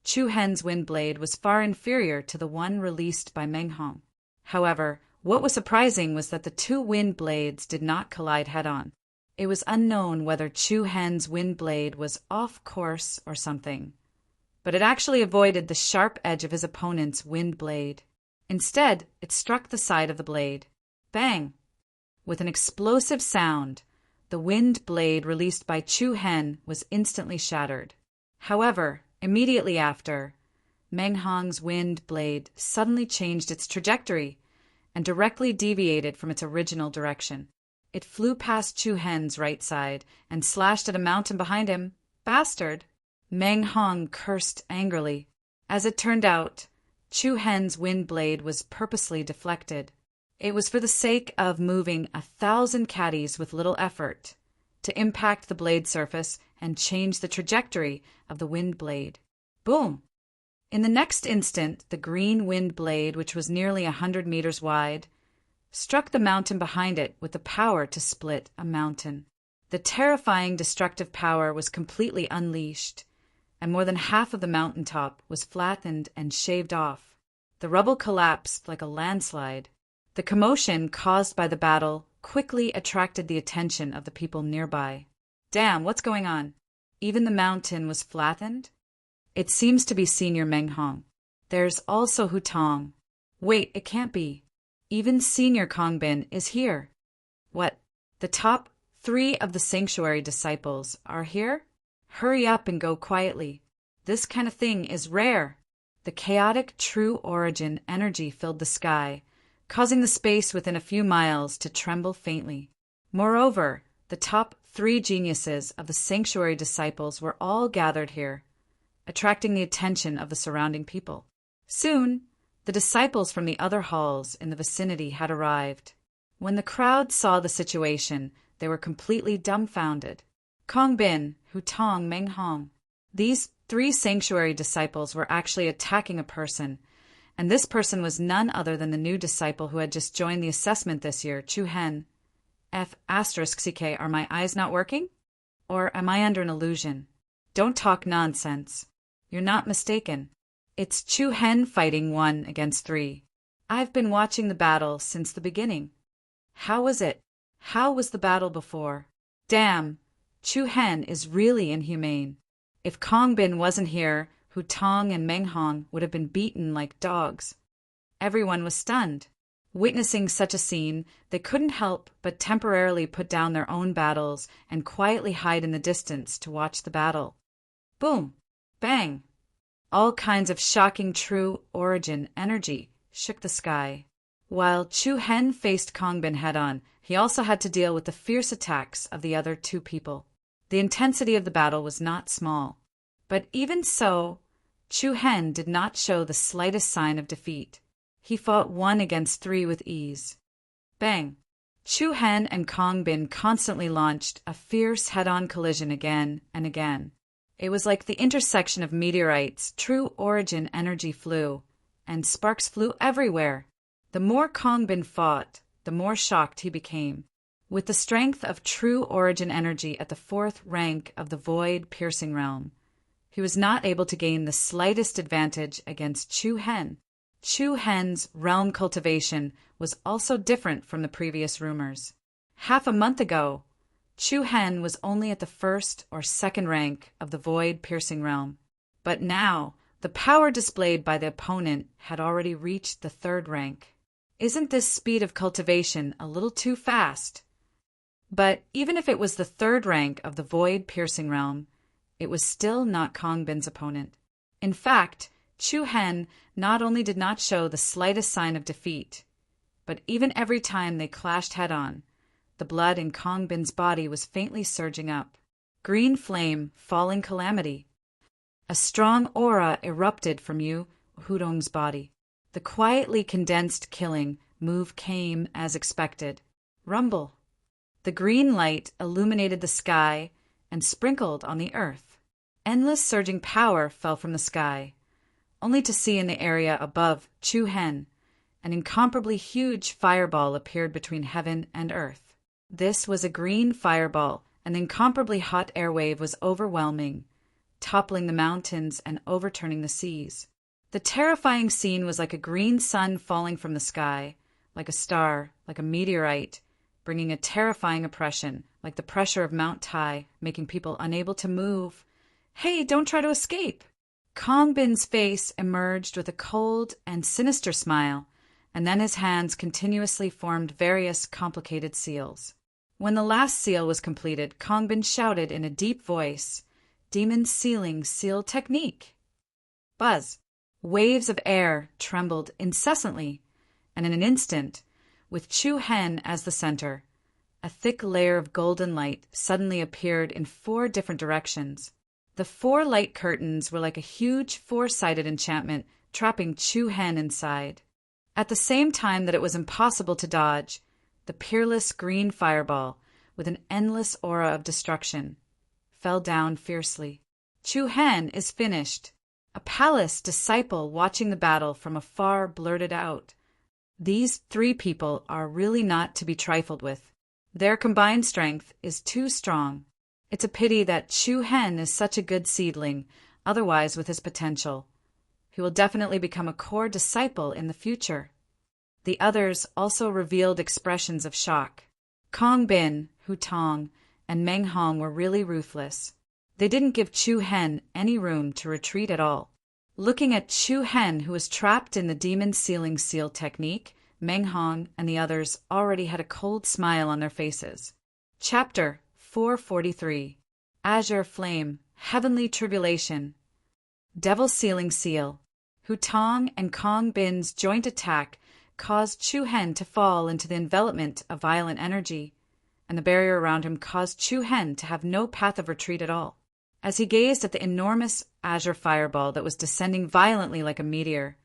Chu Hen's wind blade was far inferior to the one released by Meng Hong. However, what was surprising was that the two wind blades did not collide head-on. It was unknown whether Chu Hen's wind blade was off course or something, but it actually avoided the sharp edge of his opponent's wind blade. Instead, it struck the side of the blade. Bang! With an explosive sound, the wind blade released by Chu Hen was instantly shattered. However, immediately after, Meng Hong's wind blade suddenly changed its trajectory and directly deviated from its original direction. It flew past Chu Hen's right side and slashed at a mountain behind him. Bastard! Meng Hong cursed angrily. As it turned out, Chu Hen's wind blade was purposely deflected. It was for the sake of moving 1,000 caddies with little effort to impact the blade surface and change the trajectory of the wind blade. Boom! In the next instant, the green wind blade, which was nearly 100 meters wide, struck the mountain behind it with the power to split a mountain. The terrifying destructive power was completely unleashed, and more than half of the mountaintop was flattened and shaved off. The rubble collapsed like a landslide. The commotion caused by the battle quickly attracted the attention of the people nearby. Damn, what's going on? Even the mountain was flattened? It seems to be Senior Meng Hong. There's also Hu Tong. Wait, it can't be. Even Senior Kong Bin is here. What? The top 3 of the sanctuary disciples are here? Hurry up and go quietly. This kind of thing is rare. The chaotic true origin energy filled the sky, causing the space within a few miles to tremble faintly. Moreover, the top 3 geniuses of the sanctuary disciples were all gathered here, attracting the attention of the surrounding people. Soon, the disciples from the other halls in the vicinity had arrived. When the crowd saw the situation, they were completely dumbfounded. Kong Bin, Hu Tong, Meng Hong. These 3 sanctuary disciples were actually attacking a person, and this person was none other than the new disciple who had just joined the assessment this year, Chu Hen. F***CK, are my eyes not working? Or am I under an illusion? Don't talk nonsense. You're not mistaken. It's Chu Hen fighting 1 against 3. I've been watching the battle since the beginning. How was it? How was the battle before? Damn, Chu Hen is really inhumane. If Kong Bin wasn't here, Hu Tong and Meng Hong would have been beaten like dogs. Everyone was stunned. Witnessing such a scene, they couldn't help but temporarily put down their own battles and quietly hide in the distance to watch the battle. Boom! Bang! All kinds of shocking true origin energy shook the sky. While Chu Hen faced Kongbin head-on, he also had to deal with the fierce attacks of the other two people. The intensity of the battle was not small. But even so, Chu Hen did not show the slightest sign of defeat. He fought 1 against 3 with ease. Bang! Chu Hen and Kongbin constantly launched a fierce head-on collision again and again. It was like the intersection of meteorites. True origin energy flew, and sparks flew everywhere. The more Kongbin fought, the more shocked he became. With the strength of true origin energy at the 4th rank of the void-piercing realm, he was not able to gain the slightest advantage against Chu Hen. Chu Hen's realm cultivation was also different from the previous rumors. Half a month ago, Chu Hen was only at the 1st or 2nd rank of the void-piercing realm. But now, the power displayed by the opponent had already reached the 3rd rank. Isn't this speed of cultivation a little too fast? But even if it was the 3rd rank of the void-piercing realm, it was still not Kongbin's opponent. In fact, Chu Hen not only did not show the slightest sign of defeat, but even every time they clashed head-on, the blood in Kongbin's body was faintly surging up. Green flame, falling calamity. A strong aura erupted from Yu Hudong's body. The quietly condensed killing move came as expected. Rumble. The green light illuminated the sky and sprinkled on the earth. Endless surging power fell from the sky, only to see in the area above Chu Hen, an incomparably huge fireball appeared between heaven and earth. This was a green fireball. An incomparably hot air wave was overwhelming, toppling the mountains and overturning the seas. The terrifying scene was like a green sun falling from the sky, like a star, like a meteorite, bringing a terrifying oppression, like the pressure of Mount Tai, making people unable to move. Hey, don't try to escape! Kongbin's face emerged with a cold and sinister smile, and then his hands continuously formed various complicated seals. When the last seal was completed, Kongbin shouted in a deep voice, "Demon sealing seal technique!" Buzz! Waves of air trembled incessantly, and in an instant, with Chu Hen as the center, a thick layer of golden light suddenly appeared in 4 different directions. The 4 light curtains were like a huge 4-sided enchantment, trapping Chu Hen inside. At the same time that it was impossible to dodge, the peerless green fireball, with an endless aura of destruction, fell down fiercely. Chu Hen is finished. A palace disciple watching the battle from afar blurted out. These 3 people are really not to be trifled with. Their combined strength is too strong. It's a pity that Chu Hen is such a good seedling, otherwise with his potential. He will definitely become a core disciple in the future. The others also revealed expressions of shock. Kongbin, Hu Tong, and Meng Hong were really ruthless. They didn't give Chu Hen any room to retreat at all. Looking at Chu Hen, who was trapped in the demon sealing seal technique, Meng Hong and the others already had a cold smile on their faces. Chapter 443. Azure Flame, Heavenly Tribulation. Devil Sealing Seal. Hu Tong and Kongbin's joint attack caused Chu Hen to fall into the envelopment of violent energy, and the barrier around him caused Chu Hen to have no path of retreat at all. As he gazed at the enormous azure fireball that was descending violently like a meteor,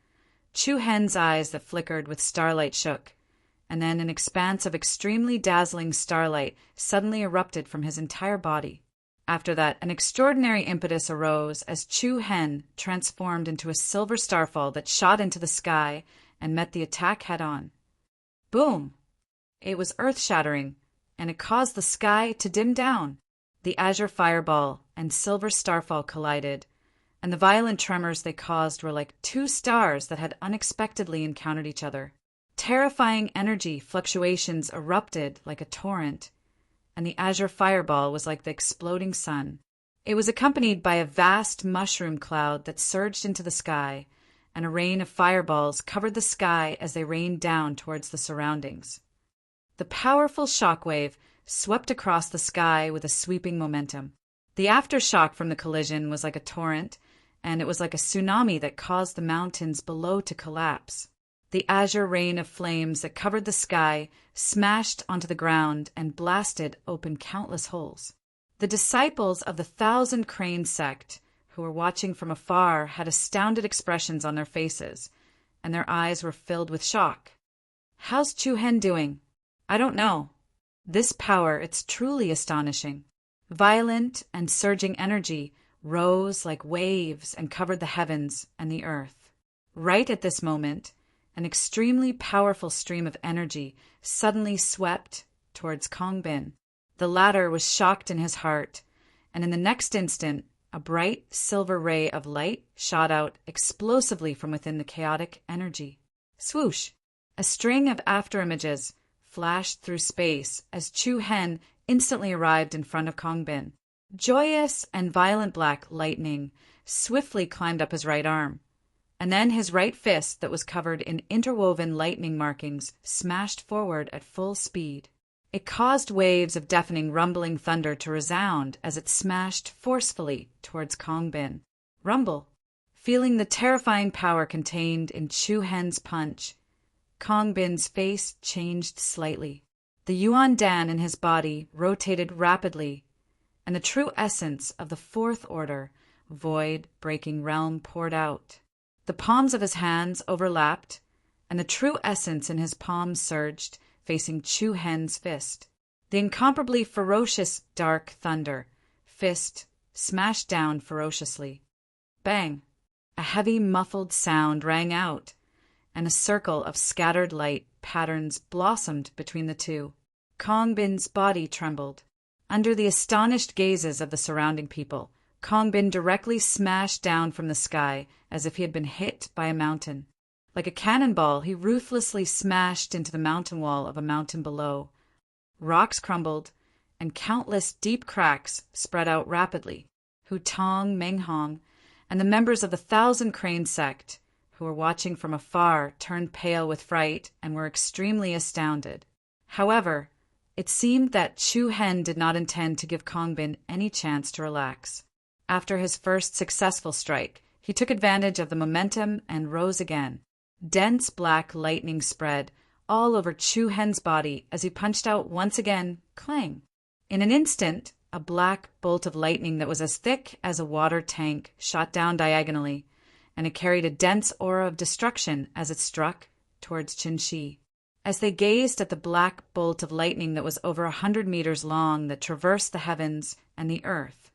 Chu Hen's eyes that flickered with starlight shook, and then an expanse of extremely dazzling starlight suddenly erupted from his entire body. After that, an extraordinary impetus arose as Chu Hen transformed into a silver starfall that shot into the sky and met the attack head-on. Boom! It was earth-shattering, and it caused the sky to dim down. The azure fireball and silver starfall collided, and the violent tremors they caused were like 2 stars that had unexpectedly encountered each other. Terrifying energy fluctuations erupted like a torrent, and the azure fireball was like the exploding sun. It was accompanied by a vast mushroom cloud that surged into the sky, and a rain of fireballs covered the sky as they rained down towards the surroundings. The powerful shockwave swept across the sky with a sweeping momentum. The aftershock from the collision was like a torrent, and it was like a tsunami that caused the mountains below to collapse. The azure rain of flames that covered the sky smashed onto the ground and blasted open countless holes. The disciples of the Thousand Crane sect, who were watching from afar, had astounded expressions on their faces, and their eyes were filled with shock. "How's Chu-Hen doing?" "I don't know." This power, it's truly astonishing. Violent and surging energy rose like waves and covered the heavens and the earth. Right at this moment, an extremely powerful stream of energy suddenly swept towards Kongbin. The latter was shocked in his heart, and in the next instant, a bright silver ray of light shot out explosively from within the chaotic energy. Swoosh! A string of afterimages flashed through space as Chu-Hen instantly arrived in front of Kongbin. Joyous and violent black lightning swiftly climbed up his right arm, and then his right fist that was covered in interwoven lightning markings smashed forward at full speed. It caused waves of deafening rumbling thunder to resound as it smashed forcefully towards Kongbin. Rumble! Feeling the terrifying power contained in Chu-Hen's punch, Kongbin's face changed slightly. The Yuan Dan in his body rotated rapidly, and the true essence of the Fourth Order, void-breaking realm poured out. The palms of his hands overlapped, and the true essence in his palms surged, facing Chu-Hen's fist. The incomparably ferocious dark thunder fist smashed down ferociously. Bang! A heavy, muffled sound rang out, and a circle of scattered light patterns blossomed between the two. Kongbin's body trembled. Under the astonished gazes of the surrounding people, Kongbin directly smashed down from the sky as if he had been hit by a mountain. Like a cannonball, he ruthlessly smashed into the mountain wall of a mountain below. Rocks crumbled, and countless deep cracks spread out rapidly. Hu Tong, Meng Hong, and the members of the Thousand Crane sect, who were watching from afar, turned pale with fright and were extremely astounded. However, it seemed that Chu-Hen did not intend to give Kongbin any chance to relax. After his first successful strike, he took advantage of the momentum and rose again. Dense black lightning spread all over Chu-Hen's body as he punched out once again, clang. In an instant, a black bolt of lightning that was as thick as a water tank shot down diagonally, and it carried a dense aura of destruction as it struck towards Qin-Shi. As they gazed at the black bolt of lightning that was over 100 meters long that traversed the heavens and the earth,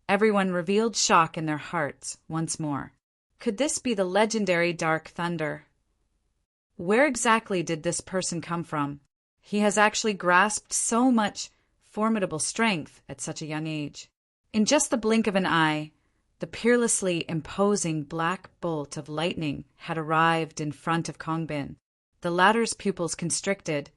everyone revealed shock in their hearts once more. Could this be the legendary Dark Thunder? Where exactly did this person come from? He has actually grasped so much formidable strength at such a young age. In just the blink of an eye, the peerlessly imposing black bolt of lightning had arrived in front of Kongbin. The latter's pupils constricted,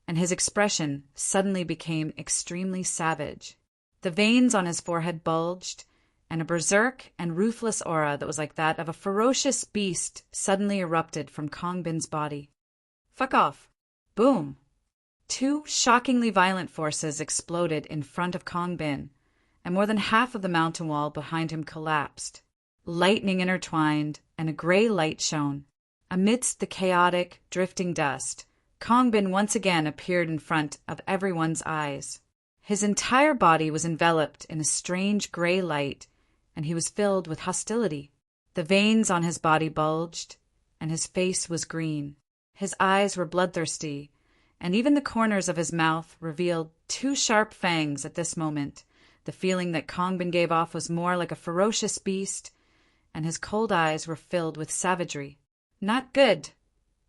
and his expression suddenly became extremely savage. The veins on his forehead bulged, and a berserk and ruthless aura that was like that of a ferocious beast suddenly erupted from Kongbin's body. Fuck off. Boom. Two shockingly violent forces exploded in front of Kongbin, and more than half of the mountain wall behind him collapsed. Lightning intertwined, and a gray light shone. Amidst the chaotic, drifting dust, Kongbin once again appeared in front of everyone's eyes. His entire body was enveloped in a strange gray light, and he was filled with hostility. The veins on his body bulged, and his face was green. His eyes were bloodthirsty, and even the corners of his mouth revealed two sharp fangs at this moment. The feeling that Kongbin gave off was more like a ferocious beast, and his cold eyes were filled with savagery. Not good.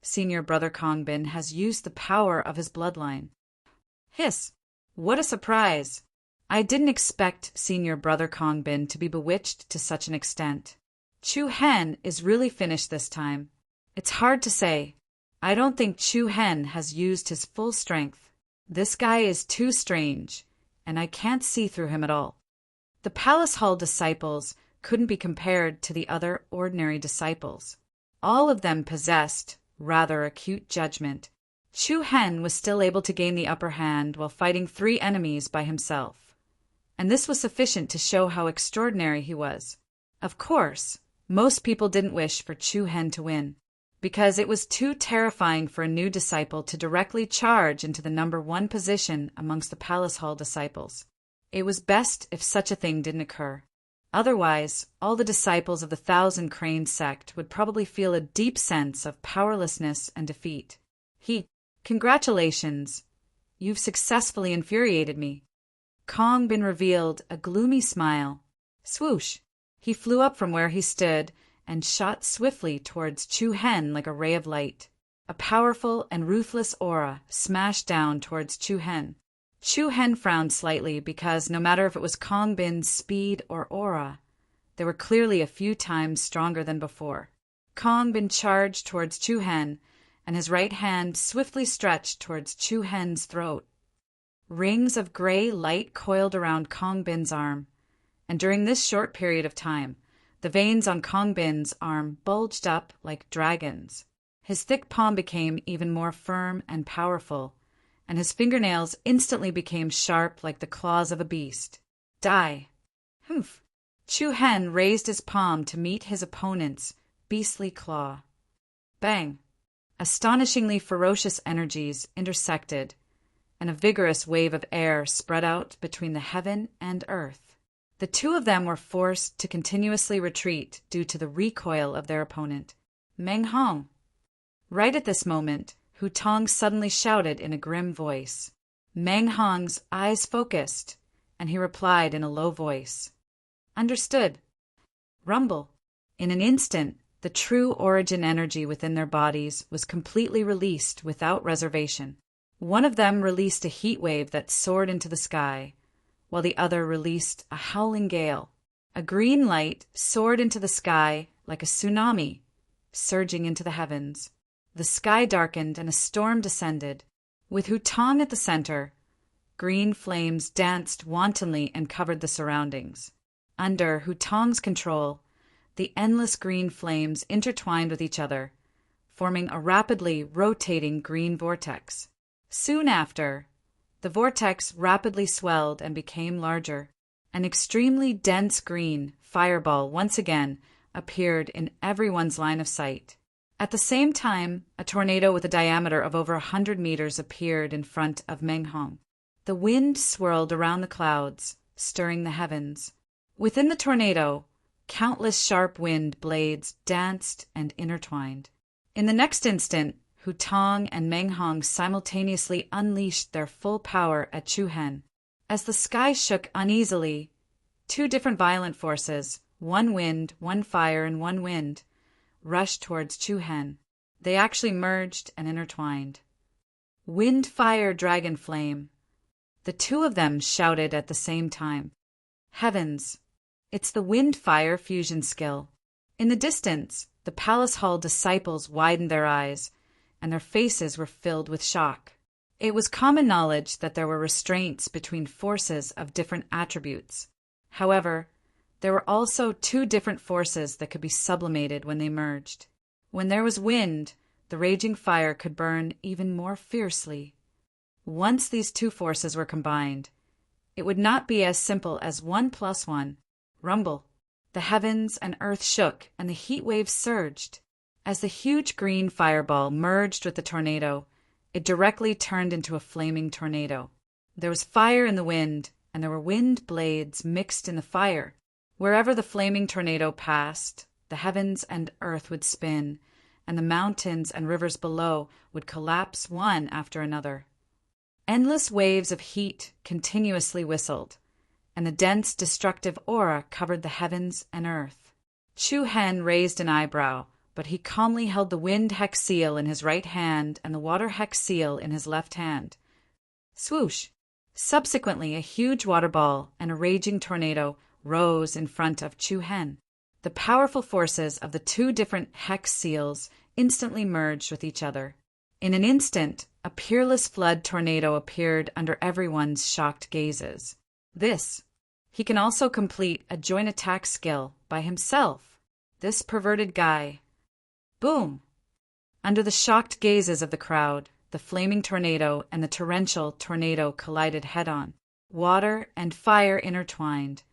Senior Brother Kongbin has used the power of his bloodline. Hiss! What a surprise! I didn't expect Senior Brother Kongbin to be bewitched to such an extent. Chu-Hen is really finished this time. It's hard to say. I don't think Chu-Hen has used his full strength. This guy is too strange, and I can't see through him at all. The Palace Hall disciples couldn't be compared to the other ordinary disciples. All of them possessed rather acute judgment. Chu-Hen was still able to gain the upper hand while fighting 3 enemies by himself, and this was sufficient to show how extraordinary he was. Of course, most people didn't wish for Chu Hen to win, because it was too terrifying for a new disciple to directly charge into the number one position amongst the Palace Hall disciples. It was best if such a thing didn't occur. Otherwise, all the disciples of the Thousand Cranes sect would probably feel a deep sense of powerlessness and defeat. Congratulations! You've successfully infuriated me. Kong Bin revealed a gloomy smile. Swoosh! He flew up from where he stood and shot swiftly towards Chu Hen like a ray of light. A powerful and ruthless aura smashed down towards Chu Hen. Chu Hen frowned slightly because no matter if it was Kong Bin's speed or aura, they were clearly a few times stronger than before. Kong Bin charged towards Chu Hen, and his right hand swiftly stretched towards Chu Hen's throat. Rings of gray light coiled around Kong Bin's arm, and during this short period of time, the veins on Kong Bin's arm bulged up like dragons. His thick palm became even more firm and powerful, and his fingernails instantly became sharp like the claws of a beast. Die! Humph! Chu Hen raised his palm to meet his opponent's beastly claw. Bang! Astonishingly ferocious energies intersected, and a vigorous wave of air spread out between the heaven and earth. The two of them were forced to continuously retreat due to the recoil of their opponent. Meng Hong! Right at this moment, Hu Tong suddenly shouted in a grim voice. Meng Hong's eyes focused, and he replied in a low voice. Understood. Rumble. In an instant, the true origin energy within their bodies was completely released without reservation. One of them released a heat wave that soared into the sky, while the other released a howling gale. A green light soared into the sky like a tsunami, surging into the heavens. The sky darkened and a storm descended. With Hu Tong at the center, green flames danced wantonly and covered the surroundings. Under Hu Tong's control, the endless green flames intertwined with each other, forming a rapidly rotating green vortex. Soon after, the vortex rapidly swelled and became larger. An extremely dense green fireball once again appeared in everyone's line of sight. At the same time, a tornado with a diameter of over 100 meters appeared in front of Meng Hong. The wind swirled around the clouds, stirring the heavens. Within the tornado, countless sharp wind blades danced and intertwined. In the next instant, Hu Tong and Meng Hong simultaneously unleashed their full power at Chu Hen. As the sky shook uneasily, two different violent forces, one wind, one fire, and one wind, rushed towards Chu Hen. They actually merged and intertwined. Wind, fire, dragon, flame. The two of them shouted at the same time. Heavens! It's the wind-fire fusion skill. In the distance, the Palace Hall disciples widened their eyes, and their faces were filled with shock. It was common knowledge that there were restraints between forces of different attributes. However, there were also two different forces that could be sublimated when they merged. When there was wind, the raging fire could burn even more fiercely. Once these two forces were combined, it would not be as simple as 1 + 1. Rumble. The heavens and earth shook, and the heat waves surged. As the huge green fireball merged with the tornado, it directly turned into a flaming tornado. There was fire in the wind, and there were wind blades mixed in the fire. Wherever the flaming tornado passed, the heavens and earth would spin, and the mountains and rivers below would collapse one after another. Endless waves of heat continuously whistled, and the dense destructive aura covered the heavens and earth. Chu Hen raised an eyebrow, but he calmly held the wind hex seal in his right hand and the water hex seal in his left hand. Swoosh! Subsequently, a huge water ball and a raging tornado rose in front of Chu Hen. The powerful forces of the two different hex seals instantly merged with each other. In an instant, a peerless flood tornado appeared under everyone's shocked gazes. He can also complete a joint attack skill by himself. This perverted guy. Boom! Under the shocked gazes of the crowd, the flaming tornado and the torrential tornado collided head-on. Water and fire intertwined.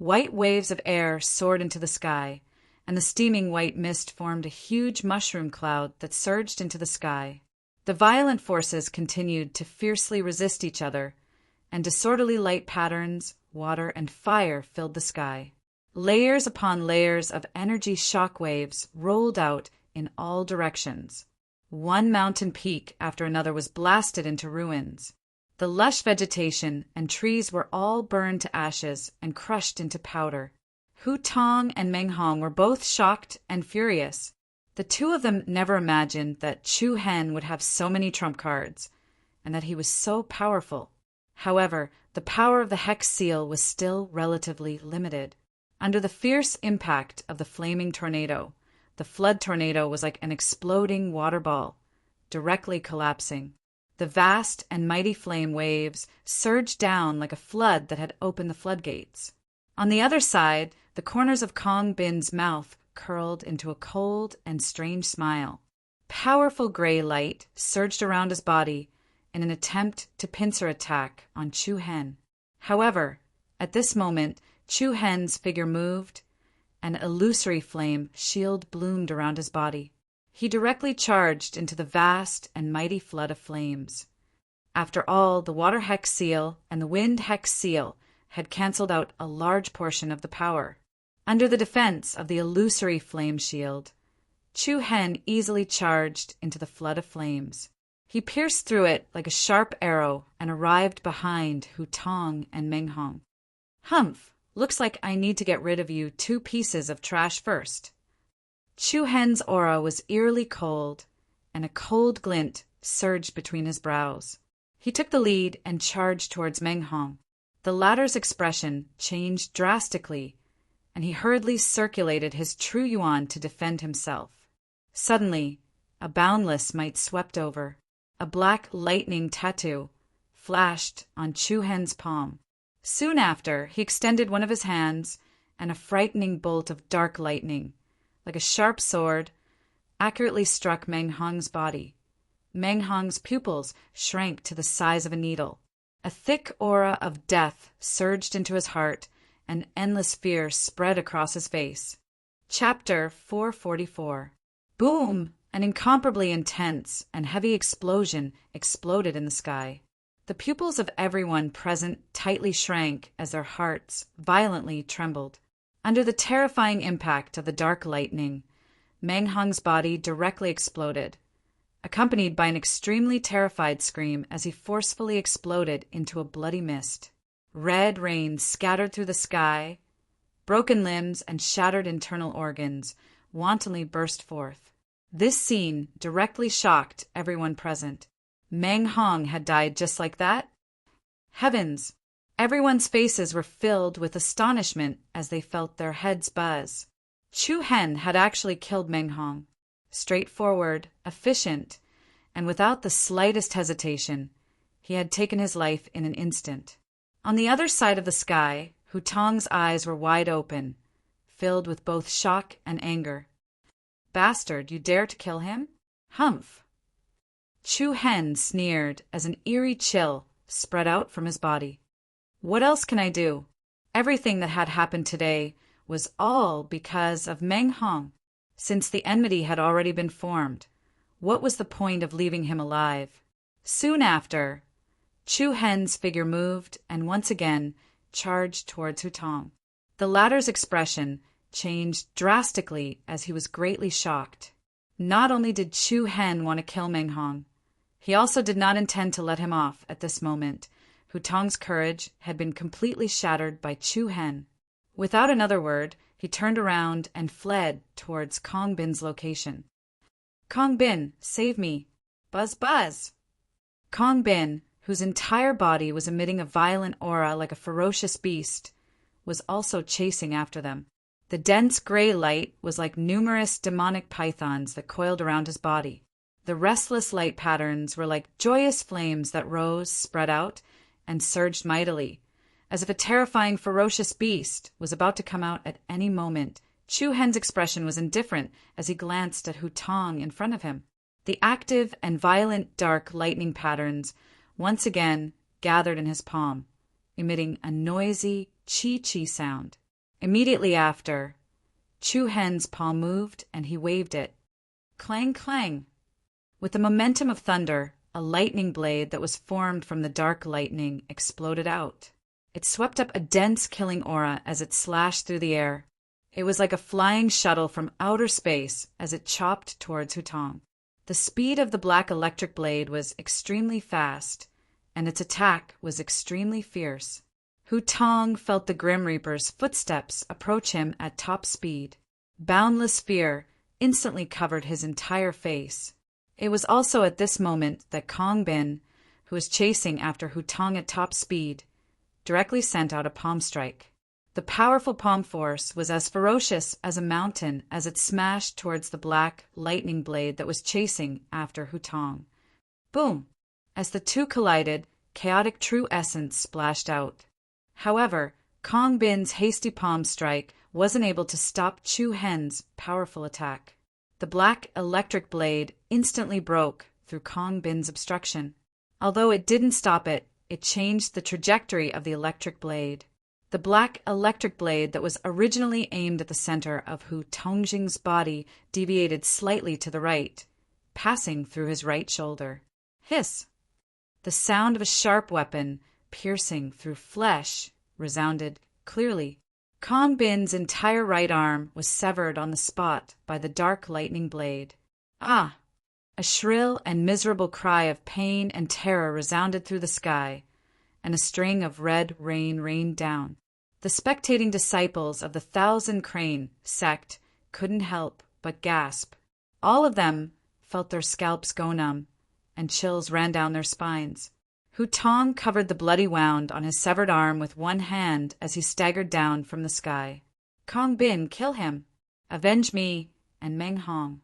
White waves of air soared into the sky, and the steaming white mist formed a huge mushroom cloud that surged into the sky. The violent forces continued to fiercely resist each other, and disorderly light patterns, water, and fire filled the sky. Layers upon layers of energy shock waves rolled out in all directions. One mountain peak after another was blasted into ruins. The lush vegetation and trees were all burned to ashes and crushed into powder. Hu Tong and Meng Hong were both shocked and furious. The two of them never imagined that Chu Hen would have so many trump cards, and that he was so powerful. However, the power of the Hex Seal was still relatively limited. Under the fierce impact of the flaming tornado, the flood tornado was like an exploding water ball, directly collapsing. The vast and mighty flame waves surged down like a flood that had opened the floodgates. On the other side, the corners of Kong Bin's mouth curled into a cold and strange smile. Powerful gray light surged around his body in an attempt to pincer attack on Chu Hen. However, at this moment, Chu Hen's figure moved, an illusory flame shield bloomed around his body. He directly charged into the vast and mighty flood of flames. After all, the Water Hex Seal and the Wind Hex Seal had cancelled out a large portion of the power. Under the defense of the illusory flame shield, Chu Hen easily charged into the flood of flames. He pierced through it like a sharp arrow and arrived behind Hu Tong and Meng Hong. "Humph! Looks like I need to get rid of you two pieces of trash first." Chu Hen's aura was eerily cold, and a cold glint surged between his brows. He took the lead and charged towards Meng Hong. The latter's expression changed drastically, and he hurriedly circulated his true yuan to defend himself. Suddenly, a boundless might swept over. A black lightning tattoo flashed on Chu Hen's palm. Soon after, he extended one of his hands, and a frightening bolt of dark lightning, like a sharp sword, accurately struck Meng Hong's body. Meng Hong's pupils shrank to the size of a needle. A thick aura of death surged into his heart, and endless fear spread across his face. Chapter 444. Boom! An incomparably intense and heavy explosion exploded in the sky. The pupils of everyone present tightly shrank as their hearts violently trembled. Under the terrifying impact of the dark lightning, Meng Hong's body directly exploded, accompanied by an extremely terrified scream as he forcefully exploded into a bloody mist. Red rain scattered through the sky. Broken limbs and shattered internal organs wantonly burst forth. This scene directly shocked everyone present. Meng Hong had died just like that? Heavens! Everyone's faces were filled with astonishment as they felt their heads buzz. Chu Hen had actually killed Meng Hong. Straightforward, efficient, and without the slightest hesitation, he had taken his life in an instant. On the other side of the sky, Hu Tong's eyes were wide open, filled with both shock and anger. "Bastard, you dare to kill him? Humph!" Chu Hen sneered as an eerie chill spread out from his body. "What else can I do? Everything that had happened today was all because of Meng Hong. Since the enmity had already been formed, what was the point of leaving him alive?" Soon after, Chu Hen's figure moved and once again charged towards Hu Tong. The latter's expression changed drastically as he was greatly shocked. Not only did Chu Hen want to kill Meng Hong, he also did not intend to let him off at this moment. Hu Tong's courage had been completely shattered by Chu Hen. Without another word, he turned around and fled towards Kong Bin's location. "Kong Bin, save me! Buzz, buzz!" Kong Bin, whose entire body was emitting a violent aura like a ferocious beast, was also chasing after them. The dense gray light was like numerous demonic pythons that coiled around his body. The restless light patterns were like joyous flames that rose, spread out, and surged mightily, as if a terrifying, ferocious beast was about to come out at any moment. Chu Hen's expression was indifferent as he glanced at Hu Tong in front of him. The active and violent dark lightning patterns once again gathered in his palm, emitting a noisy chi-chi sound. Immediately after, Chu Hen's paw moved and he waved it. Clang, clang. With the momentum of thunder, a lightning blade that was formed from the dark lightning exploded out. It swept up a dense killing aura as it slashed through the air. It was like a flying shuttle from outer space as it chopped towards Hutong. The speed of the black electric blade was extremely fast, and its attack was extremely fierce. Hutong felt the Grim Reaper's footsteps approach him at top speed. Boundless fear instantly covered his entire face. It was also at this moment that Kong Bin, who was chasing after Hutong at top speed, directly sent out a palm strike. The powerful palm force was as ferocious as a mountain as it smashed towards the black lightning blade that was chasing after Hutong. Boom! As the two collided, chaotic true essence splashed out. However, Kong Bin's hasty palm strike wasn't able to stop Chu Hen's powerful attack. The black electric blade instantly broke through Kong Bin's obstruction. Although it didn't stop it, it changed the trajectory of the electric blade. The black electric blade that was originally aimed at the center of Hu Tongjing's body deviated slightly to the right, passing through his right shoulder. Hiss! The sound of a sharp weapon piercing through flesh resounded clearly. Kong Bin's entire right arm was severed on the spot by the dark lightning blade. Ah! A shrill and miserable cry of pain and terror resounded through the sky, and a string of red rain rained down. The spectating disciples of the Thousand Crane sect couldn't help but gasp. All of them felt their scalps go numb, and chills ran down their spines. Hutong covered the bloody wound on his severed arm with one hand as he staggered down from the sky. Kong Bin, kill him! Avenge me and Meng Hong!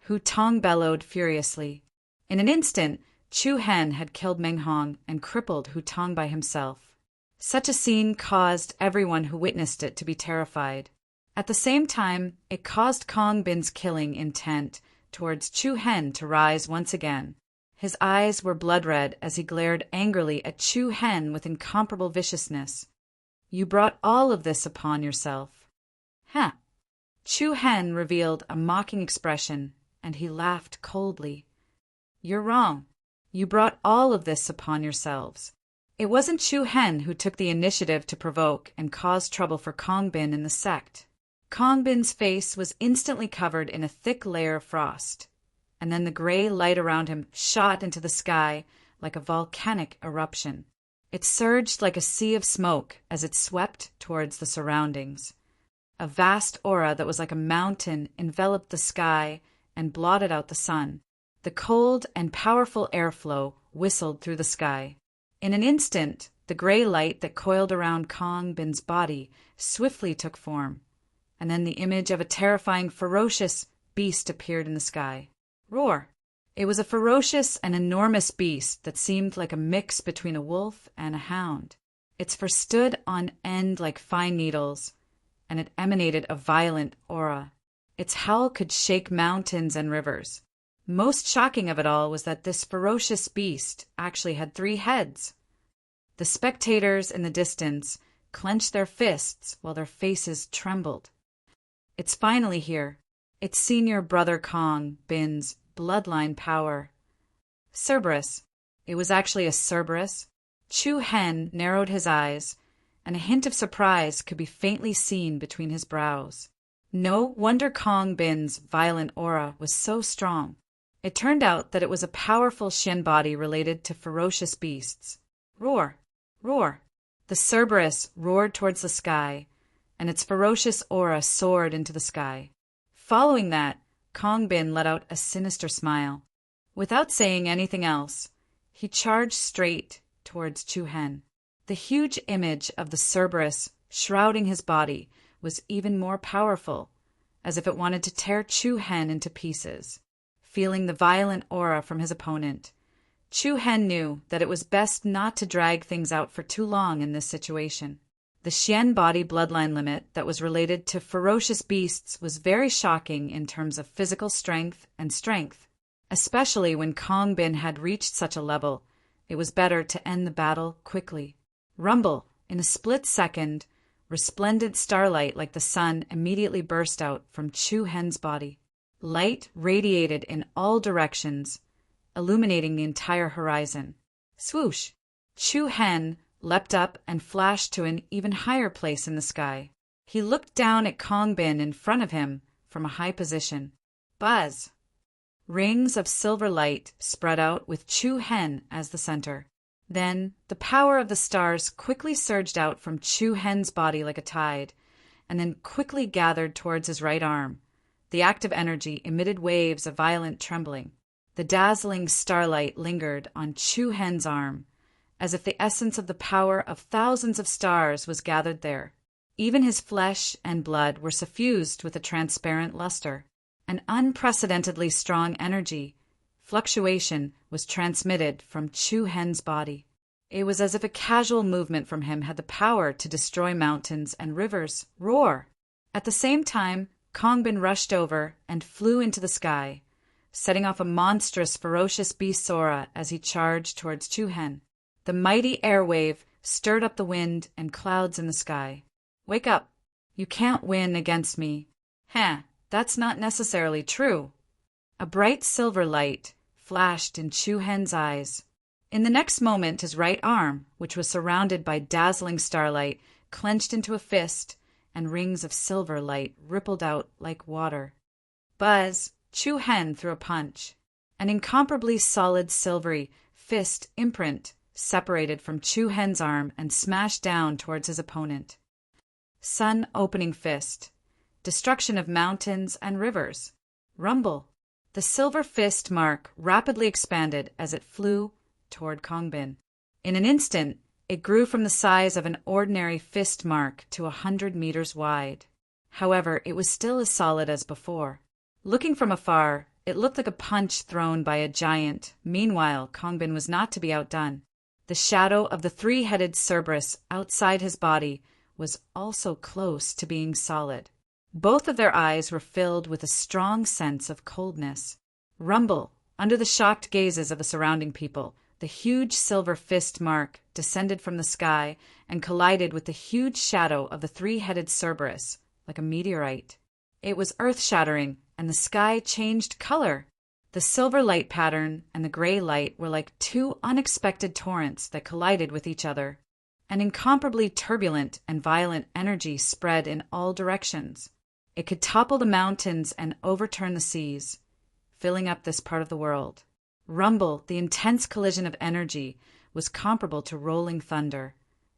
Hutong bellowed furiously. In an instant, Chu Hen had killed Meng Hong and crippled Hutong by himself. Such a scene caused everyone who witnessed it to be terrified. At the same time, it caused Kong Bin's killing intent towards Chu Hen to rise once again. His eyes were blood-red as he glared angrily at Chu Hen with incomparable viciousness. You brought all of this upon yourself. Huh. Chu Hen revealed a mocking expression, and he laughed coldly. You're wrong. You brought all of this upon yourselves. It wasn't Chu Hen who took the initiative to provoke and cause trouble for Kong Bin in the sect. Kong Bin's face was instantly covered in a thick layer of frost, and then the gray light around him shot into the sky like a volcanic eruption. It surged like a sea of smoke as it swept towards the surroundings. A vast aura that was like a mountain enveloped the sky and blotted out the sun. The cold and powerful airflow whistled through the sky. In an instant, the gray light that coiled around Kong Bin's body swiftly took form, and then the image of a terrifying, ferocious beast appeared in the sky. Roar! It was a ferocious and enormous beast that seemed like a mix between a wolf and a hound. Its fur stood on end like fine needles, and it emanated a violent aura. Its howl could shake mountains and rivers. Most shocking of it all was that this ferocious beast actually had 3 heads. The spectators in the distance clenched their fists while their faces trembled. It's finally here. It's senior brother Kong Bin's bloodline power. Cerberus. It was actually a Cerberus. Chu Hen narrowed his eyes, and a hint of surprise could be faintly seen between his brows. No wonder Kong Bin's violent aura was so strong. It turned out that it was a powerful Shen body related to ferocious beasts. Roar! Roar! The Cerberus roared towards the sky, and its ferocious aura soared into the sky. Following that, Kong Bin let out a sinister smile. Without saying anything else, he charged straight towards Chu Hen. The huge image of the Cerberus shrouding his body was even more powerful, as if it wanted to tear Chu Hen into pieces. Feeling the violent aura from his opponent, Chu Hen knew that it was best not to drag things out for too long in this situation. The Xian body bloodline limit that was related to ferocious beasts was very shocking in terms of physical strength and strength. Especially when Kong Bin had reached such a level, it was better to end the battle quickly. Rumble! In a split second, Resplendent starlight like the sun immediately burst out from Chu Hen's body. Light radiated in all directions, illuminating the entire horizon. Swoosh! Chu Hen leapt up and flashed to an even higher place in the sky. He looked down at Kong Bin in front of him from a high position. Buzz! Rings of silver light spread out with Chu Hen as the center. Then the power of the stars quickly surged out from Chu Hen's body like a tide, and then quickly gathered towards his right arm. The active energy emitted waves of violent trembling. The dazzling starlight lingered on Chu Hen's arm, as if the essence of the power of thousands of stars was gathered there. Even his flesh and blood were suffused with a transparent luster. An unprecedentedly strong energy fluctuation was transmitted from Chu Hen's body. It was as if a casual movement from him had the power to destroy mountains and rivers. Roar! At the same time, Kong Bin rushed over and flew into the sky, setting off a monstrous, ferocious beast's aura as he charged towards Chu Hen. The mighty air wave stirred up the wind and clouds in the sky. Wake up! You can't win against me. That's not necessarily true. A bright silver light flashed in Chu Hen's eyes. In the next moment, his right arm, which was surrounded by dazzling starlight, clenched into a fist, and rings of silver light rippled out like water. Buzz! Chu Hen threw a punch. An incomparably solid silvery fist imprint separated from Chu Hen's arm and smashed down towards his opponent. Sun opening fist. Destruction of mountains and rivers. Rumble. The silver fist mark rapidly expanded as it flew toward Kong Bin. In an instant, it grew from the size of an ordinary fist mark to 100 meters wide. However, it was still as solid as before. Looking from afar, it looked like a punch thrown by a giant. Meanwhile, Kong Bin was not to be outdone. The shadow of the three-headed Cerberus outside his body was also close to being solid. Both of their eyes were filled with a strong sense of coldness. Rumble! Under the shocked gazes of the surrounding people, the huge silver fist mark descended from the sky and collided with the huge shadow of the three-headed Cerberus, like a meteorite. It was earth-shattering, and the sky changed color. The silver light pattern and the gray light were like two unexpected torrents that collided with each other. An incomparably turbulent and violent energy spread in all directions. It could topple the mountains and overturn the seas, filling up this part of the world. Rumble, the intense collision of energy, was comparable to rolling thunder,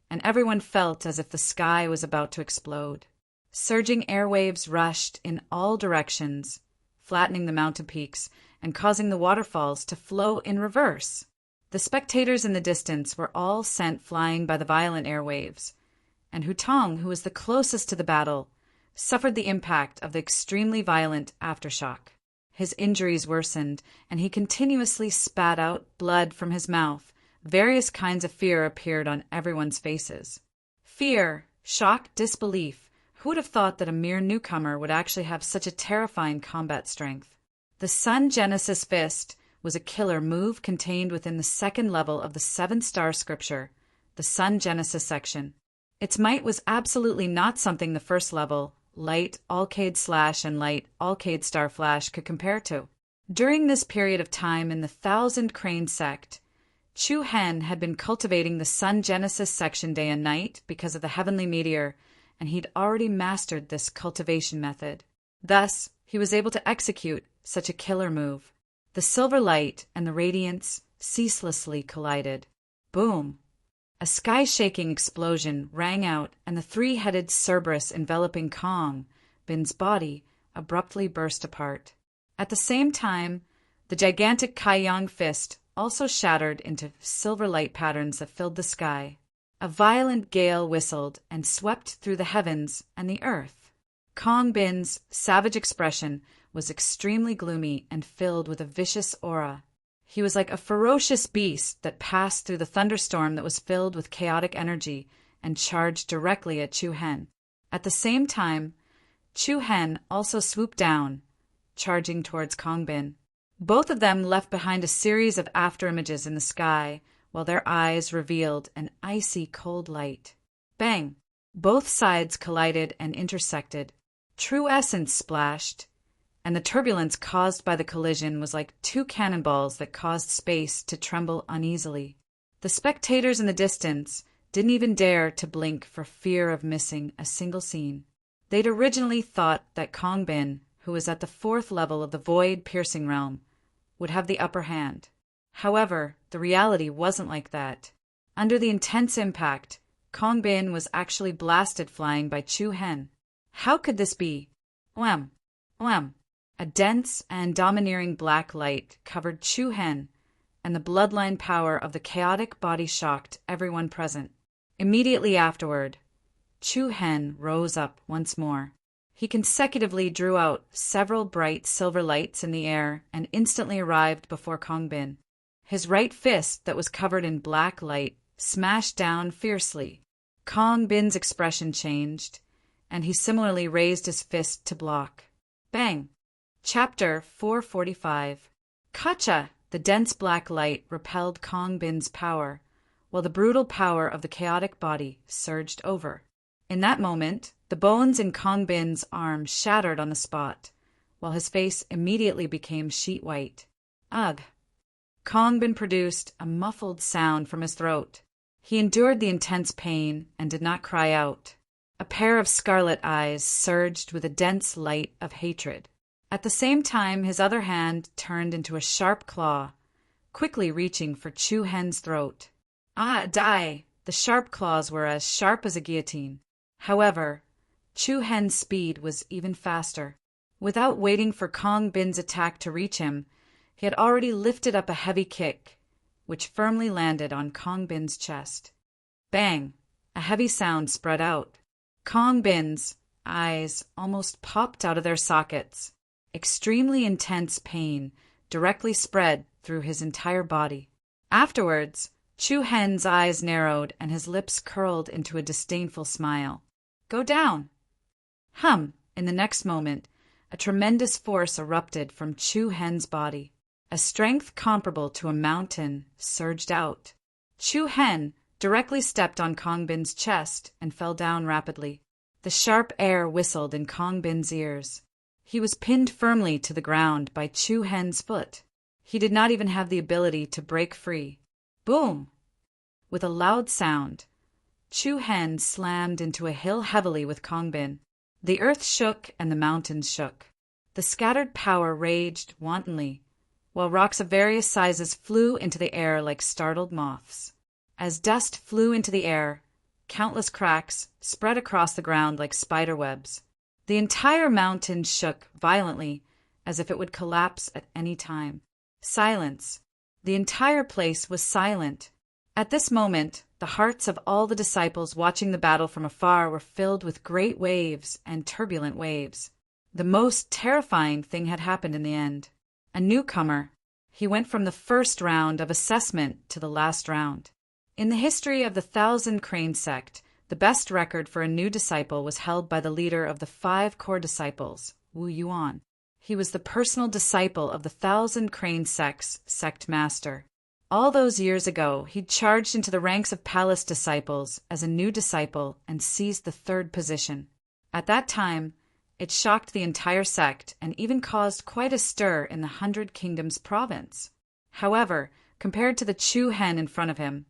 and everyone felt as if the sky was about to explode. Surging airwaves rushed in all directions, flattening the mountain peaks and causing the waterfalls to flow in reverse. The spectators in the distance were all sent flying by the violent airwaves, and Hutong, who was the closest to the battle, suffered the impact of the extremely violent aftershock. His injuries worsened, and he continuously spat out blood from his mouth. Various kinds of fear appeared on everyone's faces. Fear, shock, disbelief. Who would have thought that a mere newcomer would actually have such a terrifying combat strength? The Sun Genesis Fist was a killer move contained within the second level of the 7-star scripture, the Sun Genesis section. Its might was absolutely not something the first level, Light, Alcade Slash, and Light, Alcade Star Flash could compare to. During this period of time in the Thousand Crane sect, Chu Hen had been cultivating the Sun Genesis section day and night because of the heavenly meteor, and he'd already mastered this cultivation method. Thus, he was able to execute such a killer move. The silver light and the radiance ceaselessly collided. Boom! A sky-shaking explosion rang out, and the three-headed Cerberus enveloping Kong Bin's body abruptly burst apart. At the same time, the gigantic Kaiyang fist also shattered into silver light patterns that filled the sky. A violent gale whistled and swept through the heavens and the earth. Kong Bin's savage expression was extremely gloomy and filled with a vicious aura. He was like a ferocious beast that passed through the thunderstorm that was filled with chaotic energy and charged directly at Chu Hen. At the same time, Chu Hen also swooped down, charging towards Kong Bin. Both of them left behind a series of afterimages in the sky, while their eyes revealed an icy cold light. Bang! Both sides collided and intersected. True essence splashed, and the turbulence caused by the collision was like two cannonballs that caused space to tremble uneasily. The spectators in the distance didn't even dare to blink for fear of missing a single scene. They'd originally thought that Kong Bin, who was at the 4th level of the void-piercing realm, would have the upper hand. However, the reality wasn't like that. Under the intense impact, Kong Bin was actually blasted flying by Chu Hen. How could this be? Wham! Wham! A dense and domineering black light covered Chu Hen, and the bloodline power of the chaotic body shocked everyone present. Immediately afterward, Chu Hen rose up once more. He consecutively drew out several bright silver lights in the air and instantly arrived before Kong Bin. His right fist, that was covered in black light, smashed down fiercely. Kong Bin's expression changed, and he similarly raised his fist to block. Bang! Chapter 445. Kacha! The dense black light repelled Kong Bin's power, while the brutal power of the chaotic body surged over. In that moment, the bones in Kong Bin's arm shattered on the spot, while his face immediately became sheet white. Ugh! Kong Bin produced a muffled sound from his throat. He endured the intense pain and did not cry out. A pair of scarlet eyes surged with a dense light of hatred. At the same time, his other hand turned into a sharp claw, quickly reaching for Chu Hen's throat. Ah, die! The sharp claws were as sharp as a guillotine. However, Chu Hen's speed was even faster. Without waiting for Kong Bin's attack to reach him, he had already lifted up a heavy kick, which firmly landed on Kong Bin's chest. Bang! A heavy sound spread out. Kong Bin's eyes almost popped out of their sockets. Extremely intense pain directly spread through his entire body. Afterwards, Chu Hen's eyes narrowed and his lips curled into a disdainful smile. Go down! In the next moment, a tremendous force erupted from Chu Hen's body. A strength comparable to a mountain surged out. Chu Hen directly stepped on Kong Bin's chest and fell down rapidly. The sharp air whistled in Kong Bin's ears. He was pinned firmly to the ground by Chu Hen's foot. He did not even have the ability to break free. Boom! With a loud sound, Chu Hen slammed into a hill heavily with Kong Bin. The earth shook and the mountains shook. The scattered power raged wantonly, while rocks of various sizes flew into the air like startled moths. As dust flew into the air, countless cracks spread across the ground like spider webs. The entire mountain shook violently, as if it would collapse at any time. Silence. The entire place was silent. At this moment, the hearts of all the disciples watching the battle from afar were filled with great waves and turbulent waves. The most terrifying thing had happened in the end. A newcomer, he went from the first round of assessment to the last round. In the history of the 1,000 Crane sect, the best record for a new disciple was held by the leader of the 5 core disciples, Wu Yuan. He was the personal disciple of the 1,000 Crane sect's sect master. All those years ago, he'd charged into the ranks of palace disciples as a new disciple and seized the 3rd position. At that time, it shocked the entire sect and even caused quite a stir in the 100 Kingdoms province. However, compared to the Chu Hen in front of him,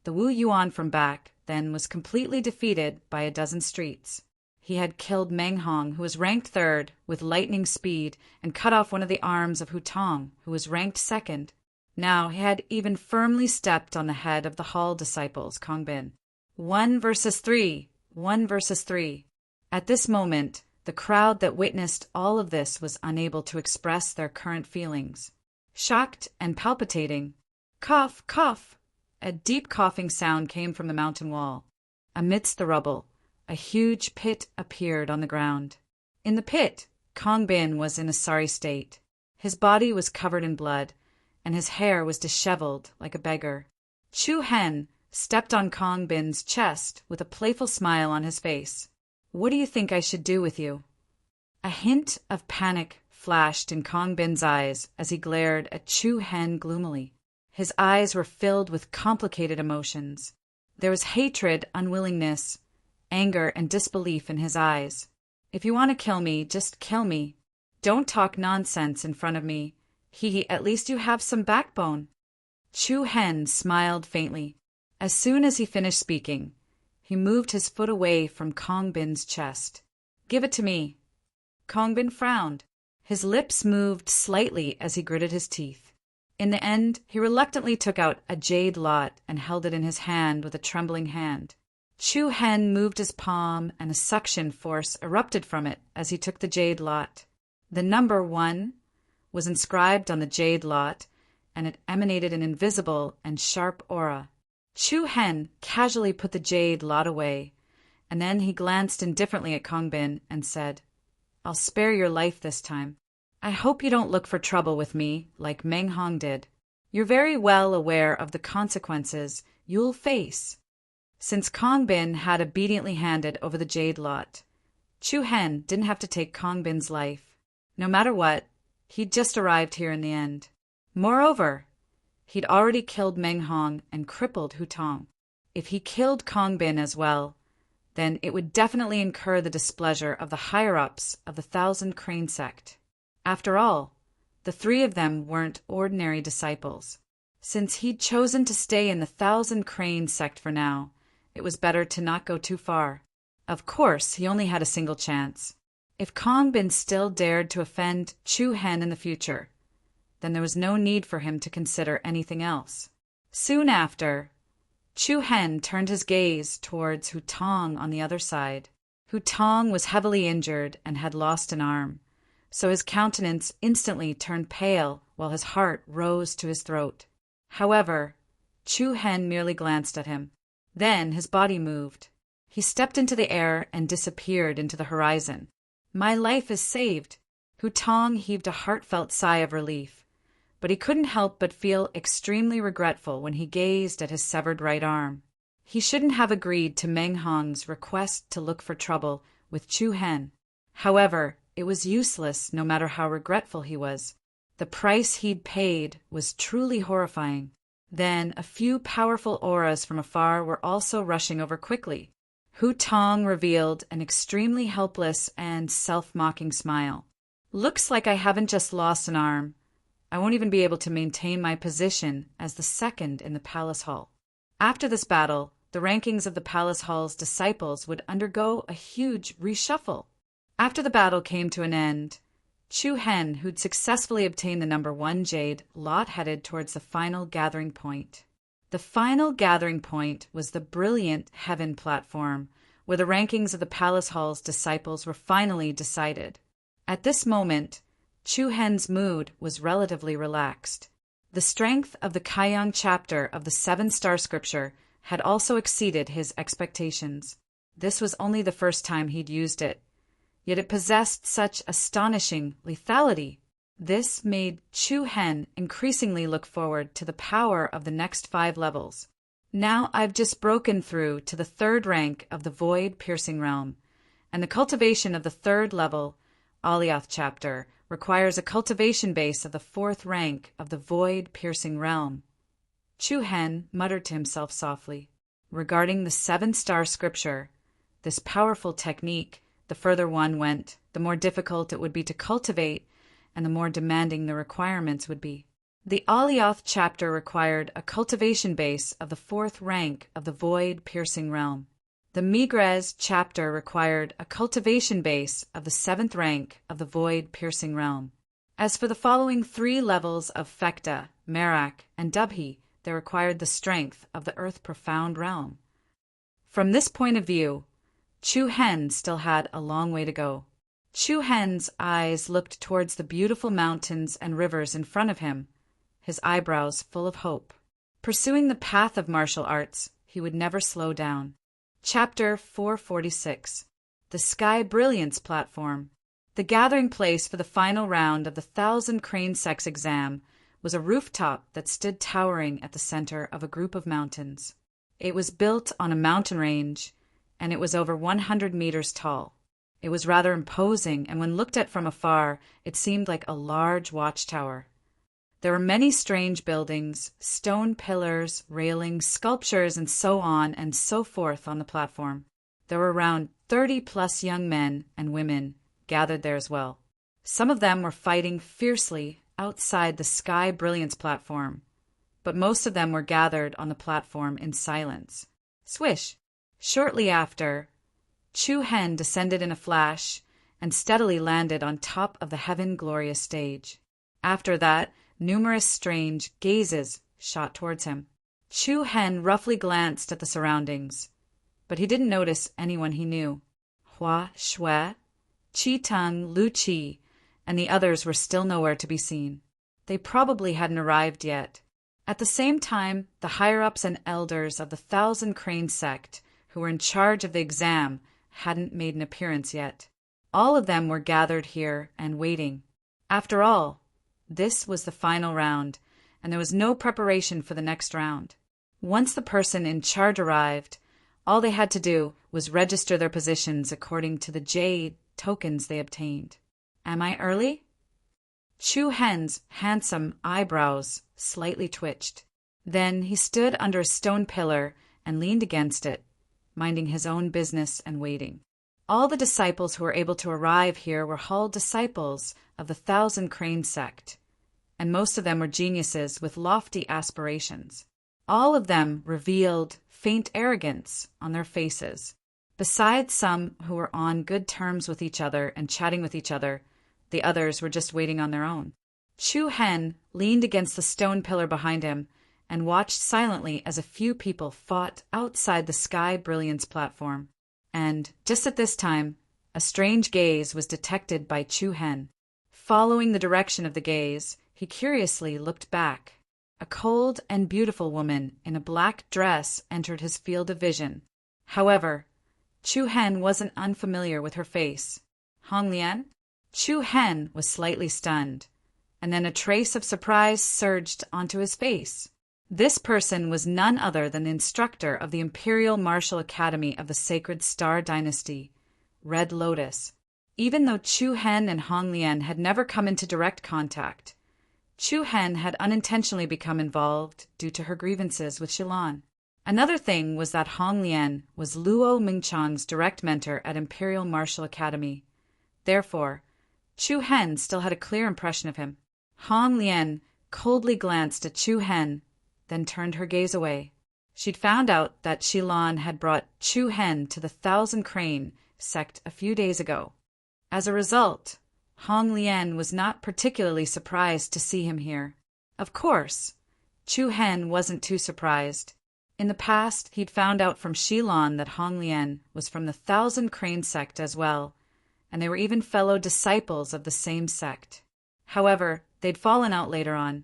the Wu Yuan from back then was completely defeated by a dozen streets. He had killed Meng Hong, who was ranked 3rd, with lightning speed, and cut off one of the arms of Hu Tong, who was ranked 2nd. Now he had even firmly stepped on the head of the Hall disciples, Kong Bin. 1 versus 3. 1 versus 3. At this moment, the crowd that witnessed all of this was unable to express their current feelings. Shocked and palpitating. Cough, cough! A deep coughing sound came from the mountain wall. Amidst the rubble, a huge pit appeared on the ground. In the pit, Kong Bin was in a sorry state. His body was covered in blood, and his hair was disheveled like a beggar. Chu Hen stepped on Kong Bin's chest with a playful smile on his face. What do you think I should do with you? A hint of panic flashed in Kong Bin's eyes as he glared at Chu Hen gloomily. His eyes were filled with complicated emotions. There was hatred, unwillingness, anger and disbelief in his eyes. "If you want to kill me, just kill me. Don't talk nonsense in front of me. At least you have some backbone." Chu Hen smiled faintly. As soon as he finished speaking, he moved his foot away from Kong Bin's chest. "Give it to me." Kong Bin frowned. His lips moved slightly as he gritted his teeth. In the end, he reluctantly took out a jade lot and held it in his hand with a trembling hand. Chu Hen moved his palm, and a suction force erupted from it as he took the jade lot. The number 1 was inscribed on the jade lot, and it emanated an invisible and sharp aura. Chu Hen casually put the jade lot away, and then he glanced indifferently at Kong Bin and said, "I'll spare your life this time. I hope you don't look for trouble with me like Meng Hong did. You're very well aware of the consequences you'll face." Since Kong Bin had obediently handed over the jade lot, Chu Hen didn't have to take Kong Bin's life. No matter what, he'd just arrived here in the end. Moreover, he'd already killed Meng Hong and crippled Hu Tong. If he killed Kong Bin as well, then it would definitely incur the displeasure of the higher-ups of the Thousand Crane sect. After all, the 3 of them weren't ordinary disciples. Since he'd chosen to stay in the Thousand Crane sect for now, it was better to not go too far. Of course, he only had a single chance. If Kong Bin still dared to offend Chu Hen in the future, then there was no need for him to consider anything else. Soon after, Chu Hen turned his gaze towards Hu Tong on the other side. Hu Tong was heavily injured and had lost an arm, so his countenance instantly turned pale while his heart rose to his throat. However, Chu Hen merely glanced at him. Then his body moved. He stepped into the air and disappeared into the horizon. "My life is saved." Hu Tong heaved a heartfelt sigh of relief, but he couldn't help but feel extremely regretful when he gazed at his severed right arm. He shouldn't have agreed to Meng Hong's request to look for trouble with Chu Hen. However, it was useless no matter how regretful he was. The price he'd paid was truly horrifying. Then a few powerful auras from afar were also rushing over quickly. Hu Tong revealed an extremely helpless and self-mocking smile. "Looks like I haven't just lost an arm. I won't even be able to maintain my position as the second in the Palace Hall." After this battle, the rankings of the Palace Hall's disciples would undergo a huge reshuffle. After the battle came to an end, Chu Hen, who'd successfully obtained the number 1 jade, lot-headed towards the final gathering point. The final gathering point was the brilliant Heaven platform, where the rankings of the Palace Hall's disciples were finally decided. At this moment, Chu Hen's mood was relatively relaxed. The strength of the Kaiyang chapter of the 7-star scripture had also exceeded his expectations. This was only the first time he'd used it, yet it possessed such astonishing lethality. This made Chu Hen increasingly look forward to the power of the next 5 levels. "Now I've just broken through to the 3rd rank of the void-piercing realm, and the cultivation of the 3rd level, Audiobook chapter, requires a cultivation base of the 4th rank of the void-piercing realm." Chu Hen muttered to himself softly. Regarding the 7-star scripture, this powerful technique, the further one went, the more difficult it would be to cultivate, and the more demanding the requirements would be. The Audiobook chapter required a cultivation base of the 4th rank of the void-piercing realm. The Migrez chapter required a cultivation base of the 7th rank of the void-piercing realm. As for the following 3 levels of Fekta, Merak, and Dubhi, they required the strength of the earth-profound realm. From this point of view, Chu Hen still had a long way to go. Chu Hen's eyes looked towards the beautiful mountains and rivers in front of him, his eyebrows full of hope. Pursuing the path of martial arts, he would never slow down. Chapter 446. The Sky Brilliance Platform. The gathering place for the final round of the 1000 Crane Sex exam was a rooftop that stood towering at the center of a group of mountains. It was built on a mountain range, and it was over 100 meters tall. It was rather imposing, and when looked at from afar, it seemed like a large watchtower. There were many strange buildings, stone pillars, railings, sculptures, and so on and so forth on the platform. There were around 30+ young men and women gathered there as well. Some of them were fighting fiercely outside the Sky Brilliance platform, but most of them were gathered on the platform in silence. Swish! Shortly after, Chu Hen descended in a flash and steadily landed on top of the heaven-glorious stage. After that, numerous strange gazes shot towards him. Chu Hen roughly glanced at the surroundings, but he didn't notice anyone he knew. Hua Shui, Qi Teng, Lu Qi, and the others were still nowhere to be seen. They probably hadn't arrived yet. At the same time, the higher-ups and elders of the Thousand Crane sect, who were in charge of the exam, hadn't made an appearance yet. All of them were gathered here and waiting. After all, this was the final round, and there was no preparation for the next round. Once the person in charge arrived, all they had to do was register their positions according to the jade tokens they obtained. Am I early? Chu Hen's handsome eyebrows slightly twitched. Then he stood under a stone pillar and leaned against it, minding his own business and waiting. All the disciples who were able to arrive here were Hall disciples of the Thousand Crane sect, and most of them were geniuses with lofty aspirations. All of them revealed faint arrogance on their faces. Besides some who were on good terms with each other and chatting with each other, the others were just waiting on their own. Chu Hen leaned against the stone pillar behind him and watched silently as a few people fought outside the Sky Brilliance platform. And, just at this time, a strange gaze was detected by Chu Hen. Following the direction of the gaze, he curiously looked back. A cold and beautiful woman in a black dress entered his field of vision. However, Chu Hen wasn't unfamiliar with her face. Hong Lian? Chu Hen was slightly stunned, and then a trace of surprise surged onto his face. This person was none other than the instructor of the Imperial Martial Academy of the Sacred Star Dynasty, Red Lotus. Even though Chu Hen and Hong Lian had never come into direct contact, Chu Hen had unintentionally become involved due to her grievances with Shilan. Another thing was that Hong Lian was Luo Mingchang's direct mentor at Imperial Martial Academy. Therefore, Chu Hen still had a clear impression of him. Hong Lian coldly glanced at Chu Hen, then turned her gaze away. She'd found out that Shilan had brought Chu Hen to the Thousand Crane sect a few days ago. As a result, Hong Lian was not particularly surprised to see him here. Of course, Chu Hen wasn't too surprised. In the past, he'd found out from Shilan that Hong Lian was from the Thousand Crane sect as well, and they were even fellow disciples of the same sect. However, they'd fallen out later on,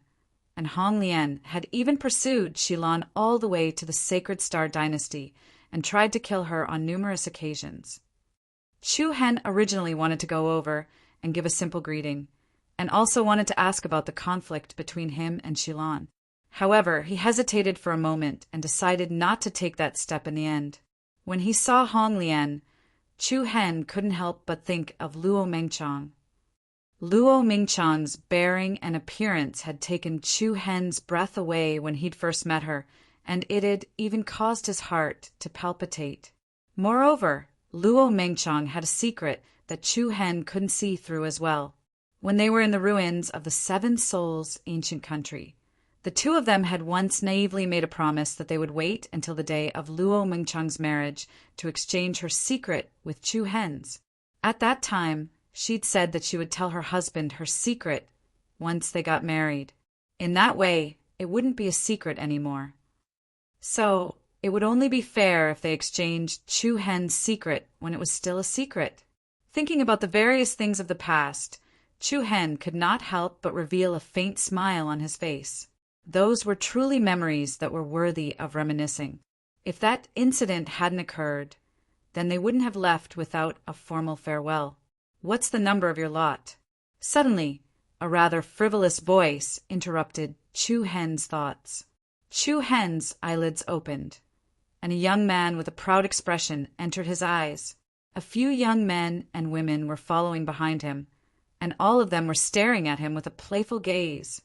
and Hong Lian had even pursued Shilan all the way to the Sacred Star Dynasty and tried to kill her on numerous occasions. Chu Hen originally wanted to go over and give a simple greeting, and also wanted to ask about the conflict between him and Shilan. However, he hesitated for a moment and decided not to take that step in the end. When he saw Hong Lian, Chu Hen couldn't help but think of Luo Mingchang. Luo Mingchang's bearing and appearance had taken Chu Hen's breath away when he'd first met her, and it had even caused his heart to palpitate. Moreover, Luo Mingchang had a secret that Chu Hen couldn't see through as well. When they were in the ruins of the Seven Souls ancient country, the two of them had once naively made a promise that they would wait until the day of Luo Mingchang's marriage to exchange her secret with Chu Hen's. At that time, she'd said that she would tell her husband her secret once they got married. In that way, it wouldn't be a secret anymore. So, it would only be fair if they exchanged Chu Hen's secret when it was still a secret. Thinking about the various things of the past, Chu Hen could not help but reveal a faint smile on his face. Those were truly memories that were worthy of reminiscing. If that incident hadn't occurred, then they wouldn't have left without a formal farewell. What's the number of your lot? Suddenly, a rather frivolous voice interrupted Chu Hen's thoughts. Chu Hen's eyelids opened, and a young man with a proud expression entered his eyes. A few young men and women were following behind him, and all of them were staring at him with a playful gaze.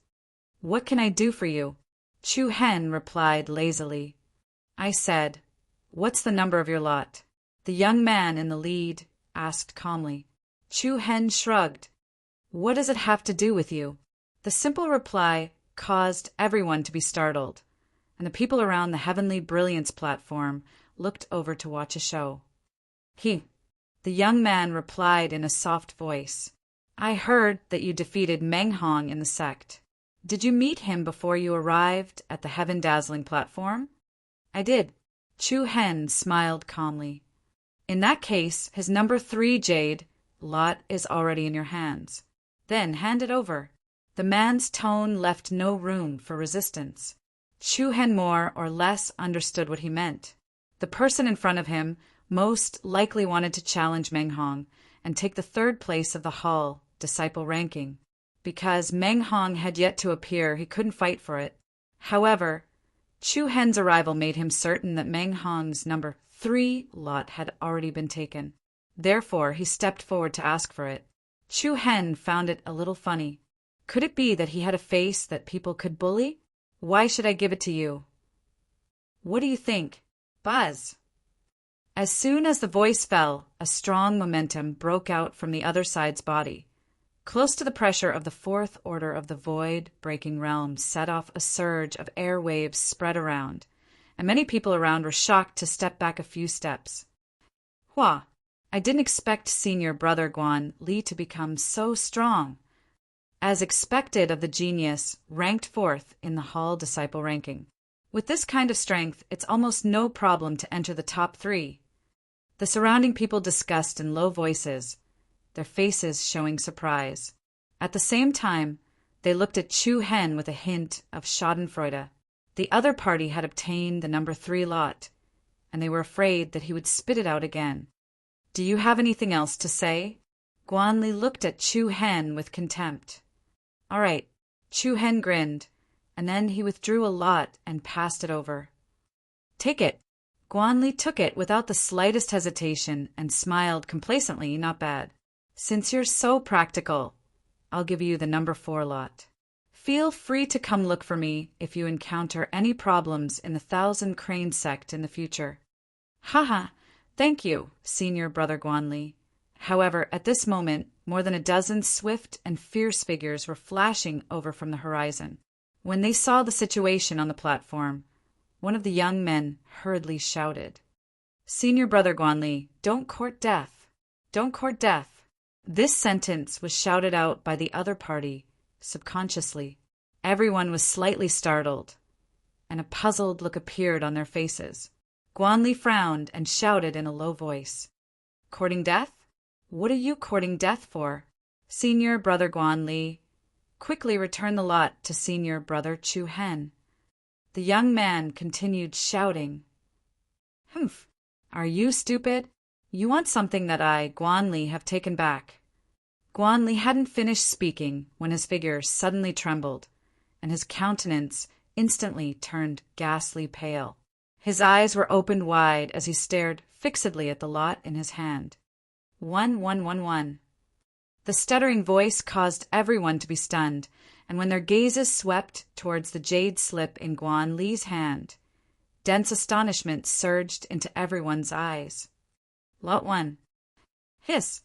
"What can I do for you?" Chu Hen replied lazily. "I said, what's the number of your lot?" The young man in the lead asked calmly. Chu Hen shrugged. What does it have to do with you? The simple reply caused everyone to be startled, and the people around the Heavenly Brilliance platform looked over to watch a show. The young man replied in a soft voice. I heard that you defeated Meng Hong in the sect. Did you meet him before you arrived at the Heaven Dazzling platform? I did. Chu Hen smiled calmly. In that case, his number 3 jade lot is already in your hands. Then hand it over. The man's tone left no room for resistance. Chu Hen more or less understood what he meant. The person in front of him most likely wanted to challenge Meng Hong and take the 3rd place of the Hall disciple ranking. Because Meng Hong had yet to appear, he couldn't fight for it. However, Chu Hen's arrival made him certain that Meng Hong's number 3 lot had already been taken. Therefore, he stepped forward to ask for it. Chu Hen found it a little funny. Could it be that he had a face that people could bully? Why should I give it to you? What do you think? Buzz. As soon as the voice fell, a strong momentum broke out from the other side's body. Close to the pressure of the 4th order of the void-breaking realm set off a surge of air waves spread around, and many people around were shocked to step back a few steps. Hua, I didn't expect Senior Brother Guan Li to become so strong. As expected of the genius, ranked 4th in the Hall disciple ranking. With this kind of strength, it's almost no problem to enter the top 3. The surrounding people discussed in low voices, their faces showing surprise. At the same time, they looked at Chu Hen with a hint of schadenfreude. The other party had obtained the number 3 lot, and they were afraid that he would spit it out again. Do you have anything else to say? Guan Li looked at Chu Hen with contempt. All right, Chu Hen grinned, and then he withdrew a lot and passed it over. Take it. Guan Li took it without the slightest hesitation and smiled complacently, not bad. Since you're so practical, I'll give you the number 4 lot. Feel free to come look for me if you encounter any problems in the 1,000 Crane sect in the future. Haha, thank you, Senior Brother Guan Li. However, at this moment, more than a dozen swift and fierce figures were flashing over from the horizon. When they saw the situation on the platform, one of the young men hurriedly shouted, Senior Brother Guan Li, don't court death. Don't court death. This sentence was shouted out by the other party, subconsciously. Everyone was slightly startled, and a puzzled look appeared on their faces. Guan Li frowned and shouted in a low voice, Courting death? What are you courting death for? Senior Brother Guan Li, quickly return the lot to Senior Brother Chu Hen. The young man continued shouting, Humph, are you stupid? You want something that I, Guan Li, have taken back. Guan Li hadn't finished speaking when his figure suddenly trembled, and his countenance instantly turned ghastly pale. His eyes were opened wide as he stared fixedly at the lot in his hand. 1111. The stuttering voice caused everyone to be stunned, and when their gazes swept towards the jade slip in Guan Li's hand, dense astonishment surged into everyone's eyes. Lot 1. Hiss.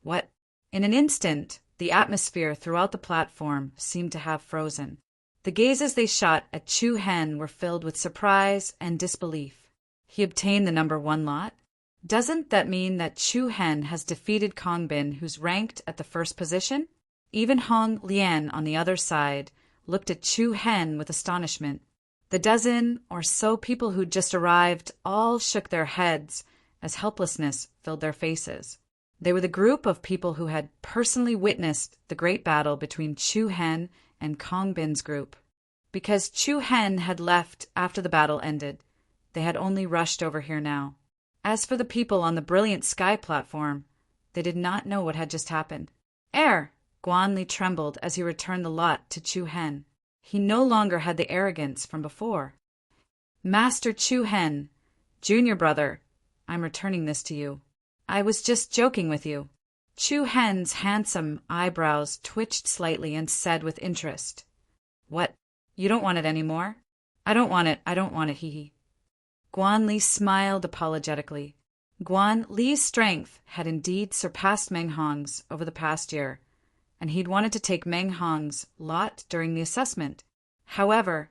What? In an instant, the atmosphere throughout the platform seemed to have frozen. The gazes they shot at Chu Hen were filled with surprise and disbelief. He obtained the number 1 lot? Doesn't that mean that Chu Hen has defeated Kong Bin, who's ranked at the 1st position? Even Hong Lian on the other side looked at Chu Hen with astonishment. The dozen or so people who'd just arrived all shook their heads as helplessness filled their faces. They were the group of people who had personally witnessed the great battle between Chu Hen and Kong Bin's group. Because Chu Hen had left after the battle ended, they had only rushed over here now. As for the people on the brilliant sky platform, they did not know what had just happened. Air! Guan Li trembled as he returned the lot to Chu Hen. He no longer had the arrogance from before. Master Chu Hen, junior brother, I'm returning this to you. I was just joking with you. Chu Hen's handsome eyebrows twitched slightly and said with interest, What? You don't want it anymore? I don't want it, hee hee. Guan Li smiled apologetically. Guan Li's strength had indeed surpassed Meng Hong's over the past year, and he'd wanted to take Meng Hong's lot during the assessment. However,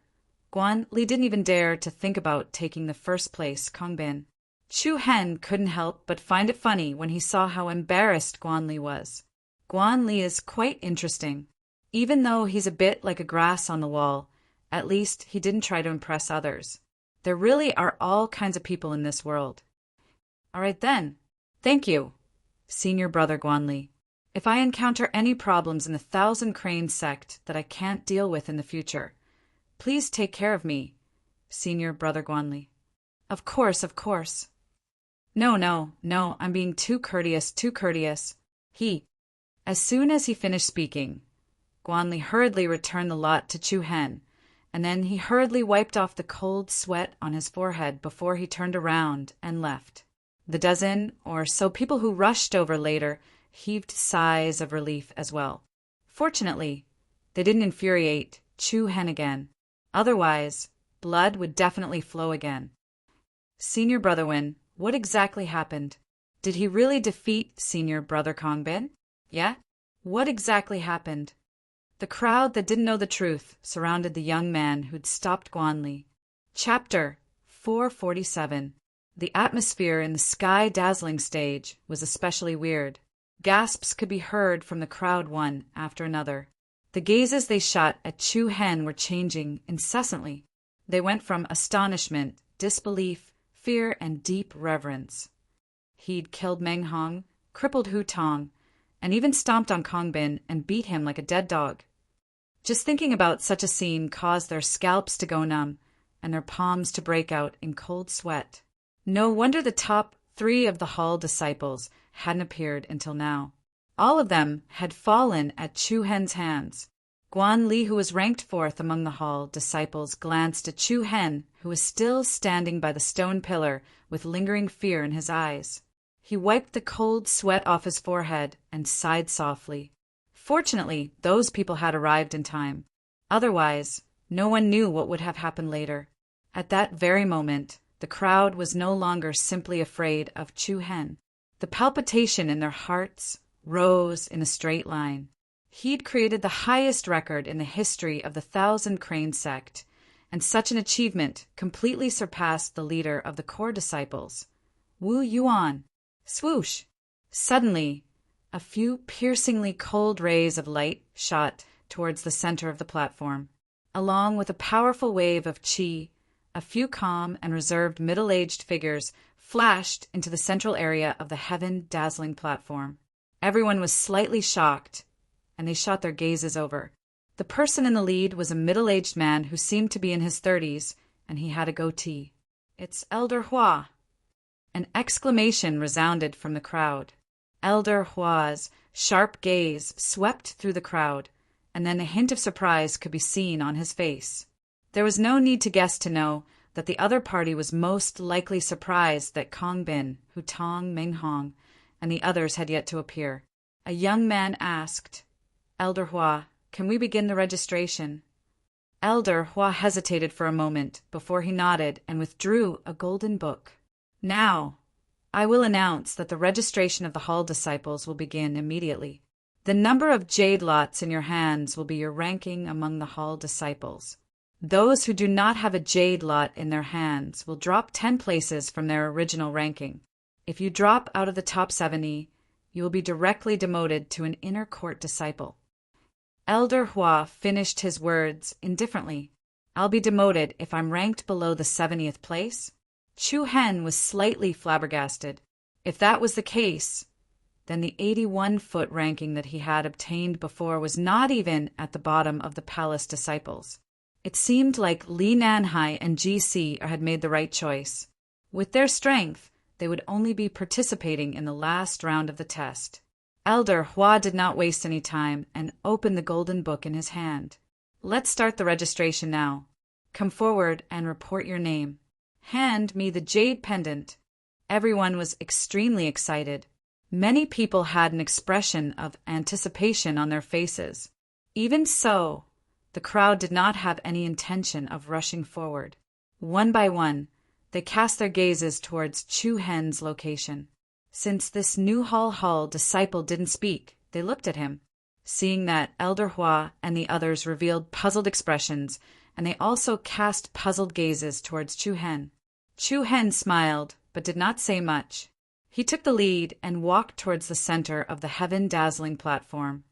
Guan Li didn't even dare to think about taking the first place Kongbin. Chu Hen couldn't help but find it funny when he saw how embarrassed Guan Li was. Guan Li is quite interesting. Even though he's a bit like a grass on the wall, at least he didn't try to impress others. There really are all kinds of people in this world. All right then. Thank you, Senior Brother Guan Li. If I encounter any problems in the Thousand Crane sect that I can't deal with in the future, please take care of me, Senior Brother Guan Li. Of course, of course. No, I'm being too courteous. As soon as he finished speaking, Guan Li hurriedly returned the lot to Chu Hen, and then he hurriedly wiped off the cold sweat on his forehead before he turned around and left. The dozen or so people who rushed over later heaved sighs of relief as well. Fortunately, they didn't infuriate Chu Hen again. Otherwise, blood would definitely flow again. Senior Brother Wen, what exactly happened? Did he really defeat Senior Brother Kongbin? Yeah? What exactly happened? The crowd that didn't know the truth surrounded the young man who'd stopped Guan Li. Chapter 447. The atmosphere in the sky-dazzling stage was especially weird. Gasps could be heard from the crowd one after another. The gazes they shot at Chu Hen were changing incessantly. They went from astonishment, disbelief, fear, and deep reverence. He'd killed Meng Hong, crippled Hu Tong, and even stomped on Kongbin and beat him like a dead dog. Just thinking about such a scene caused their scalps to go numb and their palms to break out in cold sweat. No wonder the top 3 of the Hall disciples hadn't appeared until now. All of them had fallen at Chu Hen's hands. Guan Li, who was ranked 4th among the Hall disciples, glanced at Chu Hen, who was still standing by the stone pillar with lingering fear in his eyes. He wiped the cold sweat off his forehead and sighed softly. Fortunately, those people had arrived in time. Otherwise, no one knew what would have happened later. At that very moment, the crowd was no longer simply afraid of Chu Hen. The palpitation in their hearts rose in a straight line. He'd created the highest record in the history of the Thousand Crane sect, and such an achievement completely surpassed the leader of the core disciples, Wu Yuan. Swoosh! Suddenly, a few piercingly cold rays of light shot towards the center of the platform. Along with a powerful wave of qi, a few calm and reserved middle-aged figures flashed into the central area of the heaven-dazzling platform. Everyone was slightly shocked, and they shot their gazes over. The person in the lead was a middle-aged man who seemed to be in his 30s, and he had a goatee. "It's Elder Hua!" An exclamation resounded from the crowd. Elder Hua's sharp gaze swept through the crowd, and then a hint of surprise could be seen on his face. There was no need to guess to know that the other party was most likely surprised that Kongbin, Hu Tong, Meng Hong, and the others had yet to appear. A young man asked, "Elder Hua, can we begin the registration?" Elder Hua hesitated for a moment before he nodded and withdrew a golden book. "Now, I will announce that the registration of the Hall disciples will begin immediately. The number of jade lots in your hands will be your ranking among the Hall disciples. Those who do not have a jade lot in their hands will drop 10 places from their original ranking. If you drop out of the top 70, you will be directly demoted to an inner court disciple." Elder Hua finished his words indifferently. "I'll be demoted if I'm ranked below the 70th place?" Chu Hen was slightly flabbergasted. If that was the case, then the 81-foot ranking that he had obtained before was not even at the bottom of the palace disciples. It seemed like Li Nanhai and GC had made the right choice. With their strength, they would only be participating in the last round of the test. Elder Hua did not waste any time and opened the golden book in his hand. "Let's start the registration now. Come forward and report your name. Hand me the jade pendant." Everyone was extremely excited. Many people had an expression of anticipation on their faces. Even so, the crowd did not have any intention of rushing forward. One by one, They cast their gazes towards Chu Hen's location. Since this new Hall disciple didn't speak, they looked at him. Seeing that, Elder Hua and the others revealed puzzled expressions, and they also cast puzzled gazes towards Chu Hen. Chu Hen smiled, but did not say much. He took the lead and walked towards the center of the heaven-dazzling platform.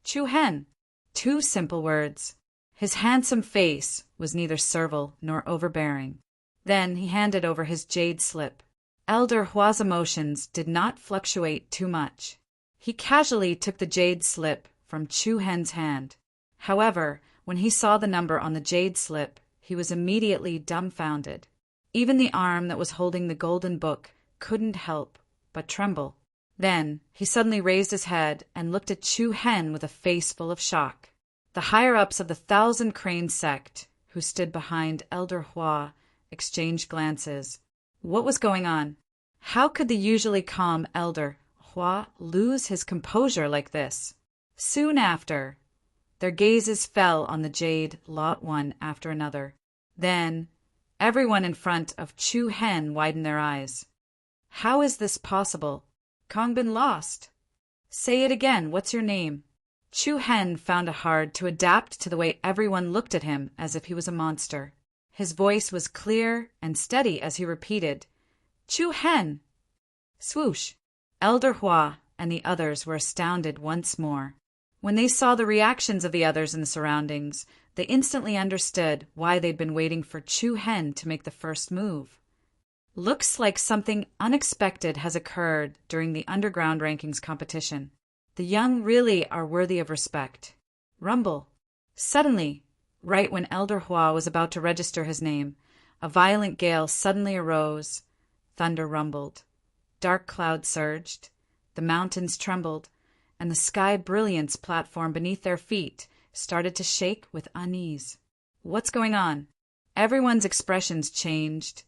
Chu Hen. 2 simple words. His handsome face was neither servile nor overbearing. Then he handed over his jade slip. Elder Hua's emotions did not fluctuate too much. He casually took the jade slip from Chu Hen's hand. However, when he saw the number on the jade slip, he was immediately dumbfounded. Even the arm that was holding the golden book couldn't help but tremble. Then he suddenly raised his head and looked at Chu Hen with a face full of shock. The higher-ups of the Thousand Crane sect, who stood behind Elder Hua, exchanged glances. What was going on? How could the usually calm Elder Hua lose his composure like this? Soon after, their gazes fell on the jade lot one after another. Then, everyone in front of Chu Hen widened their eyes. How is this possible? Kongbin lost. Say it again, what's your name? Chu Hen found it hard to adapt to the way everyone looked at him as if he was a monster. His voice was clear and steady as he repeated, Chu Hen. Swoosh. Elder Hua and the others were astounded once more. When they saw the reactions of the others in the surroundings, they instantly understood why they'd been waiting for Chu Hen to make the first move. Looks like something unexpected has occurred during the underground rankings competition. The young really are worthy of respect. Rumble. Suddenly, right when Elder Hua was about to register his name, a violent gale suddenly arose. Thunder rumbled. Dark clouds surged. The mountains trembled, and the sky brilliance platform beneath their feet started to shake with unease. What's going on? Everyone's expressions changed,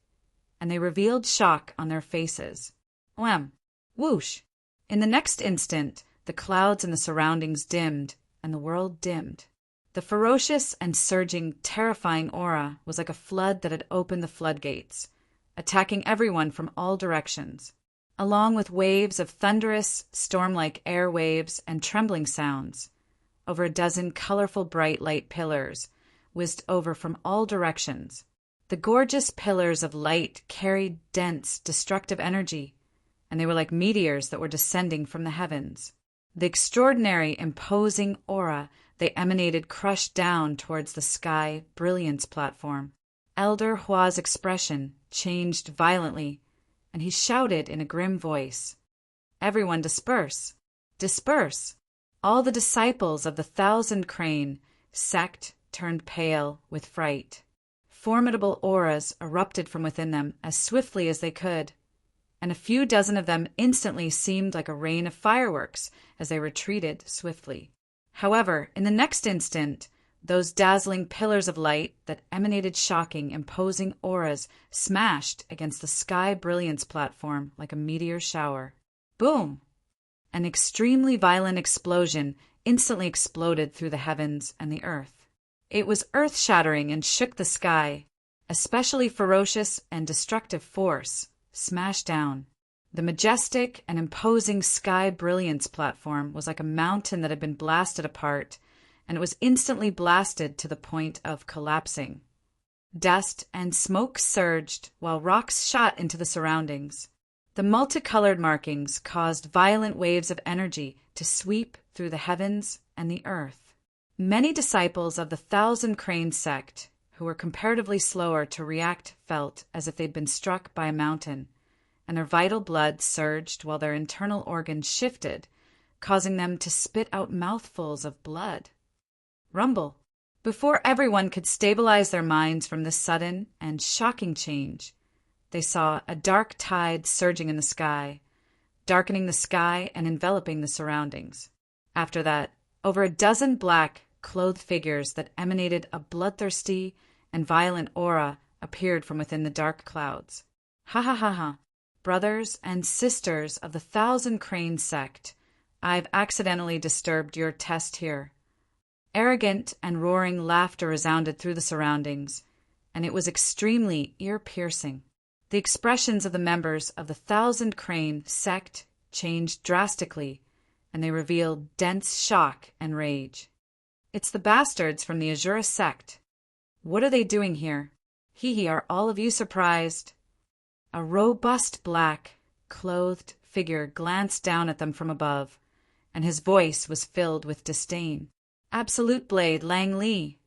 and they revealed shock on their faces. Wham! Whoosh! In the next instant, the clouds in the surroundings dimmed, and the world dimmed. The ferocious and surging, terrifying aura was like a flood that had opened the floodgates, attacking everyone from all directions. Along with waves of thunderous, storm-like air waves and trembling sounds, over a dozen colorful bright light pillars whizzed over from all directions. The gorgeous pillars of light carried dense, destructive energy, and they were like meteors that were descending from the heavens. The extraordinary, imposing aura they emanated crushed down towards the sky brilliance platform. Elder Hua's expression changed violently, and he shouted in a grim voice, Everyone disperse! Disperse! All the disciples of the Thousand Crane sect turned pale with fright. Formidable auras erupted from within them as swiftly as they could, and a few dozen of them instantly seemed like a rain of fireworks as they retreated swiftly. However, in the next instant, those dazzling pillars of light that emanated shocking, imposing auras smashed against the sky brilliance platform like a meteor shower. Boom! An extremely violent explosion instantly exploded through the heavens and the earth. It was earth-shattering and shook the sky. Especially ferocious and destructive force smashed down. The majestic and imposing sky brilliance platform was like a mountain that had been blasted apart, and it was instantly blasted to the point of collapsing. Dust and smoke surged while rocks shot into the surroundings. The multicolored markings caused violent waves of energy to sweep through the heavens and the earth. Many disciples of the Thousand Crane sect, who were comparatively slower to react, felt as if they'd been struck by a mountain, and their vital blood surged while their internal organs shifted, causing them to spit out mouthfuls of blood. Rumble. Before everyone could stabilize their minds from this sudden and shocking change, they saw a dark tide surging in the sky, darkening the sky and enveloping the surroundings. After that, over a dozen black-clothed figures that emanated a bloodthirsty and violent aura appeared from within the dark clouds. Ha ha ha ha. Brothers and sisters of the Thousand Crane sect, I've accidentally disturbed your test here. Arrogant and roaring laughter resounded through the surroundings, and it was extremely ear-piercing. The expressions of the members of the Thousand Crane sect changed drastically, and they revealed dense shock and rage. "It's the bastards from the Azura sect. What are they doing here? Hee, are all of you surprised?" A robust black, clothed figure glanced down at them from above, and his voice was filled with disdain. "Absolute Blade Lang Li."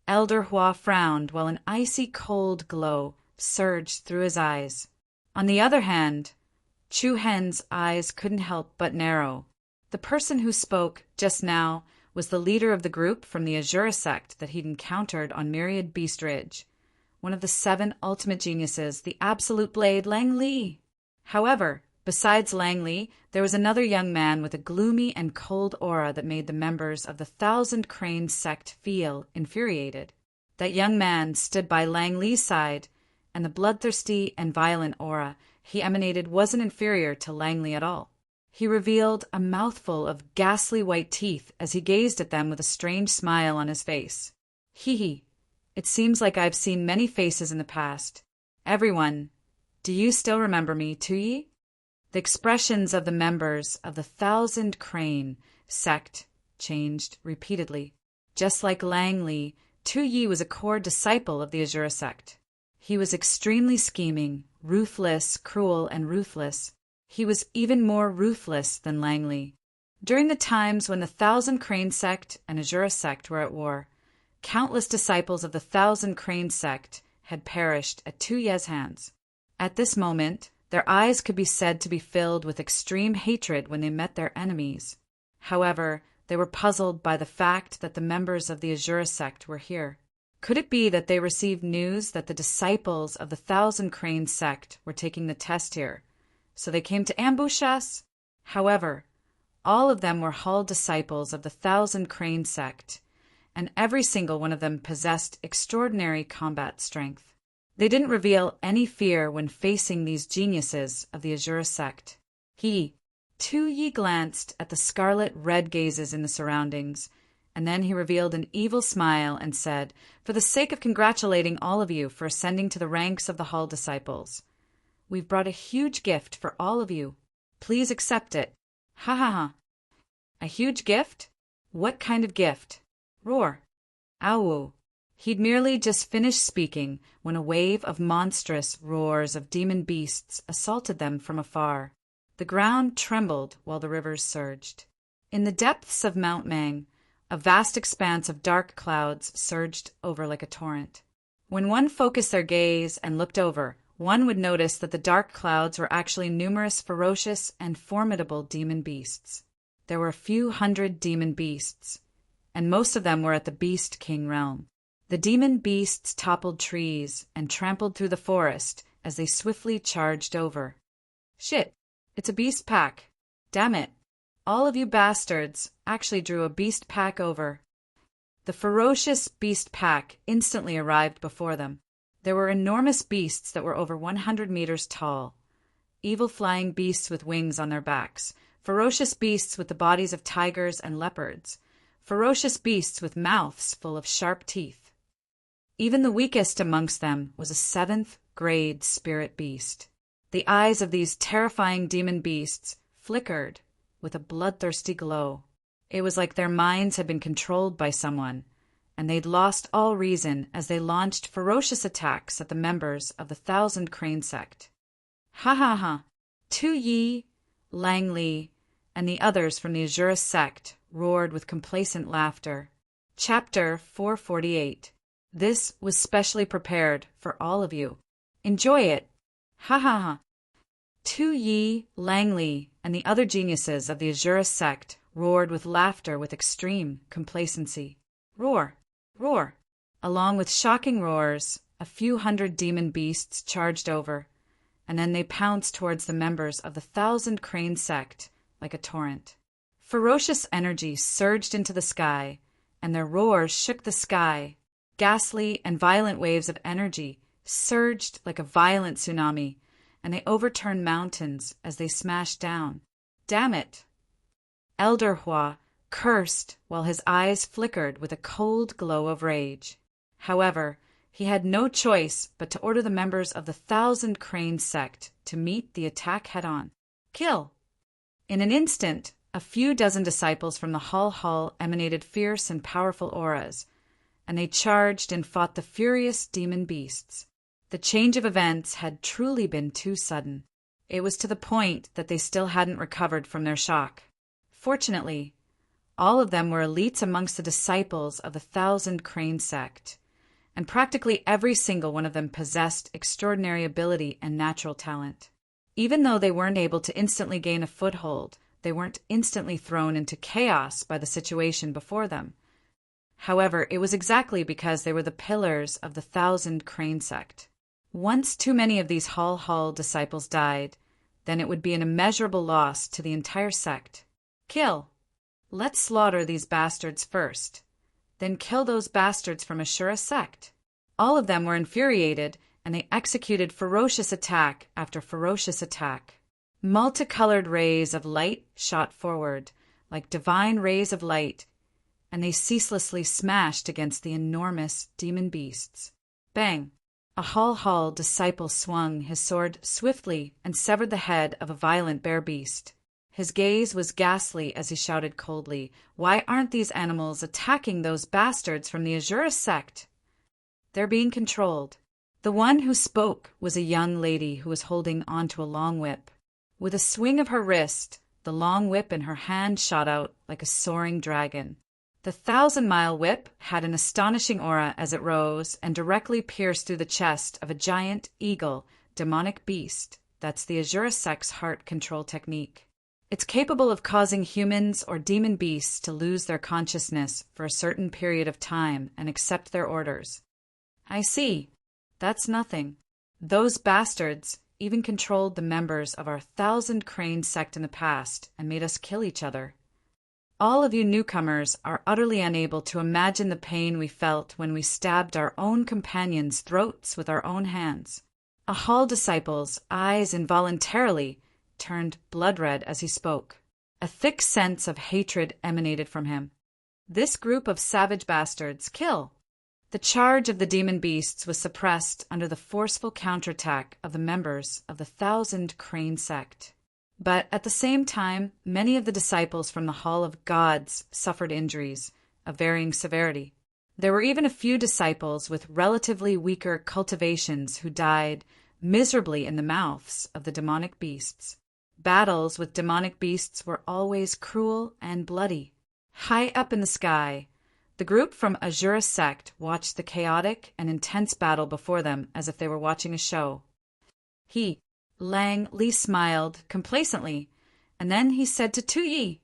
Elder Hua frowned while an icy cold glow surged through his eyes. On the other hand, Chu Hen's eyes couldn't help but narrow. The person who spoke just now was the leader of the group from the Azura sect that he'd encountered on Myriad Beast Ridge, one of the 7 ultimate geniuses, the Absolute Blade Lang Li. However, besides Lang Li, there was another young man with a gloomy and cold aura that made the members of the Thousand Crane sect feel infuriated. That young man stood by Lang Li's side, and the bloodthirsty and violent aura he emanated wasn't inferior to Lang Li at all. He revealed a mouthful of ghastly white teeth as he gazed at them with a strange smile on his face. "Hee, it seems like I've seen many faces in the past. Everyone, do you still remember me, Tuyi?" The expressions of the members of the Thousand Crane sect changed repeatedly. Just like Lang Li, Tuyi was a core disciple of the Azura sect. He was extremely scheming, ruthless, cruel, and ruthless. He was even more ruthless than Lang Li. During the times when the Thousand Crane sect and Azura sect were at war, countless disciples of the Thousand Crane sect had perished at Tuyi's hands. At this moment, their eyes could be said to be filled with extreme hatred when they met their enemies. However, they were puzzled by the fact that the members of the Azura sect were here. Could it be that they received news that the disciples of the Thousand Crane sect were taking the test here, so they came to ambush us? However, all of them were Hall disciples of the Thousand Crane sect, and every single one of them possessed extraordinary combat strength. They didn't reveal any fear when facing these geniuses of the Azura sect. Tuyi glanced at the scarlet-red gazes in the surroundings, and then he revealed an evil smile and said, "For the sake of congratulating all of you for ascending to the ranks of the Hall disciples, we've brought a huge gift for all of you. Please accept it." Ha ha ha. A huge gift? What kind of gift? Roar. Ow. He'd merely just finished speaking when a wave of monstrous roars of demon beasts assaulted them from afar. The ground trembled while the rivers surged. In the depths of Mount Mang, a vast expanse of dark clouds surged over like a torrent. When one focused their gaze and looked over, one would notice that the dark clouds were actually numerous ferocious and formidable demon beasts. There were a few hundred demon beasts, and most of them were at the Beast King realm. The demon beasts toppled trees and trampled through the forest as they swiftly charged over. Shit, it's a beast pack. Damn it. All of you bastards actually drew a beast pack over. The ferocious beast pack instantly arrived before them. There were enormous beasts that were over 100 meters tall. Evil flying beasts with wings on their backs. Ferocious beasts with the bodies of tigers and leopards. Ferocious beasts with mouths full of sharp teeth. Even the weakest amongst them was a 7th-grade spirit beast. The eyes of these terrifying demon beasts flickered with a bloodthirsty glow. It was like their minds had been controlled by someone, and they'd lost all reason as they launched ferocious attacks at the members of the Thousand Crane sect. Ha ha ha! Tuyi, Lang Li, and the others from the Azura sect roared with complacent laughter. Chapter 448. This was specially prepared for all of you. Enjoy it! Ha ha ha! Tuyi, Lang Li, and the other geniuses of the Azura sect roared with laughter with extreme complacency. Roar! Roar! Along with shocking roars, a few hundred demon beasts charged over, and then they pounced towards the members of the Thousand Crane sect like a torrent. Ferocious energy surged into the sky, and their roars shook the sky. Ghastly and violent waves of energy surged like a violent tsunami, and they overturned mountains as they smashed down. Damn it! Elder Hua cursed while his eyes flickered with a cold glow of rage. However, He had no choice but to order the members of the 1,000 Crane sect to meet the attack head-on. Kill! In an instant, a few dozen disciples from the hall emanated fierce and powerful auras, and they charged and fought the furious demon beasts. The change of events had truly been too sudden. It was to the point that they still hadn't recovered from their shock. Fortunately, all of them were elites amongst the disciples of the 1,000 Crane sect, and practically every single one of them possessed extraordinary ability and natural talent. Even though they weren't able to instantly gain a foothold, they weren't instantly thrown into chaos by the situation before them. However, it was exactly because they were the pillars of the 1,000 Crane sect. Once too many of these hall disciples died, then it would be an immeasurable loss to the entire sect. Kill! Let's slaughter these bastards first. Then kill those bastards from Ashura sect. All of them were infuriated, and they executed ferocious attack after ferocious attack. Multicolored rays of light shot forward, like divine rays of light, and they ceaselessly smashed against the enormous demon beasts. Bang! A hall disciple swung his sword swiftly and severed the head of a violent bear beast. His gaze was ghastly as he shouted coldly, "Why aren't these animals attacking those bastards from the Ashura sect?" "They're being controlled." The one who spoke was a young lady who was holding onto a long whip. With a swing of her wrist, the long whip in her hand shot out like a soaring dragon. The 1,000-mile whip had an astonishing aura as it rose and directly pierced through the chest of a giant eagle, demonic beast. That's the Ashura sect's heart control technique. It's capable of causing humans or demon beasts to lose their consciousness for a certain period of time and accept their orders. I see. That's nothing. Those bastards even controlled the members of our 1,000 Crane sect in the past and made us kill each other. All of you newcomers are utterly unable to imagine the pain we felt when we stabbed our own companions' throats with our own hands. A hall disciple's eyes involuntarily turned blood red as he spoke. A thick sense of hatred emanated from him. This group of savage bastards, kill! The charge of the demon beasts was suppressed under the forceful counterattack of the members of the 1,000 Crane sect. But at the same time, many of the disciples from the Hall of Gods suffered injuries of varying severity. There were even a few disciples with relatively weaker cultivations who died miserably in the mouths of the demonic beasts. Battles with demonic beasts were always cruel and bloody. High up in the sky, the group from Ashura sect watched the chaotic and intense battle before them as if they were watching a show. Lang Li smiled complacently, and then he said to Tuyi,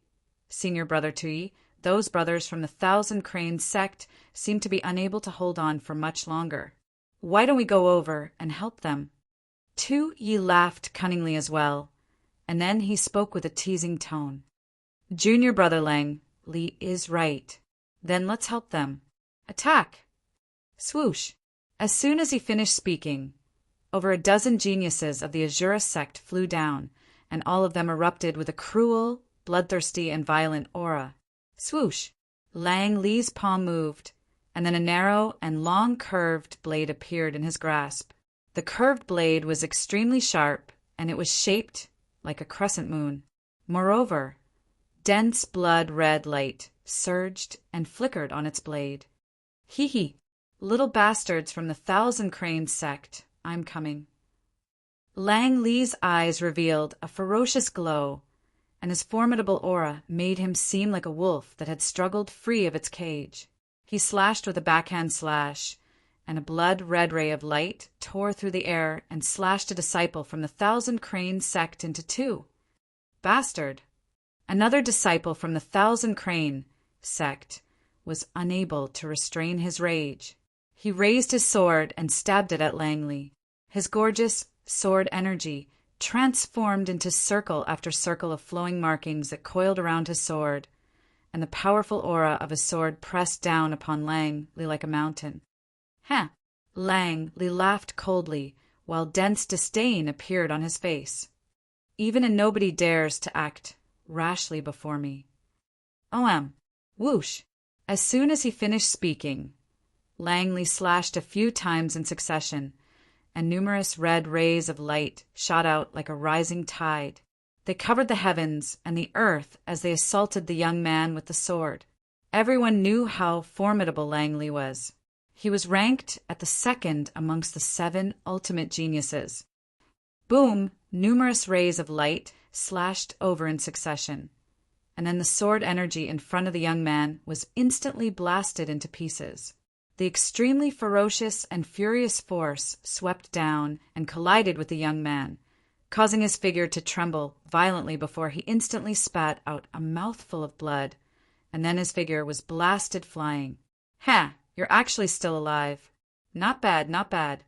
"Senior brother Tuyi, those brothers from the 1,000 Crane sect seem to be unable to hold on for much longer. Why don't we go over and help them?" Tuyi laughed cunningly as well, and then he spoke with a teasing tone. "Junior brother Lang Li is right. Then let's help them. Attack!" Swoosh! As soon as he finished speaking, over a dozen geniuses of the Ashura sect flew down, and all of them erupted with a cruel, bloodthirsty, and violent aura. Swoosh! Lang Li's palm moved, and then a narrow and long curved blade appeared in his grasp. The curved blade was extremely sharp, and it was shaped like a crescent moon. Moreover, dense blood-red light surged and flickered on its blade. Little bastards from the 1,000 Crane sect, I'm coming." Lang Li's eyes revealed a ferocious glow, and his formidable aura made him seem like a wolf that had struggled free of its cage. He slashed with a backhand slash, and a blood-red ray of light tore through the air and slashed a disciple from the 1,000 Crane sect into two. Bastard! Another disciple from the 1,000 Crane sect was unable to restrain his rage. He raised his sword and stabbed it at Lang Li. His gorgeous sword energy transformed into circle after circle of flowing markings that coiled around his sword, and the powerful aura of his sword pressed down upon Lang Li like a mountain. Lang Li laughed coldly, while dense disdain appeared on his face. "Even a nobody dares to act rashly before me." Whoosh! As soon as he finished speaking, Langley slashed a few times in succession, and numerous red rays of light shot out like a rising tide. They covered the heavens and the earth as they assaulted the young man with the sword. Everyone knew how formidable Langley was. He was ranked at the second amongst the 7 ultimate geniuses. Boom! Numerous rays of light slashed over in succession, and then the sword energy in front of the young man was instantly blasted into pieces. The extremely ferocious and furious force swept down and collided with the young man, causing his figure to tremble violently before he instantly spat out a mouthful of blood, and then his figure was blasted flying. "Ha! You're actually still alive. Not bad, not bad.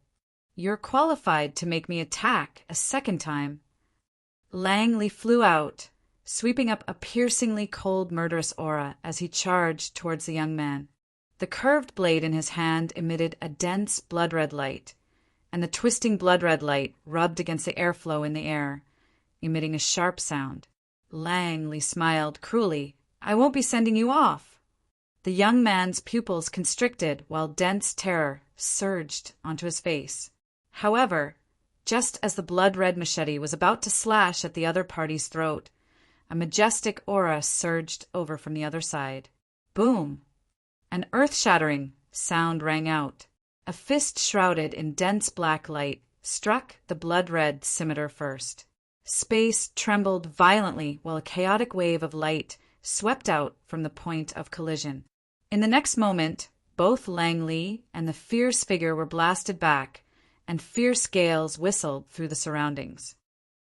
You're qualified to make me attack a second time." Langley flew out, sweeping up a piercingly cold, murderous aura as he charged towards the young man. The curved blade in his hand emitted a dense blood-red light, and the twisting blood-red light rubbed against the airflow in the air, emitting a sharp sound. Langley smiled cruelly. "I won't be sending you off." The young man's pupils constricted while dense terror surged onto his face. However, just as the blood-red machete was about to slash at the other party's throat, a majestic aura surged over from the other side. Boom! An earth-shattering sound rang out. A fist shrouded in dense black light struck the blood-red scimitar first. Space trembled violently while a chaotic wave of light swept out from the point of collision. In the next moment, both Langley and the fierce figure were blasted back, and fierce gales whistled through the surroundings.